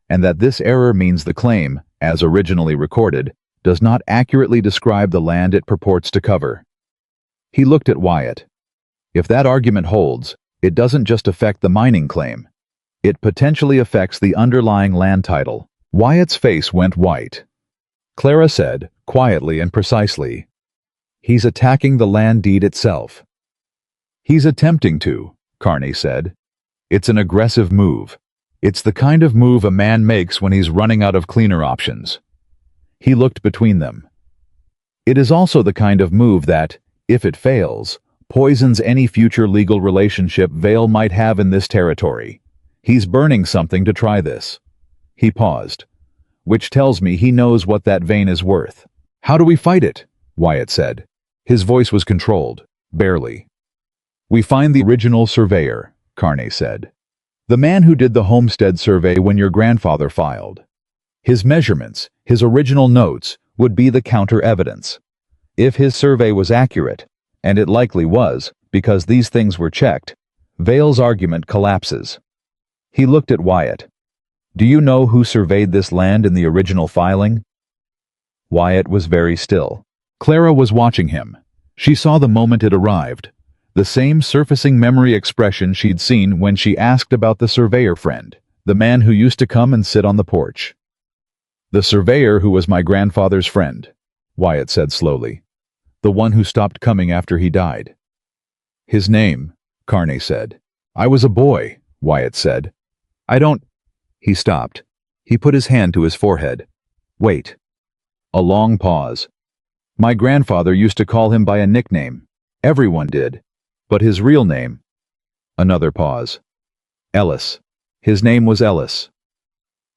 and that this error means the claim, as originally recorded, does not accurately describe the land it purports to cover. He looked at Wyatt. If that argument holds, it doesn't just affect the mining claim. It potentially affects the underlying land title. Wyatt's face went white. Clara said, quietly and precisely, "He's attacking the land deed itself." "He's attempting to," Carney said. "It's an aggressive move. It's the kind of move a man makes when he's running out of cleaner options." He looked between them. "It is also the kind of move that, if it fails, poisons any future legal relationship Vale might have in this territory. He's burning something to try this." He paused. "Which tells me he knows what that vein is worth." "How do we fight it?" Wyatt said. His voice was controlled, barely. "We find the original surveyor," Carney said. "The man who did the homestead survey when your grandfather filed. His measurements, his original notes, would be the counter-evidence. If his survey was accurate, and it likely was, because these things were checked, Vale's argument collapses." He looked at Wyatt. "Do you know who surveyed this land in the original filing?" Wyatt was very still. Clara was watching him. She saw the moment it arrived, the same surfacing memory expression she'd seen when she asked about the surveyor friend, the man who used to come and sit on the porch. "The surveyor who was my grandfather's friend," Wyatt said slowly. "The one who stopped coming after he died." "His name," Carney said. "I was a boy," Wyatt said. "I don't—" He stopped. He put his hand to his forehead. "Wait." A long pause. "My grandfather used to call him by a nickname. Everyone did. But his real name—" Another pause. "Ellis. His name was Ellis."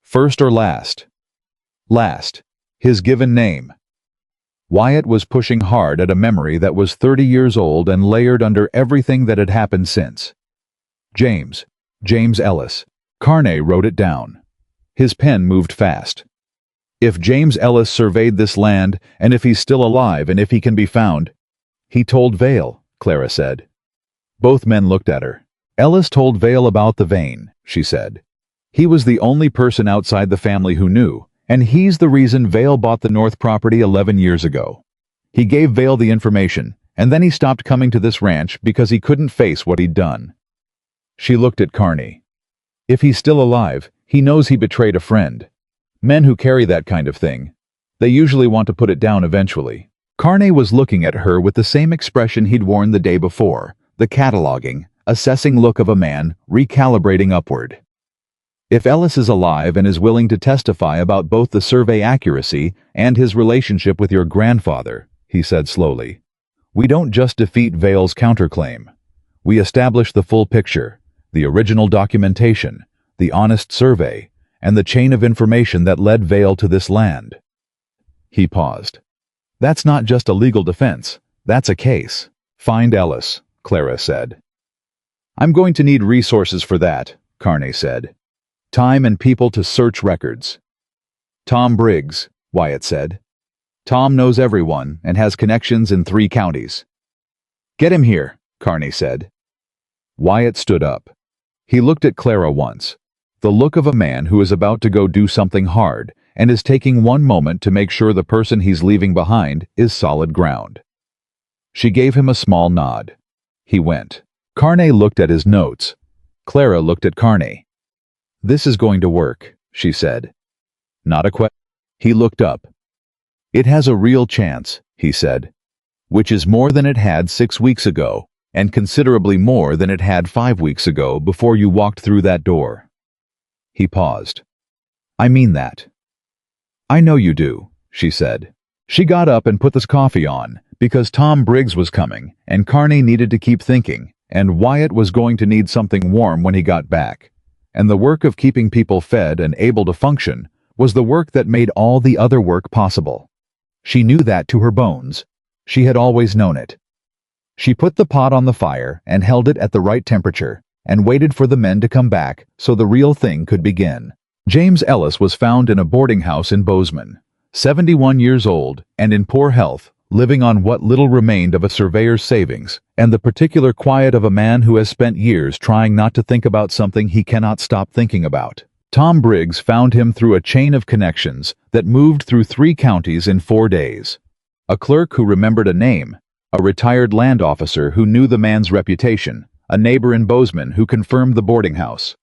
"First or last?" "Last. His given name." Wyatt was pushing hard at a memory that was 30 years old and layered under everything that had happened since. James Ellis. Carney wrote it down. His pen moved fast. "If James Ellis surveyed this land, and if he's still alive, and if he can be found—" "He told Vale," Clara said. Both men looked at her. "Ellis told Vale about the vein," she said. "He was the only person outside the family who knew, and he's the reason Vale bought the North property 11 years ago. He gave Vale the information, and then he stopped coming to this ranch because he couldn't face what he'd done." She looked at Carney. "If he's still alive, he knows he betrayed a friend. Men who carry that kind of thing, they usually want to put it down eventually." Carney was looking at her with the same expression he'd worn the day before, the cataloging, assessing look of a man recalibrating upward. "If Ellis is alive and is willing to testify about both the survey accuracy and his relationship with your grandfather," he said slowly, "we don't just defeat Vale's counterclaim. We establish the full picture, the original documentation, the honest survey, and the chain of information that led Vale to this land." He paused. "That's not just a legal defense, that's a case." "Find Ellis," Clara said. "I'm going to need resources for that," Carney said. "Time and people to search records." "Tom Briggs," Wyatt said. "Tom knows everyone and has connections in 3 counties." "Get him here," Carney said. Wyatt stood up. He looked at Clara once, the look of a man who is about to go do something hard and is taking one moment to make sure the person he's leaving behind is solid ground. She gave him a small nod. He went. Carney looked at his notes. Clara looked at Carney. "This is going to work," she said. "Not a question." He looked up. "It has a real chance," he said, "which is more than it had 6 weeks ago, and considerably more than it had 5 weeks ago before you walked through that door." He paused. "I mean that." "I know you do," she said. She got up and put this coffee on, because Tom Briggs was coming, and Carney needed to keep thinking, and Wyatt was going to need something warm when he got back. and the work of keeping people fed and able to function was the work that made all the other work possible. She knew that to her bones. She had always known it. She put the pot on the fire and held it at the right temperature and waited for the men to come back so the real thing could begin. James Ellis was found in a boarding house in Bozeman, 71 years old and in poor health, living on what little remained of a surveyor's savings and the particular quiet of a man who has spent years trying not to think about something he cannot stop thinking about. Tom Briggs found him through a chain of connections that moved through 3 counties in 4 days. A clerk who remembered a name, a retired land officer who knew the man's reputation, a neighbor in Bozeman who confirmed the boarding house.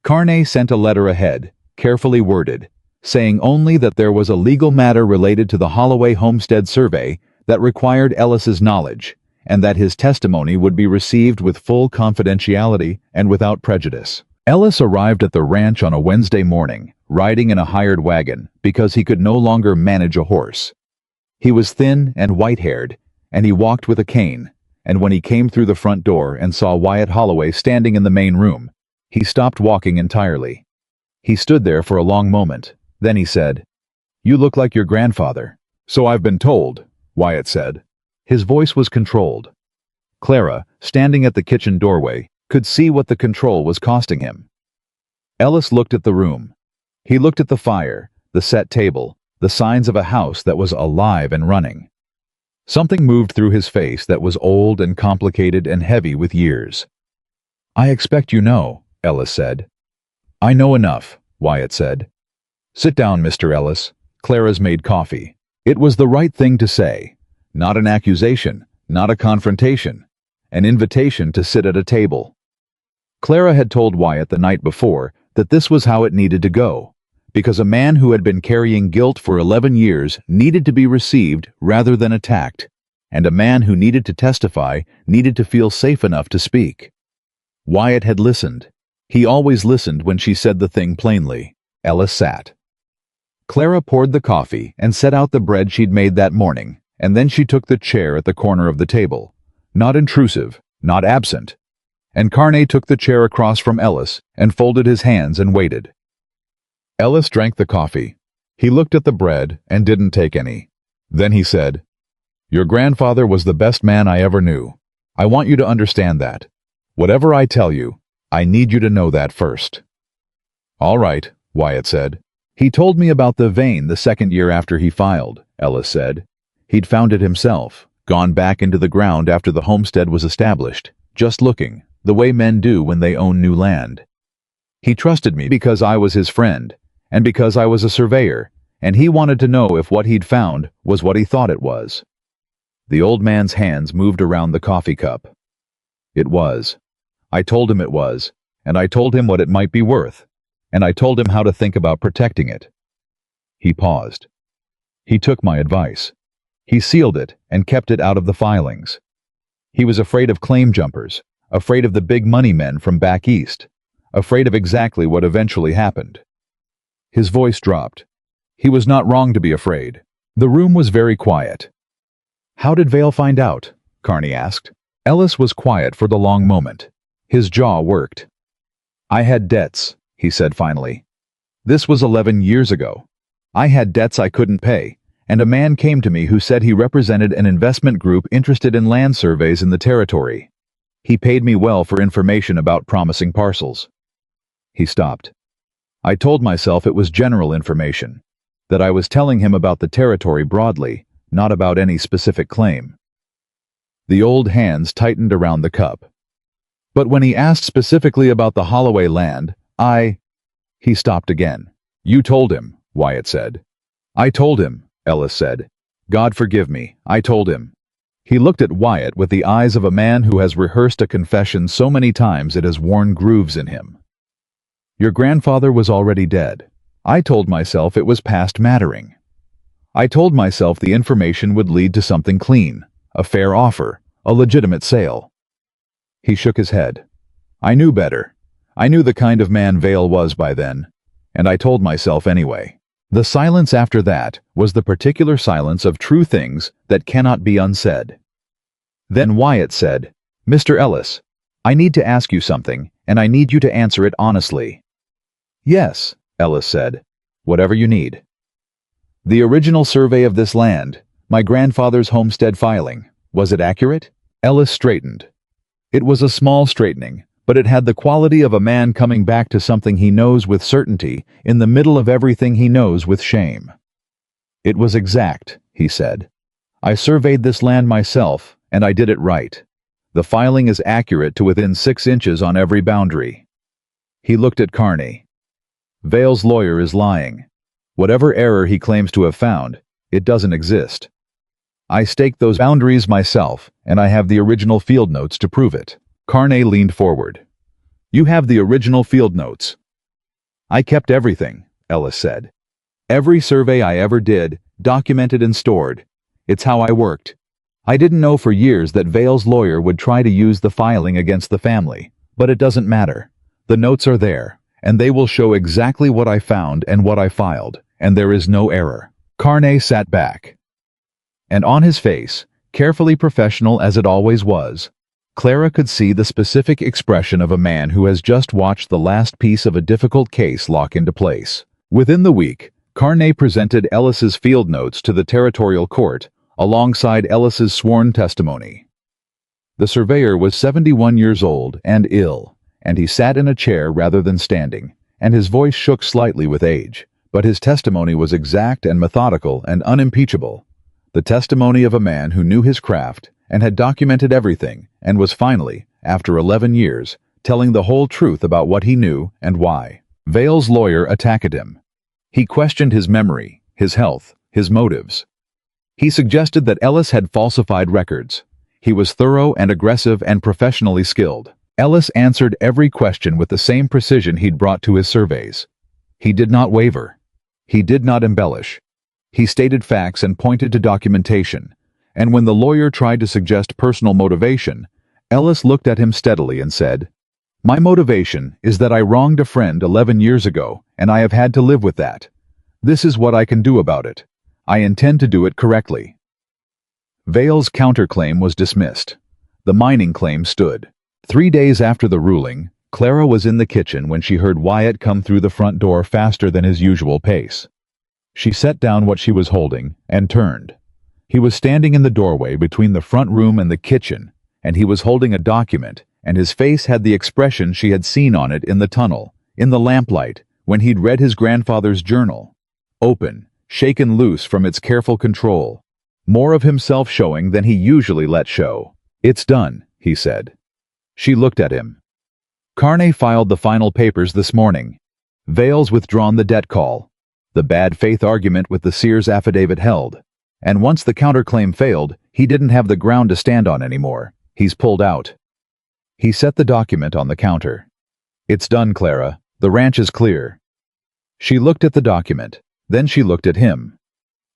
Carney sent a letter ahead, carefully worded, saying only that there was a legal matter related to the Holloway Homestead Survey that required Ellis's knowledge, and that his testimony would be received with full confidentiality and without prejudice. Ellis arrived at the ranch on a Wednesday morning, riding in a hired wagon, because he could no longer manage a horse. He was thin and white-haired, and he walked with a cane, and when he came through the front door and saw Wyatt Holloway standing in the main room, he stopped walking entirely. He stood there for a long moment. Then he said, "You look like your grandfather." "So I've been told," Wyatt said. His voice was controlled. Clara, standing at the kitchen doorway, could see what the control was costing him. Ellis looked at the room. He looked at the fire, the set table, the signs of a house that was alive and running. Something moved through his face that was old and complicated and heavy with years. "I expect you know," Ellis said. "I know enough," Wyatt said. "Sit down, Mr. Ellis. Clara's made coffee." It was the right thing to say. Not an accusation, not a confrontation. An invitation to sit at a table. Clara had told Wyatt the night before that this was how it needed to go, because a man who had been carrying guilt for 11 years needed to be received rather than attacked, and a man who needed to testify needed to feel safe enough to speak. Wyatt had listened. He always listened when she said the thing plainly. Ellis sat. Clara poured the coffee and set out the bread she'd made that morning, and then she took the chair at the corner of the table. Not intrusive, not absent. And Carney took the chair across from Ellis and folded his hands and waited. Ellis drank the coffee. He looked at the bread and didn't take any. Then he said, "Your grandfather was the best man I ever knew. I want you to understand that. Whatever I tell you, I need you to know that first." "All right," Wyatt said. "He told me about the vein the second year after he filed," Ellis said. "He'd found it himself, gone back into the ground after the homestead was established, just looking, the way men do when they own new land. He trusted me because I was his friend, and because I was a surveyor, and he wanted to know if what he'd found was what he thought it was." The old man's hands moved around the coffee cup. "It was. I told him it was, and I told him what it might be worth, and I told him how to think about protecting it." He paused. "He took my advice. He sealed it and kept it out of the filings. He was afraid of claim jumpers, afraid of the big money men from back east, afraid of exactly what eventually happened." His voice dropped. He was not wrong to be afraid. The room was very quiet. "How did Vale find out?" Carney asked. Ellis was quiet for the long moment. His jaw worked. "I had debts," he said finally. "This was 11 years ago. I had debts I couldn't pay, and a man came to me who said he represented an investment group interested in land surveys in the territory. He paid me well for information about promising parcels." He stopped. "I told myself it was general information, that I was telling him about the territory broadly, not about any specific claim." The old hands tightened around the cup. "But when he asked specifically about the Holloway land, He stopped again. "You told him," Wyatt said. "I told him," Ellis said. "God forgive me, I told him." He looked at Wyatt with the eyes of a man who has rehearsed a confession so many times it has worn grooves in him. "Your grandfather was already dead. I told myself it was past mattering. I told myself the information would lead to something clean, a fair offer, a legitimate sale." He shook his head. "I knew better. I knew the kind of man Vale was by then, and I told myself anyway." The silence after that was the particular silence of true things that cannot be unsaid. Then Wyatt said, "Mr. Ellis, I need to ask you something, and I need you to answer it honestly." "Yes," Ellis said. "Whatever you need." "The original survey of this land, my grandfather's homestead filing, was it accurate?" Ellis straightened. It was a small straightening, but it had the quality of a man coming back to something he knows with certainty in the middle of everything he knows with shame. "It was exact," he said. "I surveyed this land myself, and I did it right. The filing is accurate to within 6 inches on every boundary." He looked at Carney. "Vale's lawyer is lying. Whatever error he claims to have found, it doesn't exist. I staked those boundaries myself, and I have the original field notes to prove it." Carney leaned forward. "You have the original field notes?" "I kept everything," Ellis said. "Every survey I ever did, documented and stored. It's how I worked. I didn't know for years that Vale's lawyer would try to use the filing against the family, but it doesn't matter. The notes are there, and they will show exactly what I found and what I filed, and there is no error." Carney sat back. And on his face, carefully professional as it always was, Clara could see the specific expression of a man who has just watched the last piece of a difficult case lock into place. Within the week, Carney presented Ellis's field notes to the territorial court, alongside Ellis's sworn testimony. The surveyor was 71 years old and ill, and he sat in a chair rather than standing, and his voice shook slightly with age, but his testimony was exact and methodical and unimpeachable. The testimony of a man who knew his craft and had documented everything and was finally, after 11 years, telling the whole truth about what he knew and why. Vale's lawyer attacked him. He questioned his memory, his health, his motives. He suggested that Ellis had falsified records. He was thorough and aggressive and professionally skilled. Ellis answered every question with the same precision he'd brought to his surveys. He did not waver. He did not embellish. He stated facts and pointed to documentation, and when the lawyer tried to suggest personal motivation, Ellis looked at him steadily and said, "My motivation is that I wronged a friend 11 years ago, and I have had to live with that. This is what I can do about it. I intend to do it correctly." Vale's counterclaim was dismissed. The mining claim stood. 3 days after the ruling, Clara was in the kitchen when she heard Wyatt come through the front door faster than his usual pace. She set down what she was holding and turned. He was standing in the doorway between the front room and the kitchen, and he was holding a document, and his face had the expression she had seen on it in the tunnel, in the lamplight, when he'd read his grandfather's journal. Open, shaken loose from its careful control. More of himself showing than he usually let show. "It's done," he said. She looked at him. "Carney filed the final papers this morning. Vale's withdrawn the debt call. The bad faith argument with the Sears affidavit held. And once the counterclaim failed, he didn't have the ground to stand on anymore. He's pulled out." He set the document on the counter. "It's done, Clara. The ranch is clear." She looked at the document. Then she looked at him.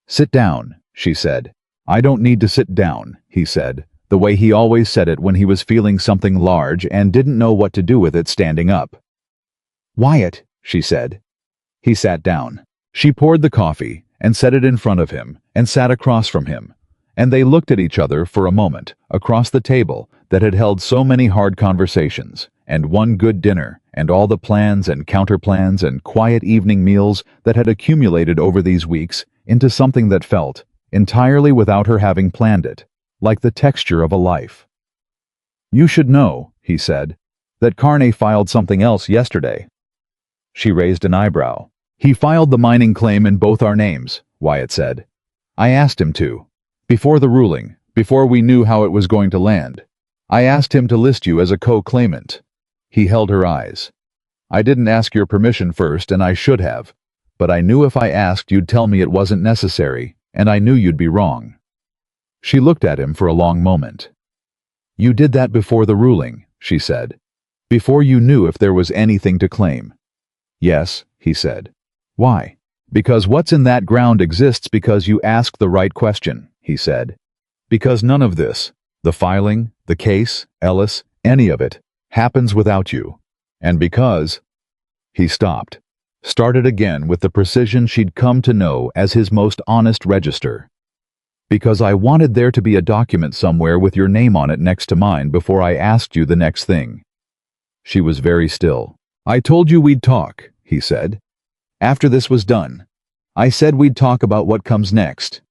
"Sit down," she said. "I don't need to sit down," he said, the way he always said it when he was feeling something large and didn't know what to do with it standing up. "Wyatt," she said. He sat down. She poured the coffee and set it in front of him and sat across from him, and they looked at each other for a moment across the table that had held so many hard conversations, and one good dinner, and all the plans and counterplans and quiet evening meals that had accumulated over these weeks into something that felt, entirely without her having planned it, like the texture of a life. "You should know," he said, "that Carney filed something else yesterday." She raised an eyebrow. "He filed the mining claim in both our names," Wyatt said. "I asked him to. Before the ruling, before we knew how it was going to land. I asked him to list you as a co-claimant." He held her eyes. "I didn't ask your permission first, and I should have. But I knew if I asked you'd tell me it wasn't necessary, and I knew you'd be wrong." She looked at him for a long moment. "You did that before the ruling," she said. "Before you knew if there was anything to claim." "Yes," he said. "Why?" "Because what's in that ground exists because you asked the right question," he said. "Because none of this, the filing, the case, Ellis, any of it, happens without you. And because—" He stopped, started again with the precision she'd come to know as his most honest register. "Because I wanted there to be a document somewhere with your name on it next to mine before I asked you the next thing." She was very still. "I told you we'd talk," he said. "After this was done. I said we'd talk about what comes next."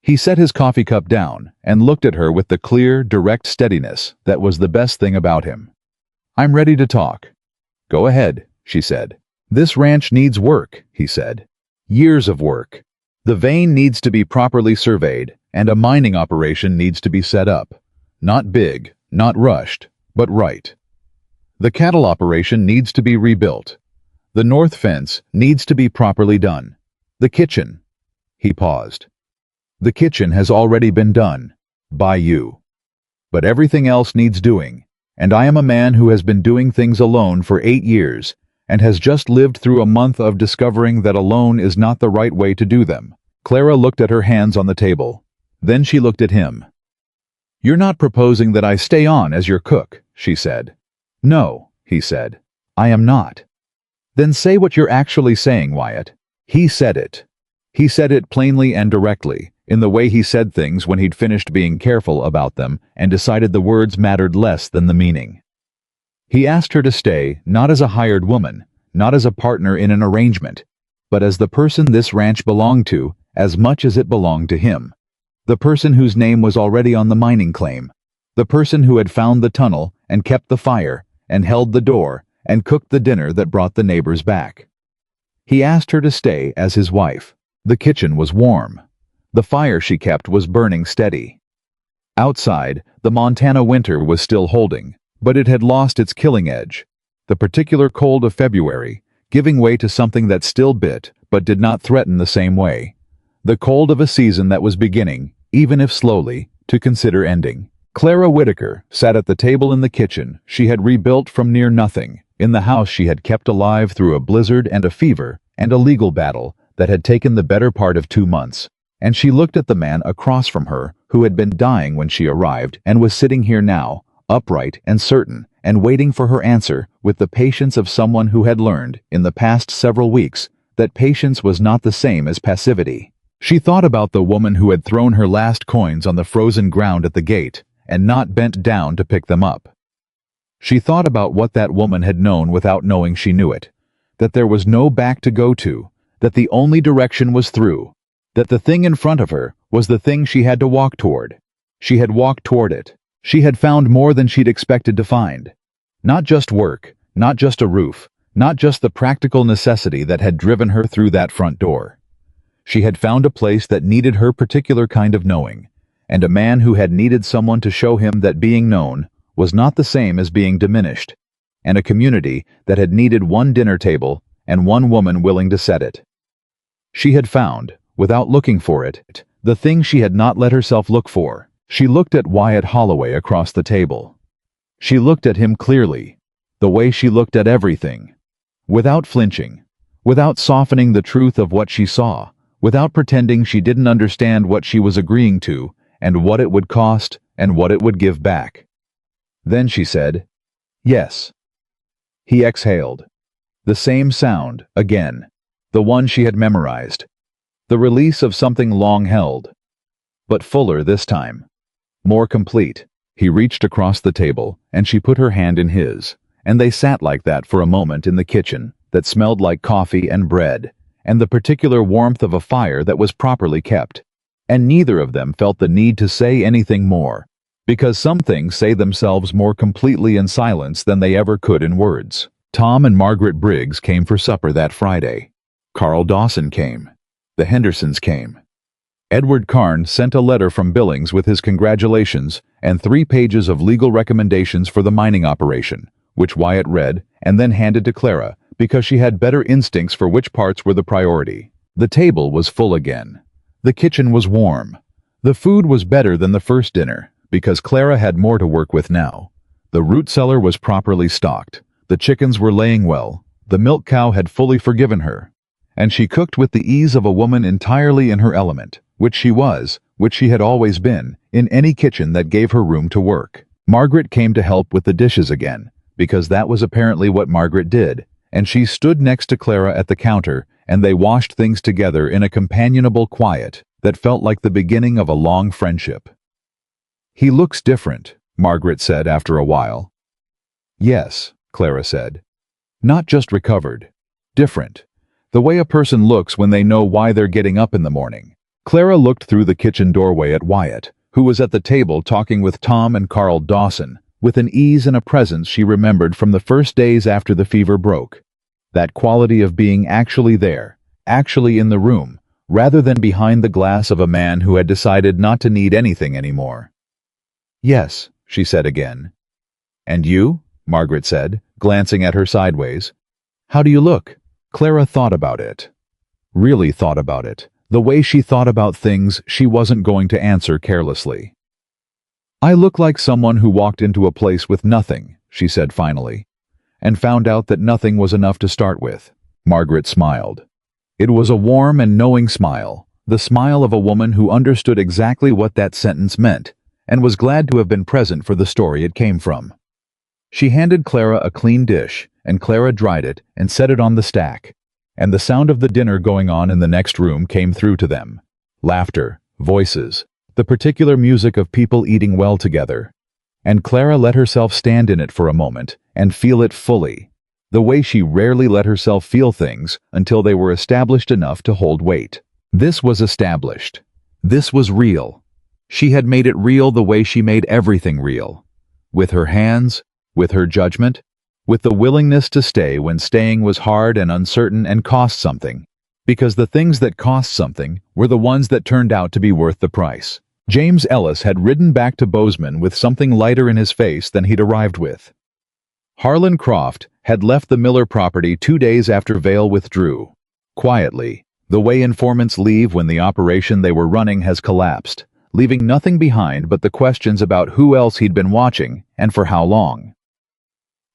He set his coffee cup down and looked at her with the clear, direct steadiness that was the best thing about him. "I'm ready to talk." "Go ahead," she said. "This ranch needs work," he said. "Years of work. The vein needs to be properly surveyed, and a mining operation needs to be set up. Not big, not rushed, but right. The cattle operation needs to be rebuilt. The north fence needs to be properly done. The kitchen." He paused. "The kitchen has already been done. By you. But everything else needs doing, and I am a man who has been doing things alone for 8 years, and has just lived through a month of discovering that alone is not the right way to do them." Clara looked at her hands on the table. Then she looked at him. "You're not proposing that I stay on as your cook," she said. "No," he said. "I am not." "Then say what you're actually saying, Wyatt." He said it. He said it plainly and directly, in the way he said things when he'd finished being careful about them and decided the words mattered less than the meaning. He asked her to stay, not as a hired woman, not as a partner in an arrangement, but as the person this ranch belonged to as much as it belonged to him. The person whose name was already on the mining claim. The person who had found the tunnel and kept the fire and held the door and cooked the dinner that brought the neighbors back. He asked her to stay as his wife. The kitchen was warm. The fire she kept was burning steady. Outside, the Montana winter was still holding, but it had lost its killing edge. The particular cold of February, giving way to something that still bit but did not threaten the same way. The cold of a season that was beginning, even if slowly, to consider ending. Clara Whitaker sat at the table in the kitchen she had rebuilt from near nothing, in the house she had kept alive through a blizzard and a fever and a legal battle that had taken the better part of 2 months. And she looked at the man across from her who had been dying when she arrived and was sitting here now, upright and certain, and waiting for her answer with the patience of someone who had learned, in the past several weeks, that patience was not the same as passivity. She thought about the woman who had thrown her last coins on the frozen ground at the gate and not bent down to pick them up. She thought about what that woman had known without knowing she knew it, that there was no back to go to, that the only direction was through, that the thing in front of her was the thing she had to walk toward. She had walked toward it. She had found more than she'd expected to find. Not just work, not just a roof, not just the practical necessity that had driven her through that front door. She had found a place that needed her particular kind of knowing, and a man who had needed someone to show him that being known was not the same as being diminished, and a community that had needed one dinner table and one woman willing to set it. She had found, without looking for it, the thing she had not let herself look for. She looked at Wyatt Holloway across the table. She looked at him clearly, the way she looked at everything, without flinching, without softening the truth of what she saw, without pretending she didn't understand what she was agreeing to and what it would cost and what it would give back. Then she said, "Yes." He exhaled. The same sound, again, the one she had memorized. The release of something long held, but fuller this time, more complete. He reached across the table, and she put her hand in his, and they sat like that for a moment in the kitchen that smelled like coffee and bread, and the particular warmth of a fire that was properly kept. And neither of them felt the need to say anything more, because some things say themselves more completely in silence than they ever could in words. Tom and Margaret Briggs came for supper that Friday. Carl Dawson came. The Hendersons came. Edward Carn sent a letter from Billings with his congratulations and 3 pages of legal recommendations for the mining operation, which Wyatt read and then handed to Clara because she had better instincts for which parts were the priority. The table was full again. The kitchen was warm. The food was better than the first dinner because Clara had more to work with now. The root cellar was properly stocked. The chickens were laying well. The milk cow had fully forgiven her. And she cooked with the ease of a woman entirely in her element, which she had always been, in any kitchen that gave her room to work. Margaret came to help with the dishes again, because that was apparently what Margaret did, and she stood next to Clara at the counter, and they washed things together in a companionable quiet that felt like the beginning of a long friendship. "He looks different," Margaret said after a while. "Yes," Clara said. Not just recovered. Different. The way a person looks when they know why they're getting up in the morning. Clara looked through the kitchen doorway at Wyatt, who was at the table talking with Tom and Carl Dawson, with an ease and a presence she remembered from the first days after the fever broke. That quality of being actually there, actually in the room, rather than behind the glass of a man who had decided not to need anything anymore. Yes, she said again. And you? Margaret said, glancing at her sideways. How do you look? Clara thought about it. Really thought about it, the way she thought about things she wasn't going to answer carelessly. I look like someone who walked into a place with nothing, she said finally, and found out that nothing was enough to start with. Margaret smiled. It was a warm and knowing smile, the smile of a woman who understood exactly what that sentence meant, and was glad to have been present for the story it came from. She handed Clara a clean dish, and Clara dried it and set it on the stack, and the sound of the dinner going on in the next room came through to them. Laughter, voices, the particular music of people eating well together. And Clara let herself stand in it for a moment and feel it fully, the way she rarely let herself feel things until they were established enough to hold weight. This was established. This was real. She had made it real the way she made everything real. With her hands, with her judgment, with the willingness to stay when staying was hard and uncertain and cost something, because the things that cost something were the ones that turned out to be worth the price. James Ellis had ridden back to Bozeman with something lighter in his face than he'd arrived with. Harlan Croft had left the Miller property 2 days after Vale withdrew. Quietly, the way informants leave when the operation they were running has collapsed, leaving nothing behind but the questions about who else he'd been watching and for how long.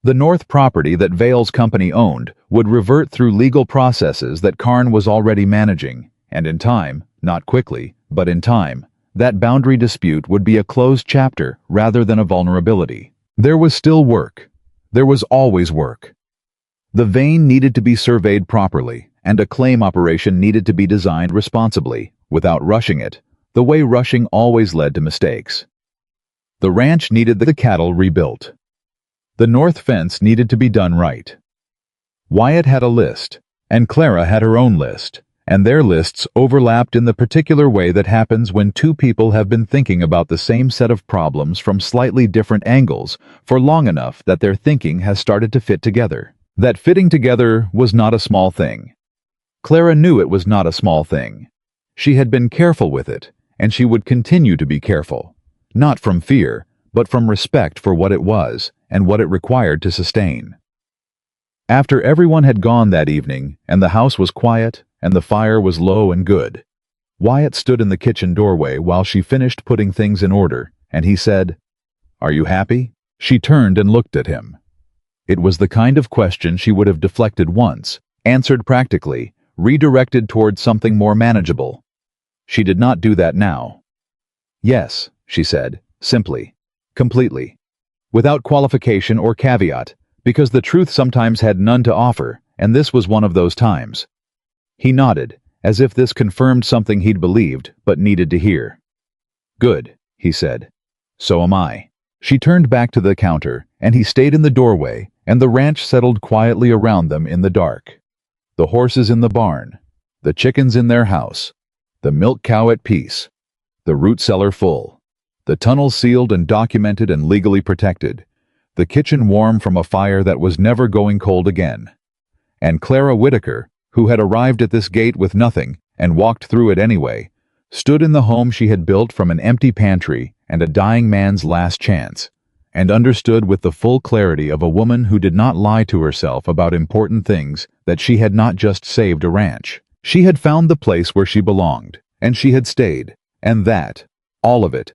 The North property that Vale's company owned would revert through legal processes that Karn was already managing, and in time, not quickly, but in time, that boundary dispute would be a closed chapter rather than a vulnerability. There was still work. There was always work. The vein needed to be surveyed properly, and a claim operation needed to be designed responsibly, without rushing it, the way rushing always led to mistakes. The ranch needed the cattle rebuilt. The north fence needed to be done right. Wyatt had a list, and Clara had her own list, and their lists overlapped in the particular way that happens when two people have been thinking about the same set of problems from slightly different angles for long enough that their thinking has started to fit together. That fitting together was not a small thing. Clara knew it was not a small thing. She had been careful with it, and she would continue to be careful, not from fear, but from respect for what it was and what it required to sustain. After everyone had gone that evening, and the house was quiet, and the fire was low and good, Wyatt stood in the kitchen doorway while she finished putting things in order, and he said, "Are you happy?" She turned and looked at him. It was the kind of question she would have deflected once, answered practically, redirected toward something more manageable. She did not do that now. "Yes," she said, simply, completely, without qualification or caveat, because the truth sometimes had none to offer, and this was one of those times. He nodded, as if this confirmed something he'd believed but needed to hear. "Good," he said. "So am I." She turned back to the counter, and he stayed in the doorway, and the ranch settled quietly around them in the dark. The horses in the barn, the chickens in their house, the milk cow at peace, the root cellar full, the tunnel sealed and documented and legally protected, the kitchen warm from a fire that was never going cold again. And Clara Whitaker, who had arrived at this gate with nothing and walked through it anyway, stood in the home she had built from an empty pantry and a dying man's last chance, and understood with the full clarity of a woman who did not lie to herself about important things that she had not just saved a ranch. She had found the place where she belonged, and she had stayed, and that, all of it,